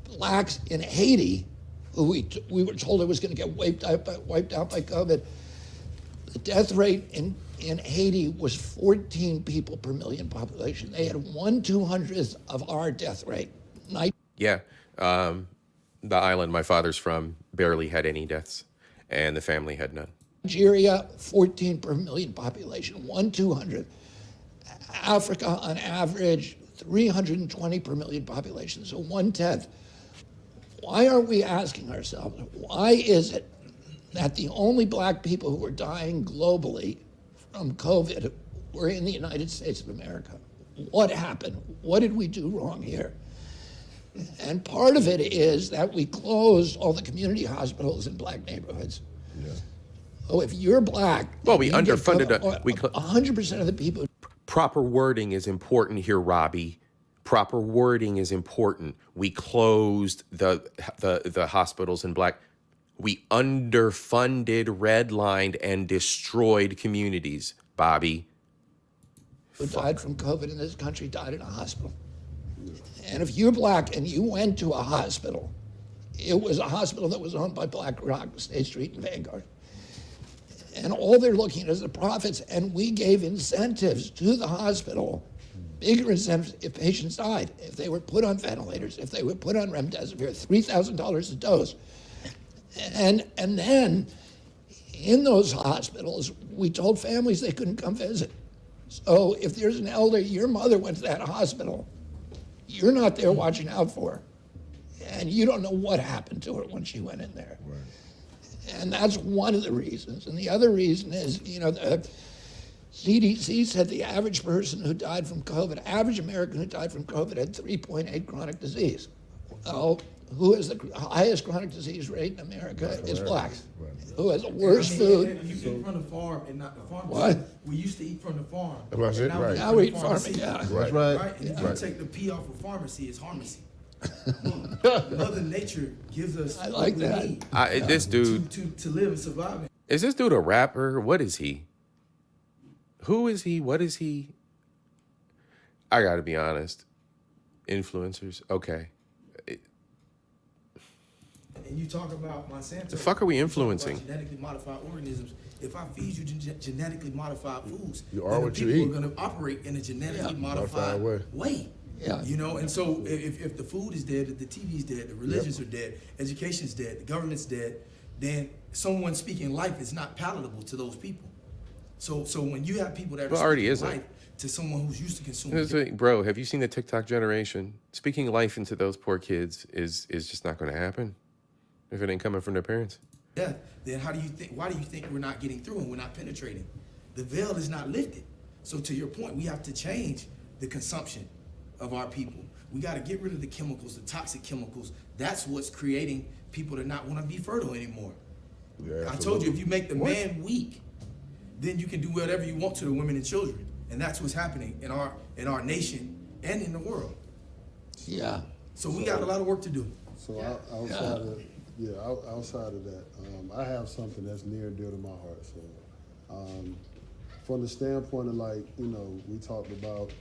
Blacks in Haiti, who we were told it was going to get wiped out by COVID, the death rate in Haiti was 14 people per million population. They had 1/200th of our death rate. Yeah. The island my father's from barely had any deaths, and the family had none. Nigeria, 14 per million population, 1/200th. Africa, on average, 320 per million population, so 1/10. Why are we asking ourselves, why is it that the only black people who were dying globally from COVID were in the United States of America? What happened? What did we do wrong here? And part of it is that we closed all the community hospitals in black neighborhoods. Yeah. So if you're black, well, we underfunded 100% of the people. Proper wording is important here, Robbie. Proper wording is important. We closed the hospitals in black. We underfunded, redlined, and destroyed communities, Bobby. Who died from COVID in this country died in a hospital. And if you're black and you went to a hospital, it was a hospital that was owned by BlackRock, State Street and Vanguard. And all they're looking at is the profits, and we gave incentives to the hospital, bigger incentives if patients died, if they were put on ventilators, if they were put on remdesivir, $3,000 a dose. And then in those hospitals, we told families they couldn't come visit. So if there's an elder, your mother went to that hospital, you're not there watching out for her. And you don't know what happened to her when she went in there. Right. And that's one of the reasons. And the other reason is, the CDC said the average person who died from COVID, average American who died from COVID had 3.8 chronic disease. Well, who has the highest chronic disease rate in America is blacks. Right. Who has the worst food. You eat from the farm and not the farm. What? We used to eat from the farm. That's it, right. Now we eat farming, yeah. Right. Right? And if you take the P off of pharmacy, it's pharmacy. Mother Nature gives us I like what that. we need This dude to live and survive. is this dude a rapper? What is he? Who is he? What is he? I gotta be honest. Influencers, okay. And you talk about Monsanto. The fuck are we influencing? Genetically modified organisms. If I feed you genetically modified foods, You are then what the you people eat. are going to operate in a genetically Modified way. Yeah. And so if the food is dead, the TV's dead, the religions are dead, education's dead, the government's dead, then someone speaking life is not palatable to those people. So when you have people that are already speaking isn't. life to someone who's used to consuming, Bro, have you seen the TikTok generation? Speaking life into those poor kids is just not going to happen if it ain't coming from their parents. death, then why do you think we're not getting through and we're not penetrating? The veil is not lifted. So to your point, we have to change the consumption of our people. We got to get rid of the chemicals, the toxic chemicals. That's what's creating people to not want to be fertile anymore. Yeah, I told you, if you make the man weak, then you can do whatever you want to the women and children. And that's what's happening in our nation and in the world. Yeah. So we got a lot of work to do. So outside of that, I have something that's near and dear to my heart. So from the standpoint of we talked about,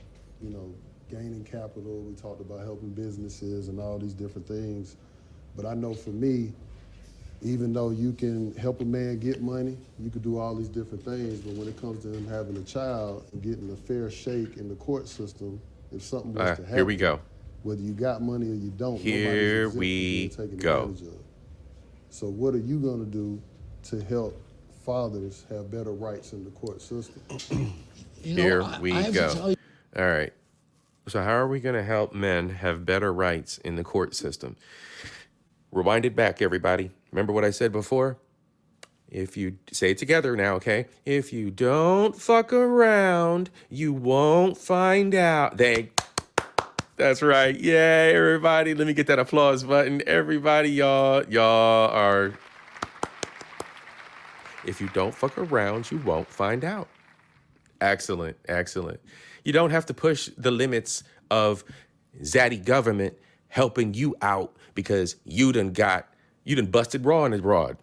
gaining capital, we talked about helping businesses and all these different things. But I know for me, even though you can help a man get money, you could do all these different things, but when it comes to him having a child and getting a fair shake in the court system, if something was to happen, here we go. whether you got money or you don't, Here nobody's we exempt from being taken go. advantage of. So what are you gonna do to help fathers have better rights in the court system? Here we I have go. to tell you, All right. So how are we going to help men have better rights in the court system? Rewind it back, everybody. Remember what I said before? If you say it together now, okay? If you don't fuck around, you won't find out. That's right. Yay, everybody. Let me get that applause button. Everybody, y'all are... If you don't fuck around, you won't find out. Excellent, excellent. You don't have to push the limits of zaddy government helping you out because you done busted raw and abroad.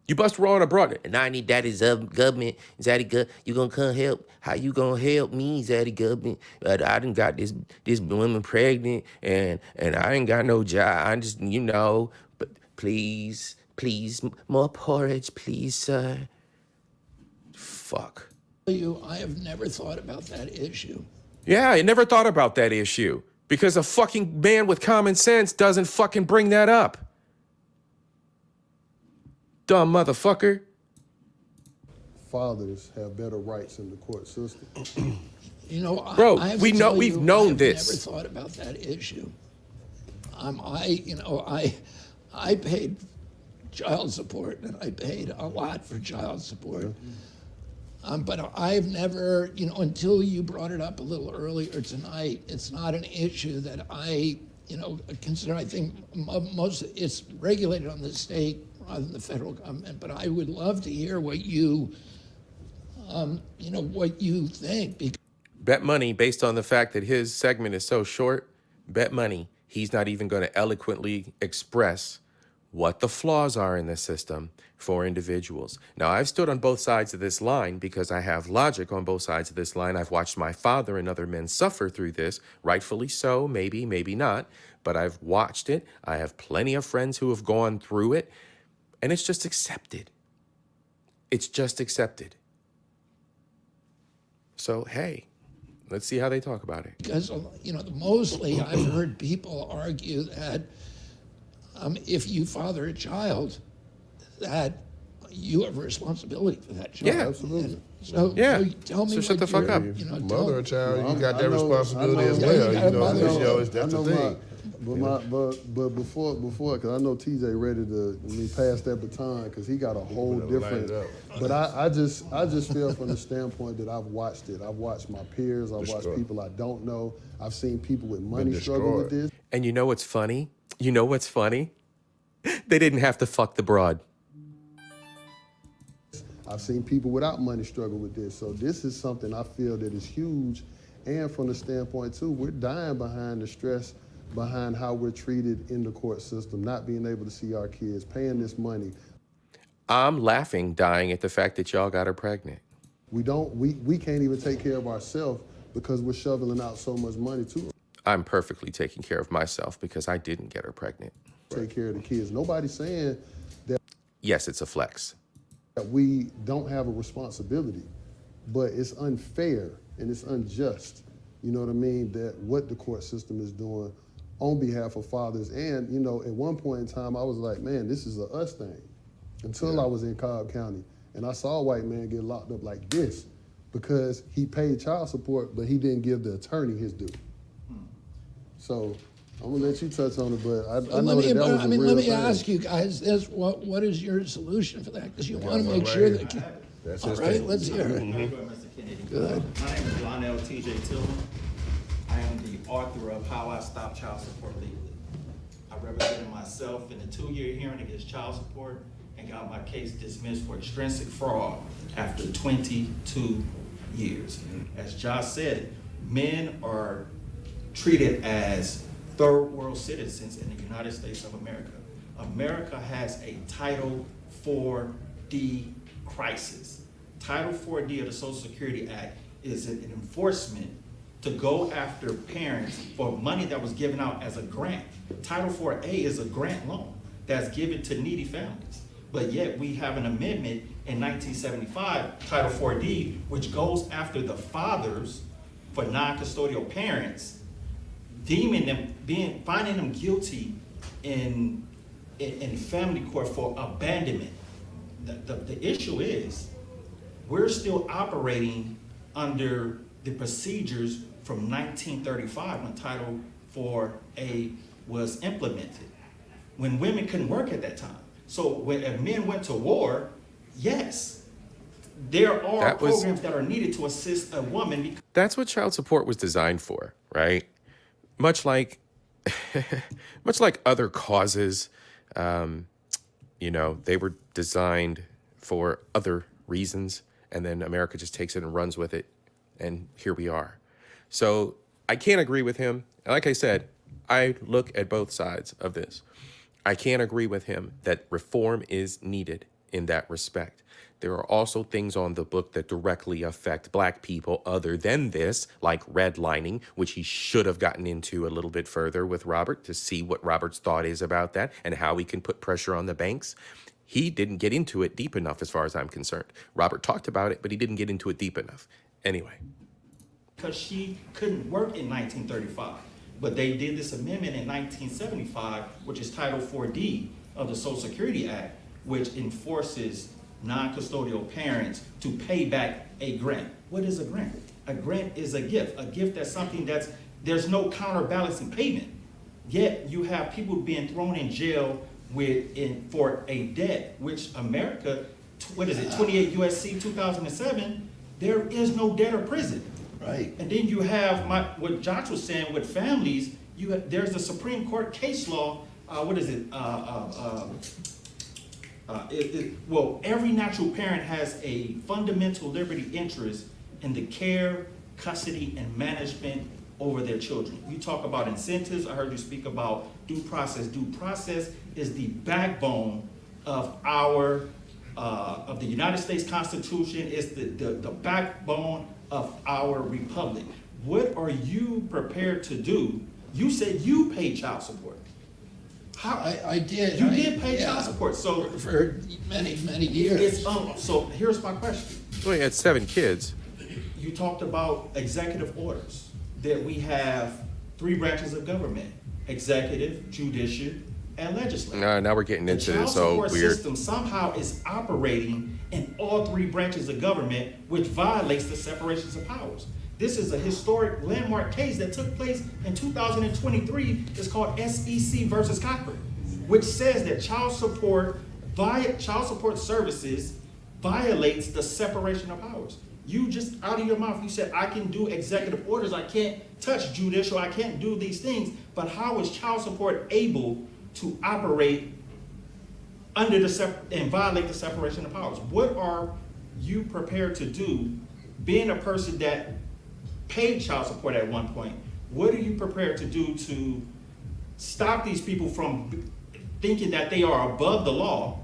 You bust raw and abroad. And I need daddy's government, zaddy you gonna come help? How you gonna help me, zaddy government? I done got this woman pregnant and I ain't got no job. I just, but please, more porridge, please, sir. Fuck. I have never thought about that issue. Yeah, I never thought about that issue because a fucking man with common sense doesn't fucking bring that up. Dumb motherfucker. Fathers have better rights in the court system. Bro, I have we've to tell known you, I have this. Never thought about that issue. I paid child support, and I paid a lot for child support. But I've never, until you brought it up a little earlier tonight, it's not an issue that I, consider. I think it's regulated on the state rather than the federal government. But I would love to hear what you think. Bet money, based on the fact that his segment is so short, bet money he's not even going to eloquently express what the flaws are in the system for individuals. Now, I've stood on both sides of this line because I have logic on both sides of this line. I've watched my father and other men suffer through this, rightfully so, maybe not, but I've watched it. I have plenty of friends who have gone through it, and it's just accepted. It's just accepted. So, hey, let's see how they talk about it. Because, mostly I've heard people argue that if you father a child, that you have a responsibility for that child. Yeah, absolutely. So tell me. So shut the fuck up. Mother a child, you got that I know- responsibility I know- as Yeah, well. you got a mother. That's the thing. But before, because I know TJ ready to pass that baton because he got a whole better light different. it up. But I just feel from the standpoint that I've watched it. I've watched my peers. I've watched Destroyed. people I don't know. I've seen people with money Been struggle with destroyed. this. And you know what's funny? They didn't have to fuck the broad. I've seen people without money struggle with this. So this is something I feel that is huge. And from the standpoint too, we're dying behind the stress behind how we're treated in the court system, not being able to see our kids, paying this money. I'm laughing, dying at the fact that y'all got her pregnant. We can't even take care of ourselves because we're shoveling out so much money to I'm perfectly taking care of myself because I didn't get her pregnant. take care of the kids. Nobody's saying that Yes, it's a flex. we don't have a responsibility, but it's unfair and it's unjust. You know what I mean? That what the court system is doing on behalf of fathers. And, at one point in time, I was like, man, this is a us thing. Until I was in Cobb County and I saw a white man get locked up like this because he paid child support, but he didn't give the attorney his due. So I'm gonna let you touch on it, but I know that was a real let me thing. ask you guys this: what is your solution for that? Because you want to make sure that. That's All his right, thing. let's hear it. Mr. Kennedy. Good. My name is Lionel T.J. Tillman. I am the author of How I Stopped Child Support Legally. I represented myself in a 2-year hearing against child support and got my case dismissed for extrinsic fraud after 22 years. As Josh said, men are treated as third world citizens in the United States of America. America has a Title 4D crisis. Title 4D of the Social Security Act is an enforcement to go after parents for money that was given out as a grant. Title 4A is a grant loan that's given to needy families. But yet we have an amendment in 1975, Title 4D, which goes after the fathers for non-custodial parents, deeming them, finding them guilty in family court for abandonment. The issue is, we're still operating under the procedures from 1935 when Title 4A was implemented, when women couldn't work at that time. So when men went to war, yes, there are programs that are needed to assist a woman. That's what child support was designed for, right? Much like other causes, they were designed for other reasons, and then America just takes it and runs with it, and here we are. So I can't agree with him. Like I said, I look at both sides of this. I can't agree with him that reform is needed in that respect. There are also things on the book that directly affect Black people other than this, like redlining, which he should have gotten into a little bit further with Robert to see what Robert's thought is about that and how we can put pressure on the banks. He didn't get into it deep enough as far as I'm concerned. Robert talked about it, but he didn't get into it deep enough. Anyway. Because she couldn't work in 1935. But they did this amendment in 1975, which is Title 4D of the Social Security Act, which enforces non-custodial parents to pay back a grant. What is a grant? A grant is a gift. A gift that's something there's no counterbalancing payment. Yet you have people being thrown in jail for a debt, which America, 28 USC 2007, there is no debt or prison. Right. And then you have what Josh was saying with families. There's a Supreme Court case law. Every natural parent has a fundamental liberty interest in the care, custody, and management over their children. You talk about incentives. I heard you speak about due process. Due process is the backbone of of the United States Constitution. It's the backbone of our republic. What are you prepared to do? You said you paid child support. How? I did. You did pay child support. So for many, many years. So here's my question. Well, he had 7 kids. You talked about executive orders, that we have 3 branches of government: executive, judicial, and legislative. Now we're getting into this so weird. The child support system somehow is operating in all 3 branches of government, which violates the separations of powers. This is a historic landmark case that took place in 2023. It's called SEC versus Cochran, which says that child support services violates the separation of powers. You just out of your mouth, you said, I can do executive orders, I can't touch judicial, I can't do these things. But how is child support able to operate under and violate the separation of powers? What are you prepared to do, being a person that paid child support at one point? What are you prepared to do to stop these people from thinking that they are above the law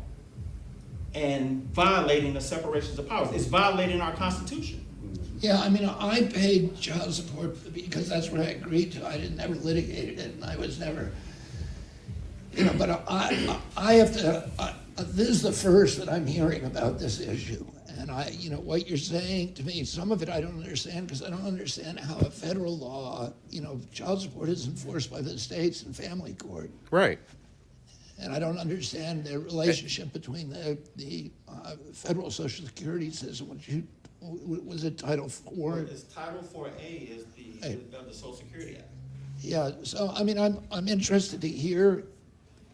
and violating the separations of powers? It's violating our Constitution. Yeah, I mean, I paid child support because that's what I agreed to. I never litigated it, and I was never, but I have to, this is the first that I'm hearing about this issue. And what you're saying to me, some of it I don't understand, because I don't understand how a federal law, child support is enforced by the states and family court. Right. And I don't understand the relationship between the federal Social Security system, which was it Title IV? It's Title 4A is of the Social Security Act. Yeah, so I mean, I'm interested to hear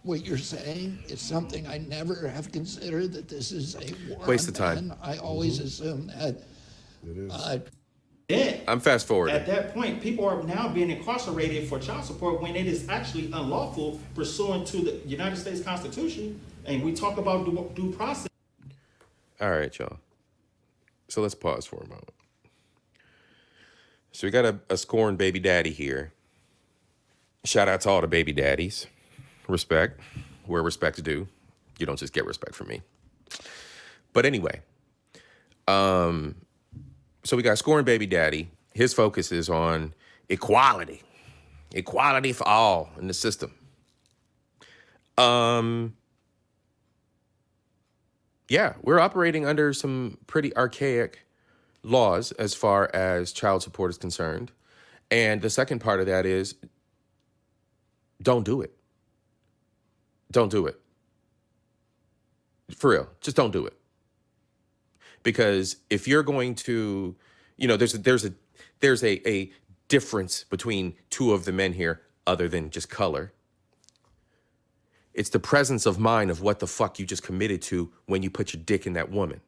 what you're saying. It's something I never have considered, that this is a war Waste on of time. men. I always assume that. It is. Then, I'm fast forwarding. at that point, people are now being incarcerated for child support when it is actually unlawful pursuant to the United States Constitution. And we talk about due process. All right, y'all. So let's pause for a moment. So we got a scorned baby daddy here. Shout out to all the baby daddies. Respect. Where respect's due. You don't just get respect from me. But anyway, so we got scorned baby daddy. His focus is on equality. Equality for all in the system. Yeah, we're operating under some pretty archaic laws as far as child support is concerned. And the second part of that is don't do it. Don't do it. For real, just don't do it. Because if you're going to, you know, there's a difference between two of the men here other than just color. It's the presence of mind of what the fuck you just committed to when you put your dick in that woman.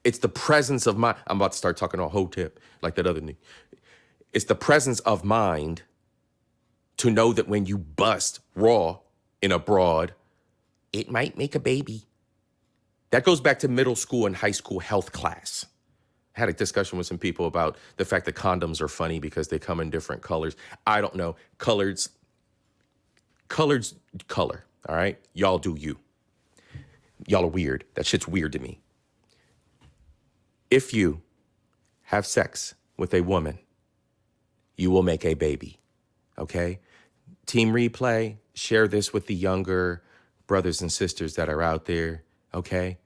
It's the presence of mind. I'm about to start talking on hotep like that other nigga. It's the presence of mind to know that when you bust raw in a broad, it might make a baby. That goes back to middle school and high school health class. I had a discussion with some people about the fact that condoms are funny because they come in different colors. I don't know. Color's color, all right? Y'all do you. Y'all are weird. That shit's weird to me. If you have sex with a woman, you will make a baby, okay? Team Replay, share this with the younger brothers and sisters that are out there, okay?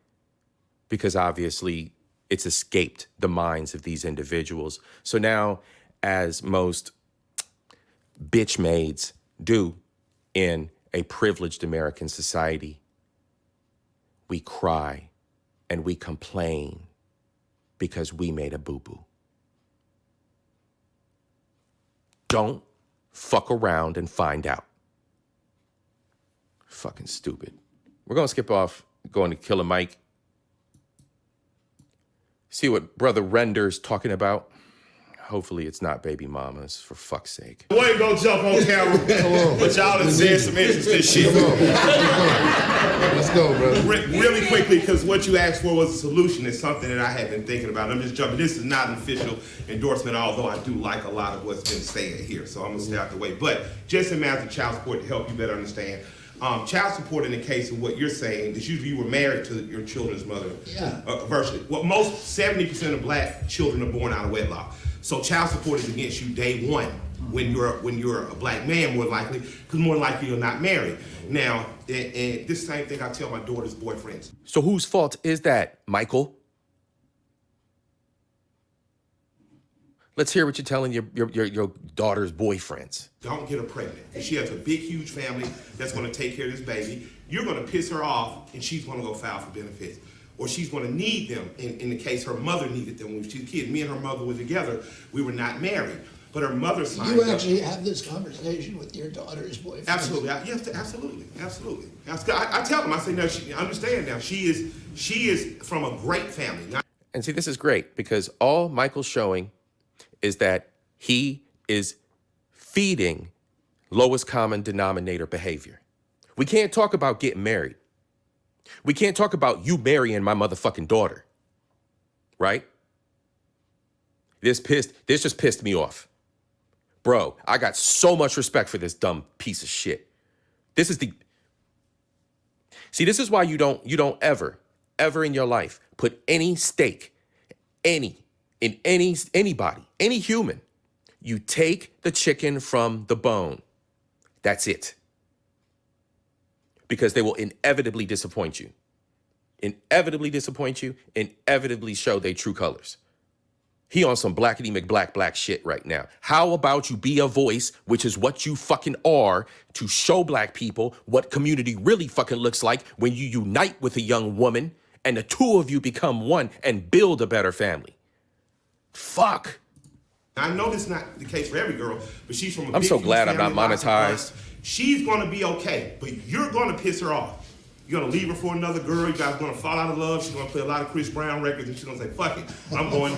Because obviously it's escaped the minds of these individuals. So now, as most bitch maids do in a privileged American society, we cry and we complain because we made a boo-boo. Don't fuck around and find out. Fucking stupid. We're gonna skip off, going to Killer Mike. See what Brother Render's talking about. Hopefully it's not baby mamas, for fuck's sake. I wasn't gonna jump on camera, but y'all done said some interesting shit. Let's go, brother. Really quickly, because what you asked for was a solution. It's something that I have been thinking about. I'm just jumping. This is not an official endorsement, although I do like a lot of what's been said here, so I'm gonna stay out the way. But just in matter of child support, to help you better understand, child support in the case of what you're saying is usually you were married to your children's mother. Yeah. Virtually. Well, most 70% of black children are born out of wedlock. So child support is against you day one when you're a black man, more likely, because more likely you're not married. Now, and this same thing I tell my daughter's boyfriends. So whose fault is that, Michael? Let's hear what you're telling your daughter's boyfriends. Don't get her pregnant. If she has a big, huge family that's going to take care of this baby, you're going to piss her off, and she's going to go file for benefits. Or she's going to need them in the case her mother needed them when she was a kid. Me and her mother were together. We were not married. But her mother signed You up. actually have this conversation with your daughter's boyfriend? Absolutely. Yes, absolutely. I tell them, I say, no, understand now, she is from a great family. And see, this is great because all Michael's showing is that he is feeding lowest common denominator behavior. We can't talk about getting married. We can't talk about you marrying my motherfucking daughter, right? This just pissed me off. Bro, I got so much respect for this dumb piece of shit. This is why you don't ever in your life put any stake, in anybody, any human. You take the chicken from the bone. That's it. Because they will inevitably disappoint you. Inevitably show their true colors. He on some blackity McBlack shit right now. How about you be a voice, which is what you fucking are, to show black people what community really fucking looks like when you unite with a young woman and the two of you become one and build a better family. Fuck. I know this is not the case for every girl, but she's from a I'm big, so huge glad I'm family, not lots of monetized. us. She's going to be okay, but you're going to piss her off. You're gonna leave her for another girl. You guys are gonna fall out of love. She's gonna play a lot of Chris Brown records, and she's gonna say, "Fuck it, I'm going."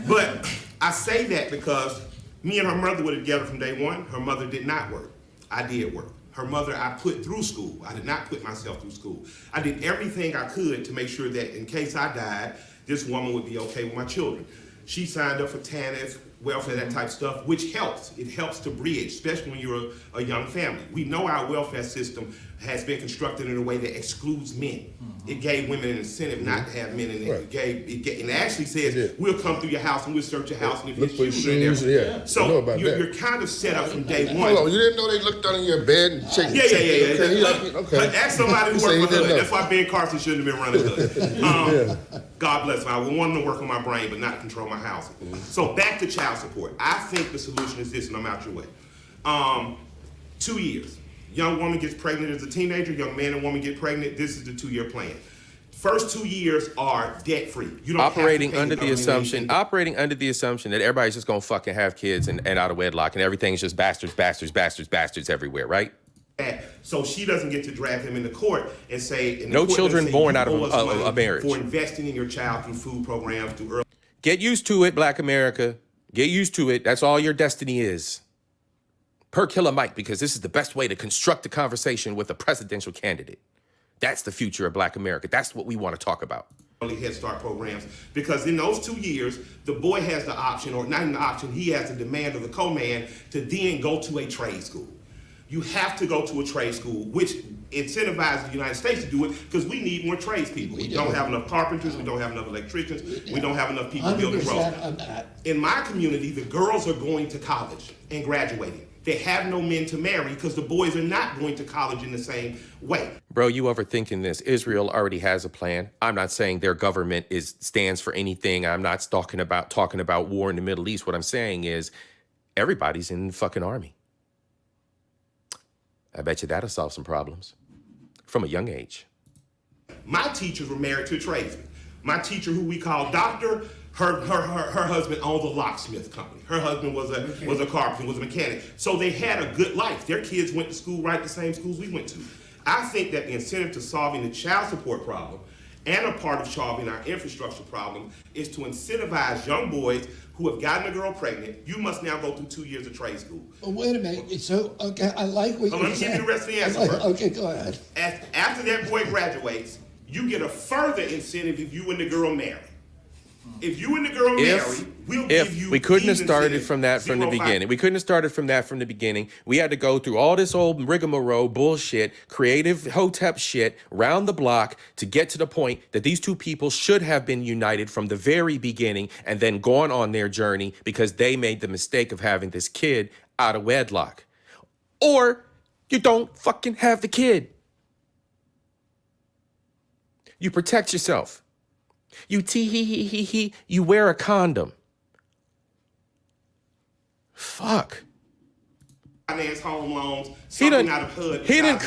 But I say that because me and her mother were together from day one. Her mother did not work. I did work. Her mother, I put through school. I did not put myself through school. I did everything I could to make sure that in case I died, this woman would be okay with my children. She signed up for TANF, welfare, that type of stuff, which helps. It helps to bridge, especially when you're a young family. We know our welfare system has been constructed in a way that excludes men. It gave women an incentive not to have men in it. It actually says, we'll come through your house and we'll search your house, and if Look for it's children in there. yeah. So you're kind of set up from day one. Hold on, you didn't know they looked under your bed and checked? Yeah. Okay. Ask somebody who worked for HUD. That's why Ben Carson shouldn't have been running HUD. God bless him. I would want him to work on my brain, but not control my housing. So back to child support. I think the solution is this, and I'm out your way. 2 years. Young woman gets pregnant as a teenager, young man and woman get pregnant. This is the 2-year plan. First 2 years are debt free. You don't operating under the assumption that everybody's just gonna fucking have kids and out of wedlock, and everything's just bastards everywhere, right? So she doesn't get to drag him into court and say no children born out of a marriage for investing in your child through food programs, through early. Get used to it, Black America. Get used to it. That's all your destiny is. Per killer Mike, because this is the best way to construct a conversation with a presidential candidate. That's the future of Black America. That's what we want to talk about. Head Start programs, because in those 2 years, the boy has the option, or not even the option, he has the demand of the co-man to then go to a trade school. You have to go to a trade school, which incentivizes the United States to do it, because we need more tradespeople. We don't have enough carpenters, we don't have enough electricians, we don't have enough people building roads. In my community, the girls are going to college and graduating. They have no men to marry because the boys are not going to college in the same way. Bro, you overthinking this. Israel already has a plan. I'm not saying their government stands for anything. I'm not talking about war in the Middle East. What I'm saying is everybody's in the fucking army. I bet you that'll solve some problems from a young age. My teachers were married to a tradesman. My teacher, who we call doctor, her husband owned a locksmith company. Her husband was a carpenter, was a mechanic. So they had a good life. Their kids went to school right the same schools we went to. I think that the incentive to solving the child support problem and a part of solving our infrastructure problem is to incentivize young boys who have gotten a girl pregnant. You must now go through 2 years of trade school. Well, wait a minute. So, okay, I like what you're saying. Let me give you the rest of the answer first. Okay, go ahead. After that boy graduates, you get a further incentive if you and the girl marry. If you and the girl marry, we'll give you. We couldn't have started from that from the beginning. We couldn't have started from that from the beginning. We had to go through all this old rigmarole bullshit, creative hotep shit, round the block to get to the point that these two people should have been united from the very beginning and then gone on their journey because they made the mistake of having this kid out of wedlock. Or you don't fucking have the kid. You protect yourself. You you wear a condom. Fuck. Finance home loans. He didn't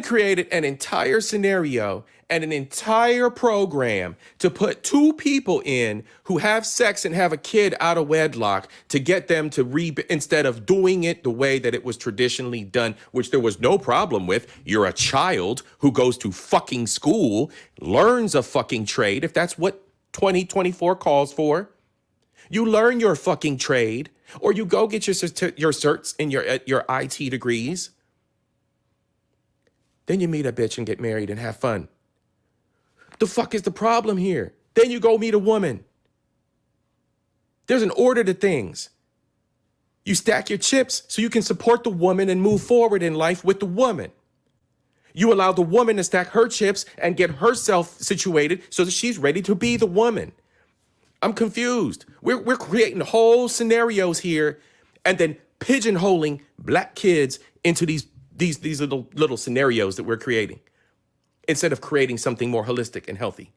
create an entire scenario and an entire program to put two people in who have sex and have a kid out of wedlock to get them to instead of doing it the way that it was traditionally done, which there was no problem with. You're a child who goes to fucking school, learns a fucking trade, if that's what 2024 calls for. You learn your fucking trade, or you go get your certs and your IT degrees. Then you meet a bitch and get married and have fun. The fuck is the problem here? Then you go meet a woman. There's an order to things. You stack your chips so you can support the woman and move forward in life with the woman. You allow the woman to stack her chips and get herself situated so that she's ready to be the woman. I'm confused. We're creating whole scenarios here and then pigeonholing black kids into these little scenarios that we're creating instead of creating something more holistic and healthy.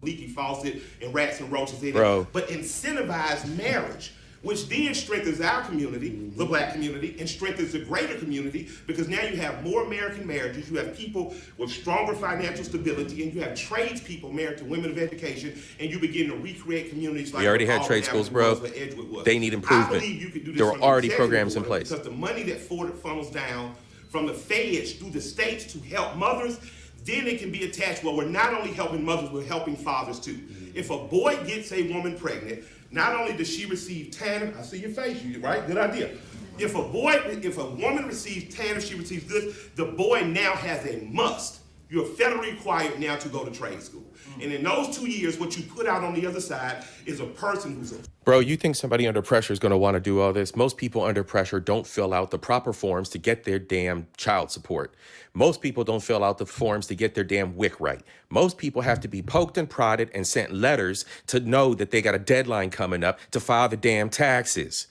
Leaky faucet and rats and roaches in Bro. it, but incentivize marriage, which then strengthens our community, the black community, and strengthens the greater community, because now you have more American marriages, you have people with stronger financial stability, and you have tradespeople married to women of education, and you begin to recreate communities like We already had trade schools, bro. They need improvement. I believe you could do this There are from already the programs in executive order, place. because the money that funnels down from the feds through the states to help mothers, then it can be attached where we're not only helping mothers, we're helping fathers too. If a boy gets a woman pregnant, not only does she receive TANF, I see your face, right? Good idea. If a woman receives TANF, she receives this, the boy now has a must. You're federally required now to go to trade school. And in those 2 years, what you put out on the other side is a person who's a... Bro, you think somebody under pressure is going to want to do all this? Most people under pressure don't fill out the proper forms to get their damn child support. Most people don't fill out the forms to get their damn WIC right. Most people have to be poked and prodded and sent letters to know that they got a deadline coming up to file the damn taxes.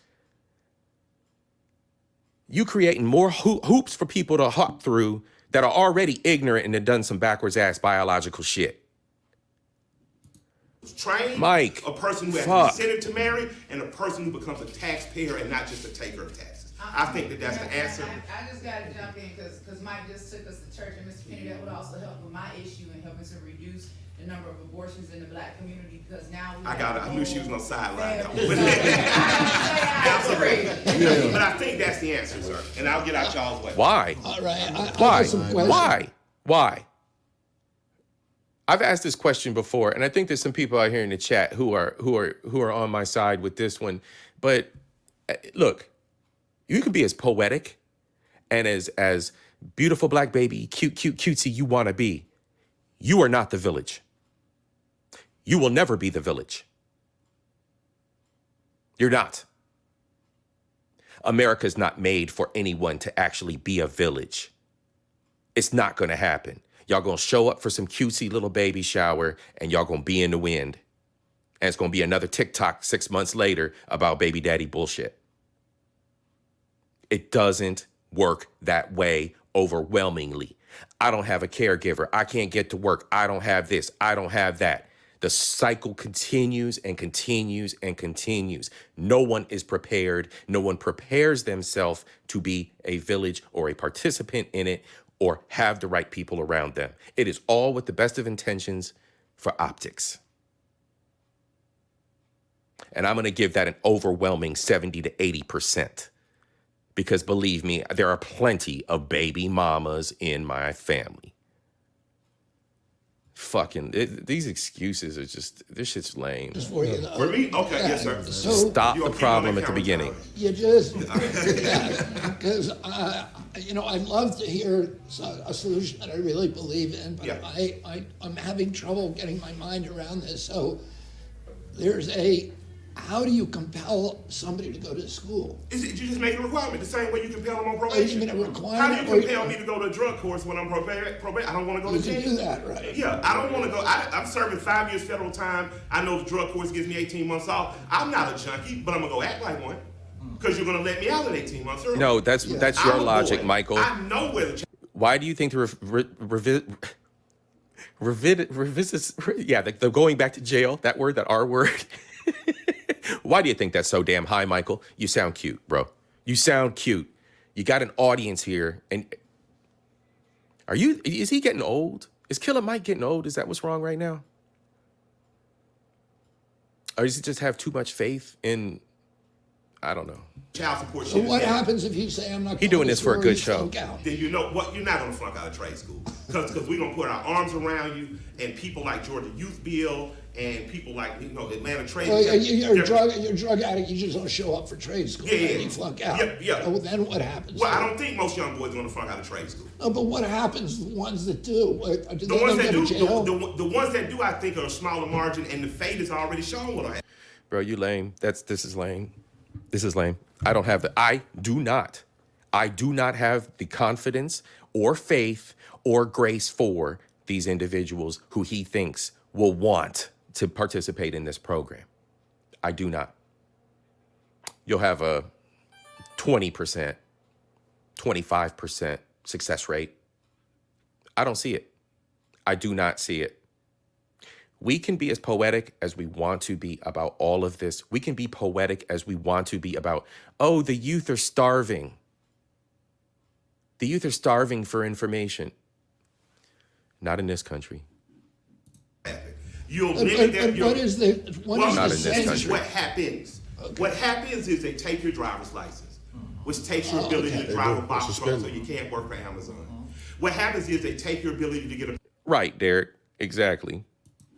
You creating more hoops for people to hop through that are already ignorant and have done some backwards ass biological shit. Trained, Mike, a person who has incentive to marry, and a person who becomes a taxpayer and not just a taker of taxes. I think that's the answer. I just got to jump in because Mike just took us to church, and Mr. Penny, that would also help with my issue and helping to reduce the number of abortions in the black community because now I knew she was gonna sideline that one. Absolutely. Absolutely. But I think that's the answer, sir. And I'll get out y'all's way. Why? All right. Why? I've asked this question before, and I think there's some people out here in the chat who are on my side with this one. But look, you can be as poetic and as beautiful black baby, cutesy you want to be. You are not the village. You will never be the village. You're not. America's not made for anyone to actually be a village. It's not going to happen. Y'all going to show up for some cutesy little baby shower and y'all going to be in the wind. And it's going to be another TikTok 6 months later about baby daddy bullshit. It doesn't work that way overwhelmingly. I don't have a caregiver. I can't get to work. I don't have this. I don't have that. The cycle continues and continues and continues. No one is prepared. No one prepares themselves to be a village or a participant in it or have the right people around them. It is all with the best of intentions for optics. And I'm going to give that an overwhelming 70 to 80%. Because believe me, there are plenty of baby mamas in my family. These excuses are just, this shit's lame. For me? Okay, yes, sir. So stop the problem at the beginning. You just, because, I'd love to hear a solution that I really believe in, but I'm having trouble getting my mind around this. So how do you compel somebody to go to school? You just make it a requirement, the same way you compel them on probation. You mean a requirement? How do you compel me to go to a drug course when I'm probation? I don't want to go to jail. You can do that, right? Yeah, I don't want to go. I'm serving 5 years federal time. I know the drug course gives me 18 months off. I'm not a junkie, but I'm going to go act like one because you're going to let me out in 18 months early. No, that's your logic, Michael. I know where the... Why do you think the going back to jail, that word, that R word... Why do you think that's so damn high, Michael? You sound cute, bro. You sound cute. You got an audience here. And is he getting old? Is Killer Mike getting old? Is that what's wrong right now? Or does he just have too much faith in, I don't know. Child support. So what happens if you say I'm not? He doing this for a good show. Then you know what? You're not gonna flunk out of trade school because we're gonna put our arms around you, and people like Georgia Youth Bill and people like Atlanta Trade. Well, you're a drug addict. You just don't show up for trade school. And you flunk out. Yeah. So then what happens? Well, I don't think most young boys are gonna flunk out of trade school. No, but what happens to the ones that do? The ones that do, I think, are a smaller margin, and the fate is already shown what'll happen. Bro, you lame. This is lame. This is lame. I do not have the confidence or faith or grace for these individuals who he thinks will want to participate in this program. I do not. You'll have a 20%, 25% success rate. I don't see it. I do not see it. We can be as poetic as we want to be about all of this. We can be poetic as we want to be about, oh, the youth are starving. The youth are starving for information. Not in this country. You'll limit that. What is the not in this country. What happens? Okay. What happens is they take your driver's license. which takes your ability to drive a box truck, so suspended. you can't work for Amazon. What happens is they take your ability to get a Right, Derek. Exactly.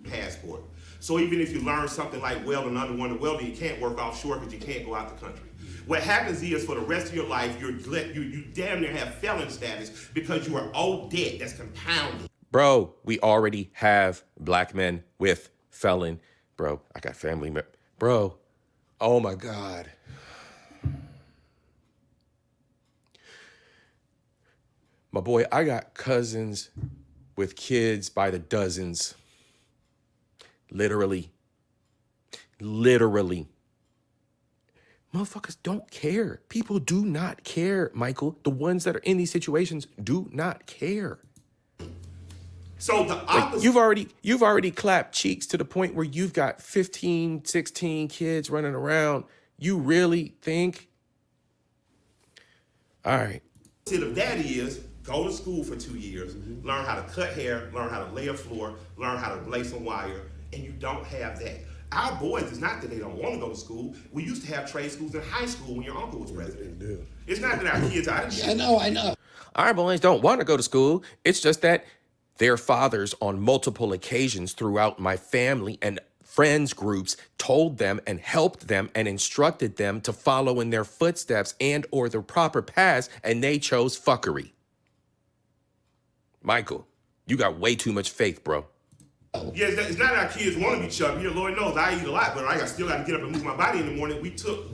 passport. So even if you learn something like welding, underwater welding, you can't work offshore because you can't go out the country. What happens is for the rest of your life, you damn near have felon status because you are owed debt that's compounded. Bro, we already have black men with felon. Bro, I got family. Bro, oh my God. My boy, I got cousins with kids by the dozens. Literally. Motherfuckers don't care. People do not care, Michael. The ones that are in these situations do not care. So the opposite. You've already clapped cheeks to the point where you've got 15, 16 kids running around. You really think? All right. Of that is go to school for 2 years, learn how to cut hair, learn how to lay a floor, learn how to lay some wire, and you don't have that. Our boys, it's not that they don't want to go to school. We used to have trade schools in high school when your uncle was president. It's not that our kids are out of shit. I know. Our boys don't want to go to school. It's just that their fathers on multiple occasions throughout my family and friends groups told them and helped them and instructed them to follow in their footsteps and or the proper paths, and they chose fuckery. Michael, you got way too much faith, bro. Yeah, it's not our kids want to be chubby. Lord knows I eat a lot, but I still got to get up and move my body in the morning. We took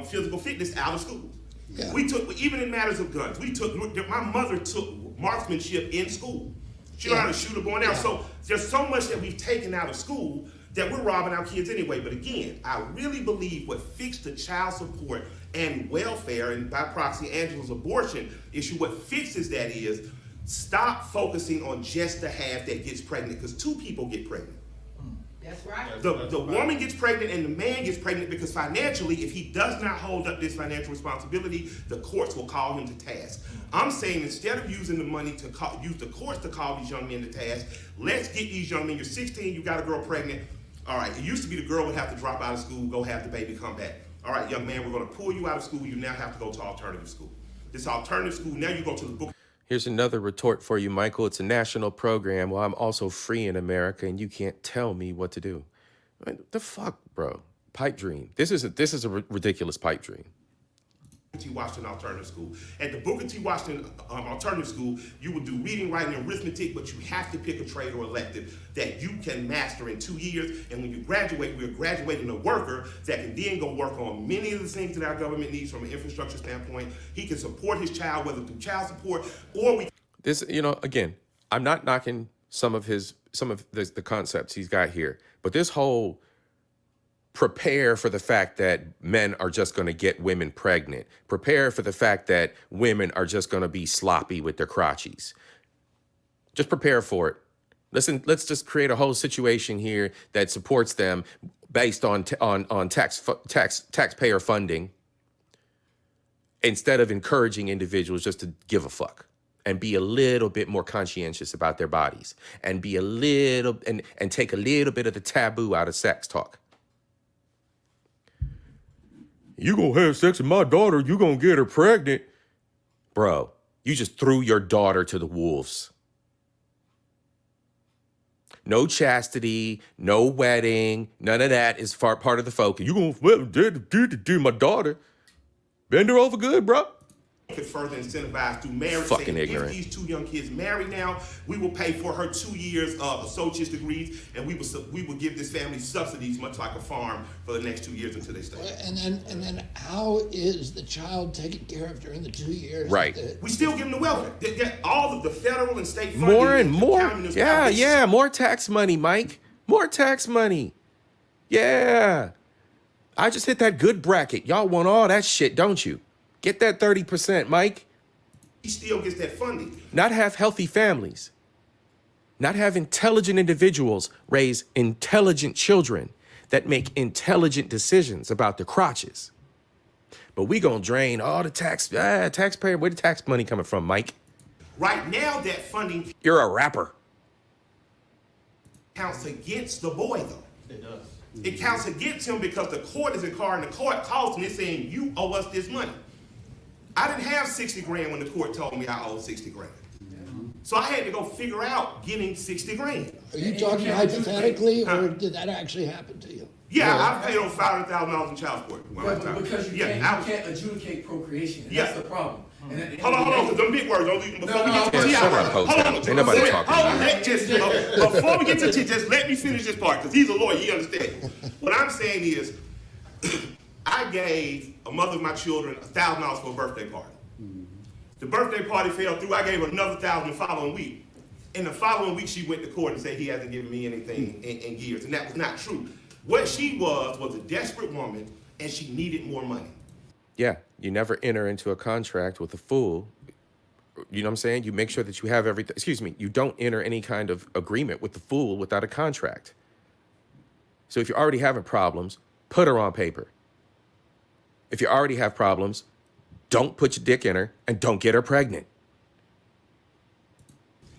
physical fitness out of school. Yeah. We took, even in matters of guns, my mother took marksmanship in school. She learned how to shoot a bow and arrow. So there's so much that we've taken out of school that we're robbing our kids anyway. But again, I really believe what fixed the child support and welfare, and by proxy Angela's abortion issue, what fixes that is stop focusing on just the half that gets pregnant, because 2 people get pregnant. That's right. The woman gets pregnant and the man gets pregnant because financially, if he does not hold up this financial responsibility, the courts will call him to task. I'm saying instead of using the money to use the courts to call these young men to task, let's get these young men. You're 16, you got a girl pregnant. All right, it used to be the girl would have to drop out of school, go have the baby, come back. All right, young man, we're going to pull you out of school. You now have to go to alternative school. This alternative school, now you go to the book. Here's another retort for you, Michael. It's a national program. Well, I'm also free in America, and you can't tell me what to do. I mean, the fuck, bro? Pipe dream. This is a ridiculous pipe dream. T. Washington Alternative School. At the Booker T. Washington Alternative School, you will do reading, writing, and arithmetic, but you have to pick a trade or elective that you can master in 2 years. And when you graduate, we're graduating a worker that can then go work on many of the things that our government needs from an infrastructure standpoint. He can support his child, whether through child support or we. This, again, I'm not knocking some of the concepts he's got here, but this whole prepare for the fact that men are just going to get women pregnant. Prepare for the fact that women are just going to be sloppy with their crotchies. Just prepare for it. Listen, let's just create a whole situation here that supports them based on taxpayer funding instead of encouraging individuals just to give a fuck and be a little bit more conscientious about their bodies and be a little and take a little bit of the taboo out of sex talk. You gonna have sex with my daughter, you gonna get her pregnant. Bro, you just threw your daughter to the wolves. No chastity, no wedding, none of that is part of the focus. You gonna do my daughter. Bend her over good, bro. Could further incentivize through marriage. Fucking saying, ignorant. If these 2 young kids marry now, we will pay for her 2 years of associate's degrees, and we will give this family subsidies, much like a farm, for the next 2 years until they stay. And then how is the child taken care of during the 2 years? Right. We still give them the welfare. All of the federal and state funding. More and more. Yeah. Yeah, more tax money, Mike. More tax money. Yeah. I just hit that good bracket. Y'all want all that shit, don't you? Get that 30%, Mike. He still gets that funding. Not have healthy families. Not have intelligent individuals raise intelligent children that make intelligent decisions about their crotches. But we gonna drain all the taxpayer. Where the tax money coming from, Mike? Right now, that funding You're a rapper. counts against the boy, though. It does. It counts against him because the court is in car and the court calls him and saying, you owe us this money. I didn't have 60 grand when the court told me I owed 60 grand. So I had to go figure out getting 60 grand. Are you talking hypothetically, or did that actually happen to you? Yeah, I've paid over $500,000 in child support. But because you can't adjudicate procreation. And that's the problem. Hold on, because them big words. Before we get to Yeah, T.I. shut up, Hold Coach. on. Ain't nobody talking. Before we get to T, just let me finish this part, because he's a lawyer, he understands. What I'm saying is, I gave a mother of my children $1,000 for a birthday party. The birthday party fell through. I gave her another $1,000 the following week. In the following week, she went to court and said he hasn't given me anything in years, and that was not true. What she was a desperate woman, and she needed more money. Yeah, you never enter into a contract with a fool. You know what I'm saying? You make sure that you have everything. Excuse me. You don't enter any kind of agreement with the fool without a contract. So if you're already having problems, put her on paper. If you already have problems, don't put your dick in her and don't get her pregnant.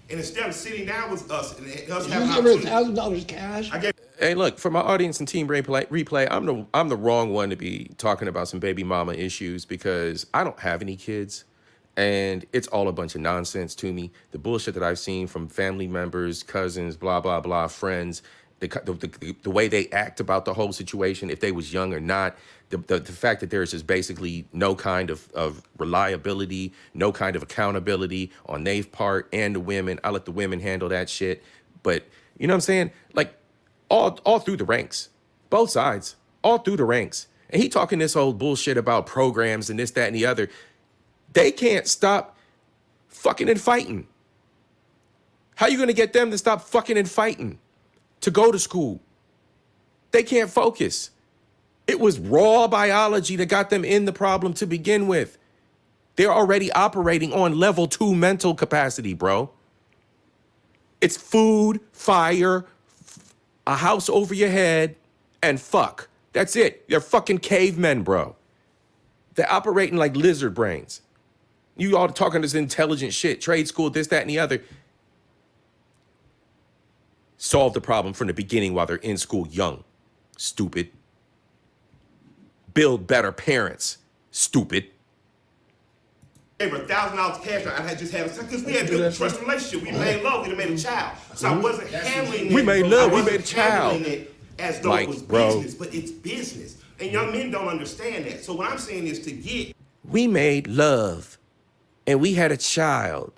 And instead of sitting down with us and us Did having you give her $1,000 cash? Hey, look, for my audience and team replay, I'm the wrong one to be talking about some baby mama issues because I don't have any kids, and it's all a bunch of nonsense to me. The bullshit that I've seen from family members, cousins, blah blah blah, friends, the way they act about the whole situation, if they was young or not, the fact that there's just basically no kind of reliability, no kind of accountability on their part and the women. I let the women handle that shit, but you know what I'm saying? Like. All through the ranks, both sides, all through the ranks. And he talking this old bullshit about programs and this, that, and the other. They can't stop fucking and fighting. How you gonna get them to stop fucking and fighting, to go to school? They can't focus. It was raw biology that got them in the problem to begin with. They're already operating on level 2 mental capacity, bro. It's food, fire, a house over your head, and fuck. That's it. They're fucking cavemen, bro. They're operating like lizard brains. You all talking this intelligent shit, trade school, this, that, and the other. Solve the problem from the beginning while they're in school young. Stupid. Build better parents. Stupid. Gave her $1,000 cash. I had just had because we had built a trust relationship. We made love. We made a child. So I wasn't handling it. We made love. I We wasn't made a child. handling it as though it was business, but it's business. And young men don't understand that. So what I'm saying is to get. We made love, and we had a child.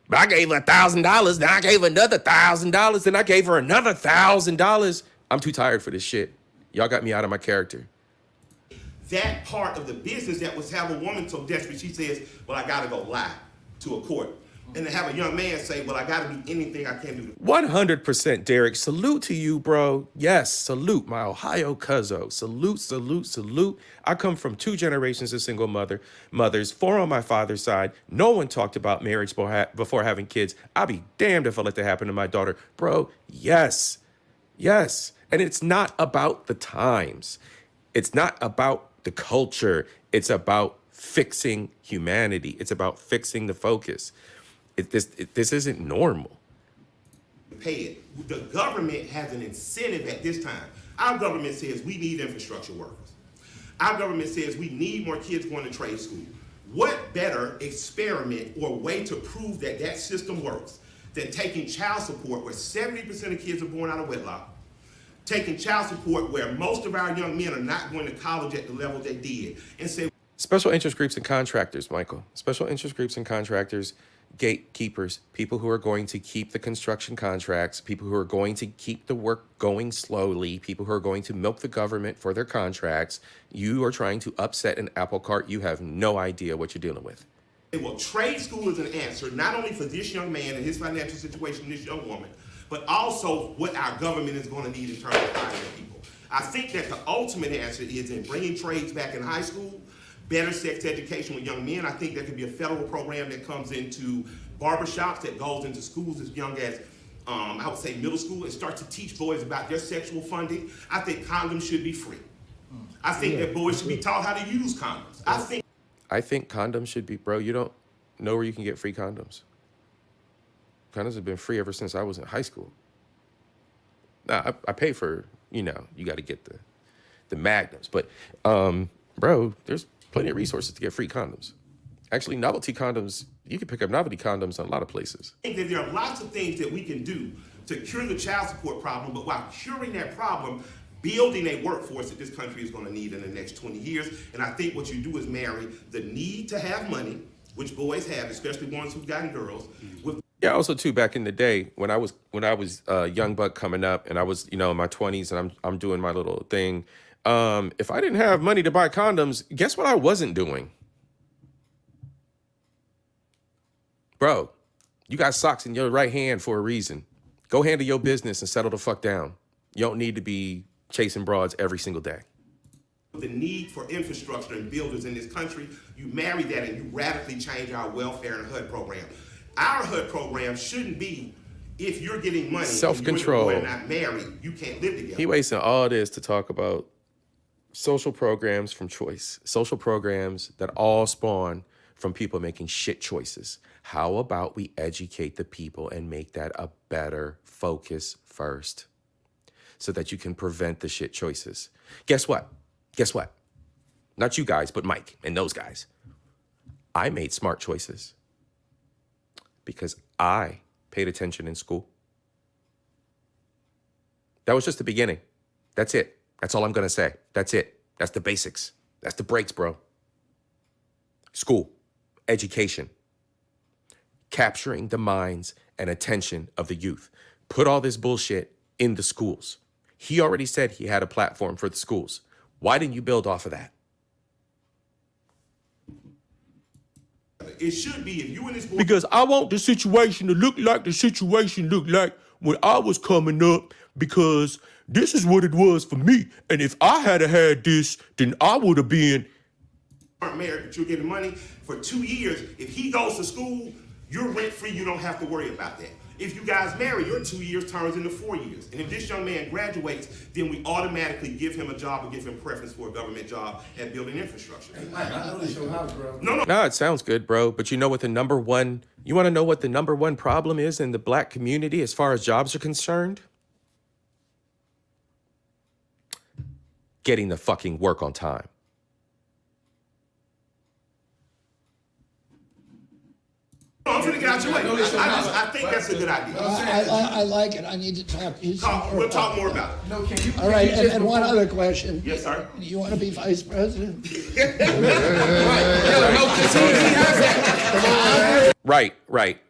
But I gave her $1,000. Then I gave her another $1,000. Then I gave her another $1,000. I'm too tired for this shit. Y'all got me out of my character. That part of the business that was have a woman so desperate, she says, well, I got to go lie to a court. And to have a young man say, well, I got to do anything I can do. 100%, Derek. Salute to you, bro. Yes, salute, my Ohio cuzzo. Salute, salute, salute. I come from 2 generations of single mothers, 4 on my father's side. No one talked about marriage before having kids. I'll be damned if I let that happen to my daughter. Bro, yes, yes. And it's not about the times. It's not about the culture. It's about fixing humanity. It's about fixing the focus. This isn't normal. Pay it. The government has an incentive at this time. Our government says we need infrastructure workers. Our government says we need more kids going to trade school. What better experiment or way to prove that that system works than taking child support where 70% of kids are born out of wedlock, taking child support where most of our young men are not going to college at the level they did, and say... Special interest groups and contractors, Michael. Special interest groups and contractors, gatekeepers, people who are going to keep the construction contracts, people who are going to keep the work going slowly, people who are going to milk the government for their contracts. You are trying to upset an apple cart. You have no idea what you're dealing with. Well, trade school is an answer, not only for this young man and his financial situation, this young woman, but also what our government is going to need in terms of hiring people. I think that the ultimate answer is in bringing trades back in high school, better sex education with young men. I think there could be a federal program that comes into barbershops, that goes into schools as young as, I would say, middle school, and starts to teach boys about their sexual funding. I think condoms should be free. I think that boys should be taught how to use condoms. I think condoms should be, bro, you don't know where you can get free condoms. Condoms have been free ever since I was in high school. Now, I pay for you know, you got to get the magnums. But, bro, there's plenty of resources to get free condoms. Actually, novelty condoms, you can pick up novelty condoms in a lot of places. I think that there are lots of things that we can do to cure the child support problem, but while curing that problem, building a workforce that this country is going to need in the next 20 years. And I think what you do is marry the need to have money, which boys have, especially ones who've gotten girls, with Yeah, also too, back in the day when I was a young buck coming up and I was, you know, in my 20s and I'm doing my little thing. If I didn't have money to buy condoms, guess what I wasn't doing? Bro, you got socks in your right hand for a reason. Go handle your business and settle the fuck down. You don't need to be chasing broads every single day. the need for infrastructure and builders in this country, you marry that and you radically change our welfare and HUD program. Our HUD program shouldn't be if you're getting money Self-control. and you're not married, you can't live together. He wasting all this to talk about social programs from choice, social programs that all spawn from people making shit choices. How about we educate the people and make that a better focus first so that you can prevent the shit choices? Guess what? Guess what? Not you guys, but Mike and those guys. I made smart choices because I paid attention in school. That was just the beginning. That's it. That's all I'm going to say. That's it. That's the basics. That's the breaks, bro. School, education, capturing the minds and attention of the youth. Put all this bullshit in the schools. He already said he had a platform for the schools. Why didn't you build off of that? It should be if you in this board. Because I want the situation to look like the situation looked like when I was coming up, because this is what it was for me. And if I had had this, then I would have been. Aren't married, but you're getting money for 2 years. If he goes to school, you're rent free. You don't have to worry about that. If you guys marry, your 2 years turns into 4 years. And if this young man graduates, then we automatically give him a job or give him preference for a government job at building infrastructure. Mike, I know this your house, bro. No, it sounds good, bro. But you know what you want to know what the number one problem is in the black community as far as jobs are concerned? Getting the fucking work on time. I'm finna get out your way. I think that's a good idea. I like it. I need to talk to you some more. We'll talk more about it. No, can you? All right, and one other question. Yes, sir. You want to be vice president? Right.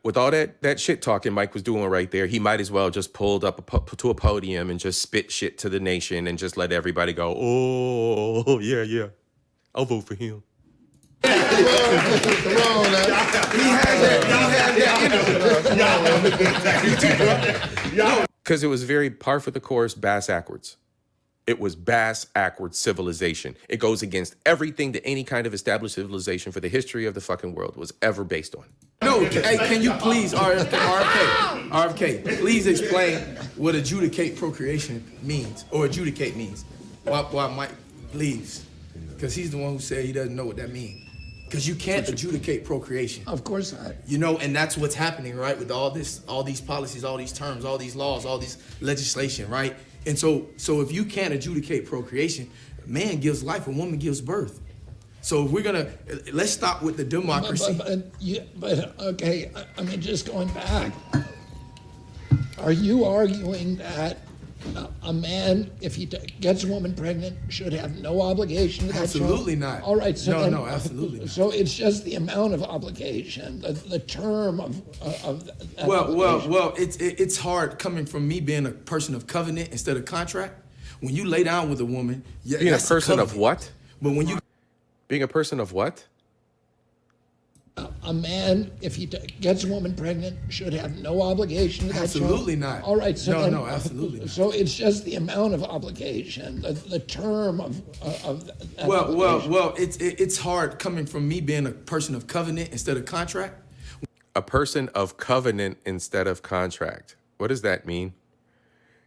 With all that shit talking Mike was doing right there, he might as well just pulled up to a podium and just spit shit to the nation and just let everybody go, oh, yeah. I'll vote for him. He Because it was very par for the course, bass backwards. It was bass backwards civilization. It goes against everything that any kind of established civilization for the history of the fucking world was ever based on. No, hey, can you please, RFK, please explain what adjudicate procreation means, or adjudicate means. Why Mike, please, because he's the one who said he doesn't know what that means. Because you can't adjudicate procreation. Of course not. You know, and that's what's happening, right? With all these policies, all these terms, all these laws, all this legislation, right? And so if you can't adjudicate procreation, a man gives life, a woman gives birth. So if let's stop with the democracy. But okay, I mean, just going back, are you arguing that a man, if he gets a woman pregnant, should have no obligation to that Absolutely child? not. All right, so No, absolutely not. So it's just the amount of obligation, the term of that Well, obligation. it's hard coming from me being a person of covenant instead of contract. When you lay down with a woman, yeah, Being a that's person of covenant. what? But when you Being a person of what? A man, if he gets a woman pregnant, should have no obligation to that child? Absolutely not. All right, so No, absolutely not. So it's just the amount of obligation, the term of that well, obligation. it's hard coming from me being a person of covenant instead of contract. A person of covenant instead of contract. What does that mean?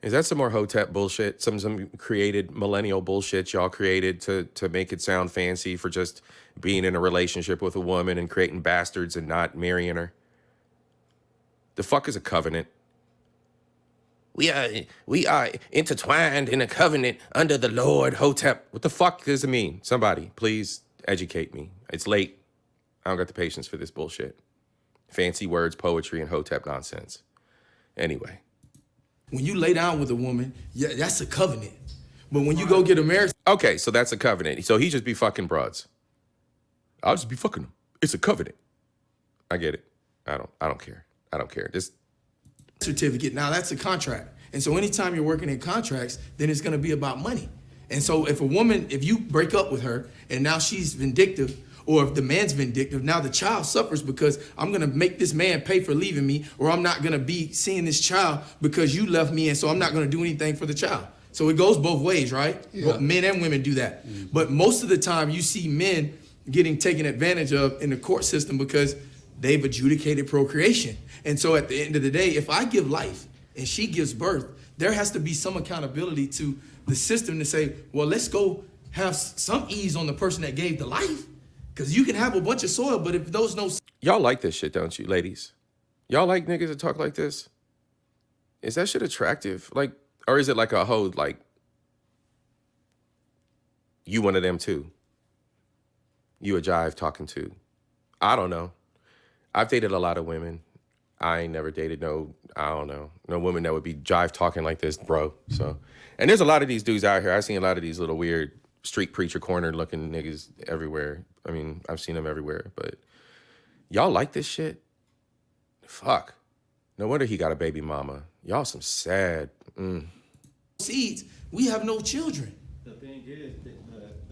Is that some more Hotep bullshit? Some created millennial bullshit y'all created to make it sound fancy for just being in a relationship with a woman and creating bastards and not marrying her? The fuck is a covenant? we are intertwined in a covenant under the Lord Hotep. What the fuck does it mean? Somebody, please educate me. It's late. I don't got the patience for this bullshit. Fancy words, poetry, and Hotep nonsense. Anyway. When you lay down with a woman, yeah, that's a covenant. But when you go get a marriage, Okay, so that's a covenant. So he just be fucking broads. I'll just be fucking them. It's a covenant. I get it. I don't care. I don't care. Just certificate, now that's a contract. And so anytime you're working in contracts, then it's gonna be about money. And so if you break up with her and now she's vindictive, or if the man's vindictive, now the child suffers because I'm gonna make this man pay for leaving me, or I'm not gonna be seeing this child because you left me, and so I'm not gonna do anything for the child. So it goes both ways, right? Yeah. Both men and women do that. But most of the time you see men getting taken advantage of in the court system because they've adjudicated procreation. And so at the end of the day, if I give life and she gives birth, there has to be some accountability to the system to say, well, let's go have some ease on the person that gave the life. Because you can have a bunch of soil, but if those no... y'all like this shit, don't you, ladies? Y'all like niggas that talk like this? Is that shit attractive? Like, or is it like a hoe, like, you one of them too? You a jive talking to? I don't know. I've dated a lot of women. I ain't never dated no woman that would be jive talking like this, bro. So, and there's a lot of these dudes out here. I've seen a lot of these little weird street preacher corner looking niggas everywhere. I mean, I've seen them everywhere, but y'all like this shit? Fuck. No wonder he got a baby mama. Y'all some sad. seeds, we have no children. The thing is,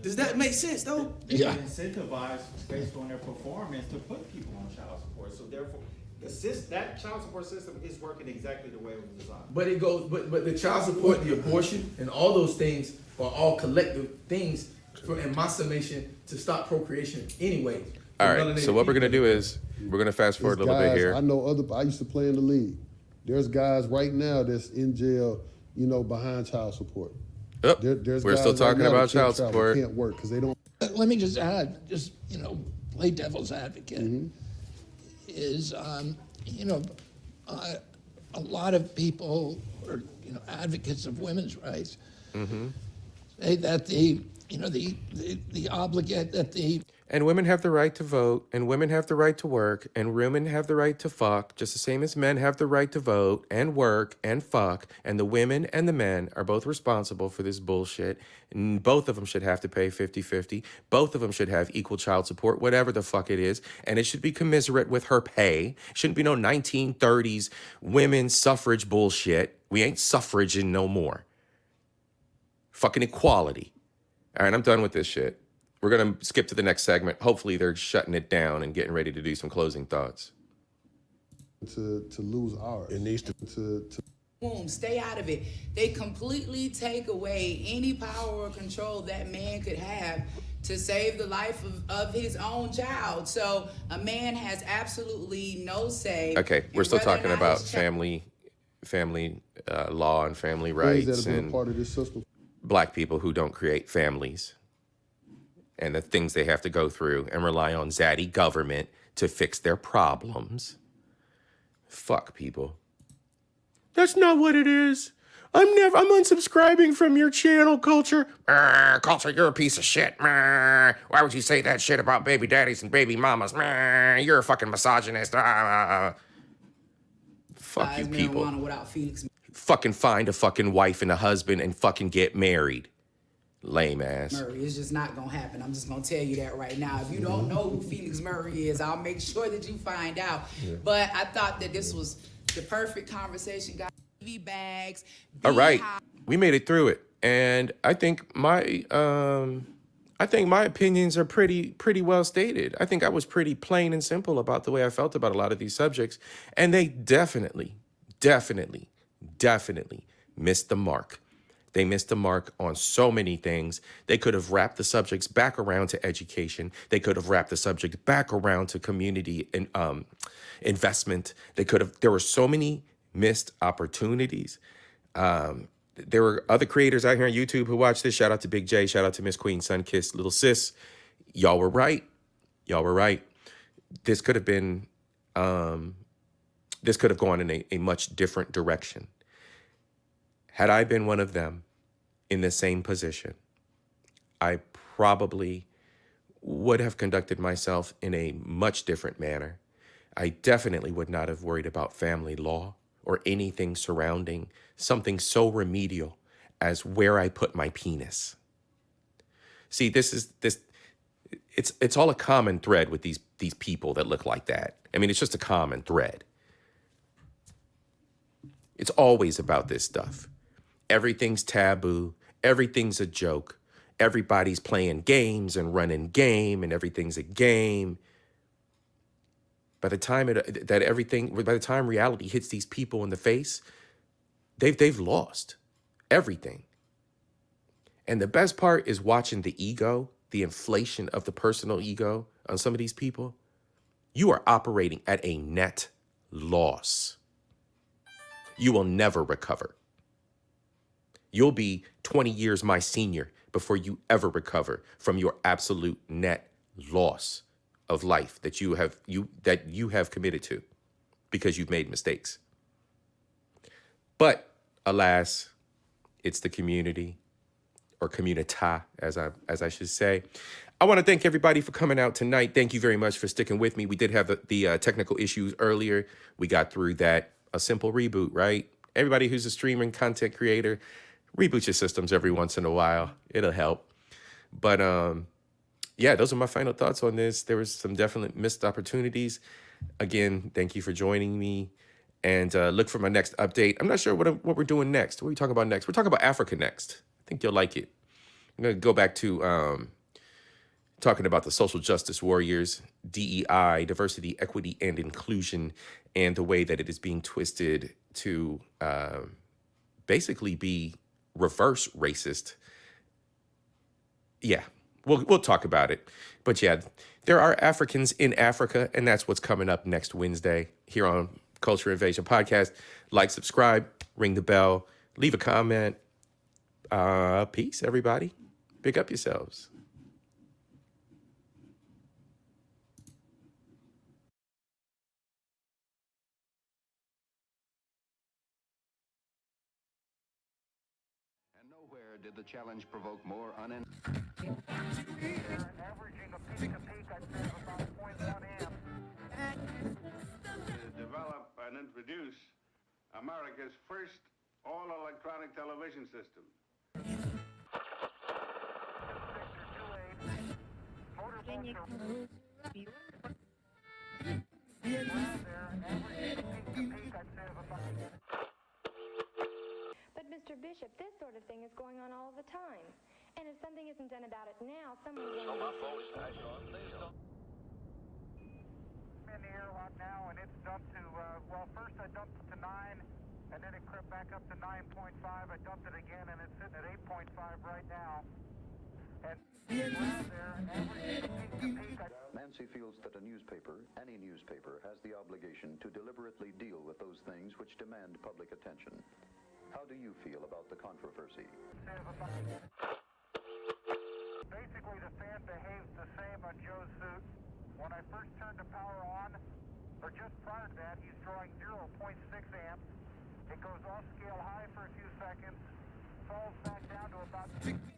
Does that make sense, though? They're incentivized based on their performance to put people on child support. So therefore, that child support system is working exactly the way it was designed. But it goes, but the child support, the abortion, and all those things are all collective things, in my summation, to stop procreation anyway. All right, so what we're gonna do is, we're gonna fast forward a little bit here. I know I used to play in the league. There's guys right now that's in jail, behind child support. Yep. There's We're guys still right talking now about that can't child travel, support. Can't work because they don't. Let me just add, play devil's advocate, is, a lot of people or, advocates of women's rights say that the obligate, that the... And women have the right to vote, and women have the right to work, and women have the right to fuck, just the same as men have the right to vote and work and fuck, and the women and the men are both responsible for this bullshit, and both of them should have to pay 50-50. Both of them should have equal child support, whatever the fuck it is, and it should be commiserate with her pay. Shouldn't be no 1930s women's suffrage bullshit. We ain't suffraging no more. Fucking equality. All right, I'm done with this shit. We're going to skip to the next segment. Hopefully they're shutting it down and getting ready to do some closing thoughts. To lose ours. It needs to Boom, stay out of it. They completely take away any power or control that man could have to save the life of his own child. So a man has absolutely no say. Okay, we're in still whether or talking not about his child- family law and family Things rights that have been a and part of this system. black people who don't create families and the things they have to go through and rely on zaddy government to fix their problems. Fuck people. That's not what it is. I'm unsubscribing from your channel, Culture. Culture, you're a piece of shit. Why would you say that shit about baby daddies and baby mamas? You're a fucking misogynist. Fuck you people. Marijuana without Phoenix. Fucking find a fucking wife and a husband and fucking get married. Lame ass. Murray. It's just not gonna happen. I'm just gonna tell you that right now. If you don't know who Phoenix Murray is, I'll make sure that you find out. Yeah. But I thought that this was the perfect conversation, guys. TV bags. All right, we made it through it, and I think my opinions are pretty well stated. I think I was pretty plain and simple about the way I felt about a lot of these subjects, and they definitely missed the mark. They missed the mark on so many things. They could have wrapped the subjects back around to education. They could have wrapped the subject back around to community and investment. There were so many missed opportunities. There were other creators out here on YouTube who watched this. Shout out to Big J. Shout out to Miss Queen, Sunkiss, Little Sis. Y'all were right. This could have been, this could have gone in a much different direction. Had I been one of them in the same position, I probably would have conducted myself in a much different manner. I definitely would not have worried about family law or anything surrounding something so remedial as where I put my penis. See, it's all a common thread with these people that look like that. I mean, it's just a common thread. It's always about this stuff. Everything's taboo. Everything's a joke. Everybody's playing games and running game, and everything's a game. By the time reality hits these people in the face, they've lost everything. And the best part is watching the ego, the inflation of the personal ego on some of these people. You are operating at a net loss. You will never recover. You'll be 20 years my senior before you ever recover from your absolute net loss of life that you have committed to because you've made mistakes. But alas, it's the community, or communita, as I should say. I want to thank everybody for coming out tonight. Thank you very much for sticking with me. We did have the technical issues earlier. We got through that. A simple reboot, right? Everybody who's a streaming content creator, reboot your systems every once in a while. It'll help. But yeah, those are my final thoughts on this. There was some definite missed opportunities. Again, thank you for joining me. And look for my next update. I'm not sure what we're doing next. What are we talking about next? We're talking about Africa next. I think you'll like it. I'm going to go back to talking about the social justice warriors, DEI, diversity, equity, and inclusion, and the way that it is being twisted to basically be reverse racist. Yeah, we'll talk about it. But yeah, there are Africans in Africa, and that's what's coming up next Wednesday here on Culture Invasion Podcast. Like, subscribe, ring the bell, leave a comment. Peace, everybody. Pick up yourselves. And nowhere did the challenge provoke more averaging a peak I'd say of about 0.1 amp. To develop and introduce America's first all-electronic television system. But Mr. Bishop, this sort of thing is going on all the time. And if something isn't done about it now, someone will... In the airlock now, and it's dumped to, well, first I dumped it to 9, and then it crept back up to 9.5. I dumped it again, and it's sitting at 8.5 right now. And Nancy feels that a newspaper, any newspaper, has the obligation to deliberately deal with those things which demand public attention. How do you feel about the controversy? Basically, the fan behaves the same on Joe's suit. When I first turned the power on, or just prior to that, he's drawing 0.6 amps. It goes off scale high for a few seconds, falls back down to about 60.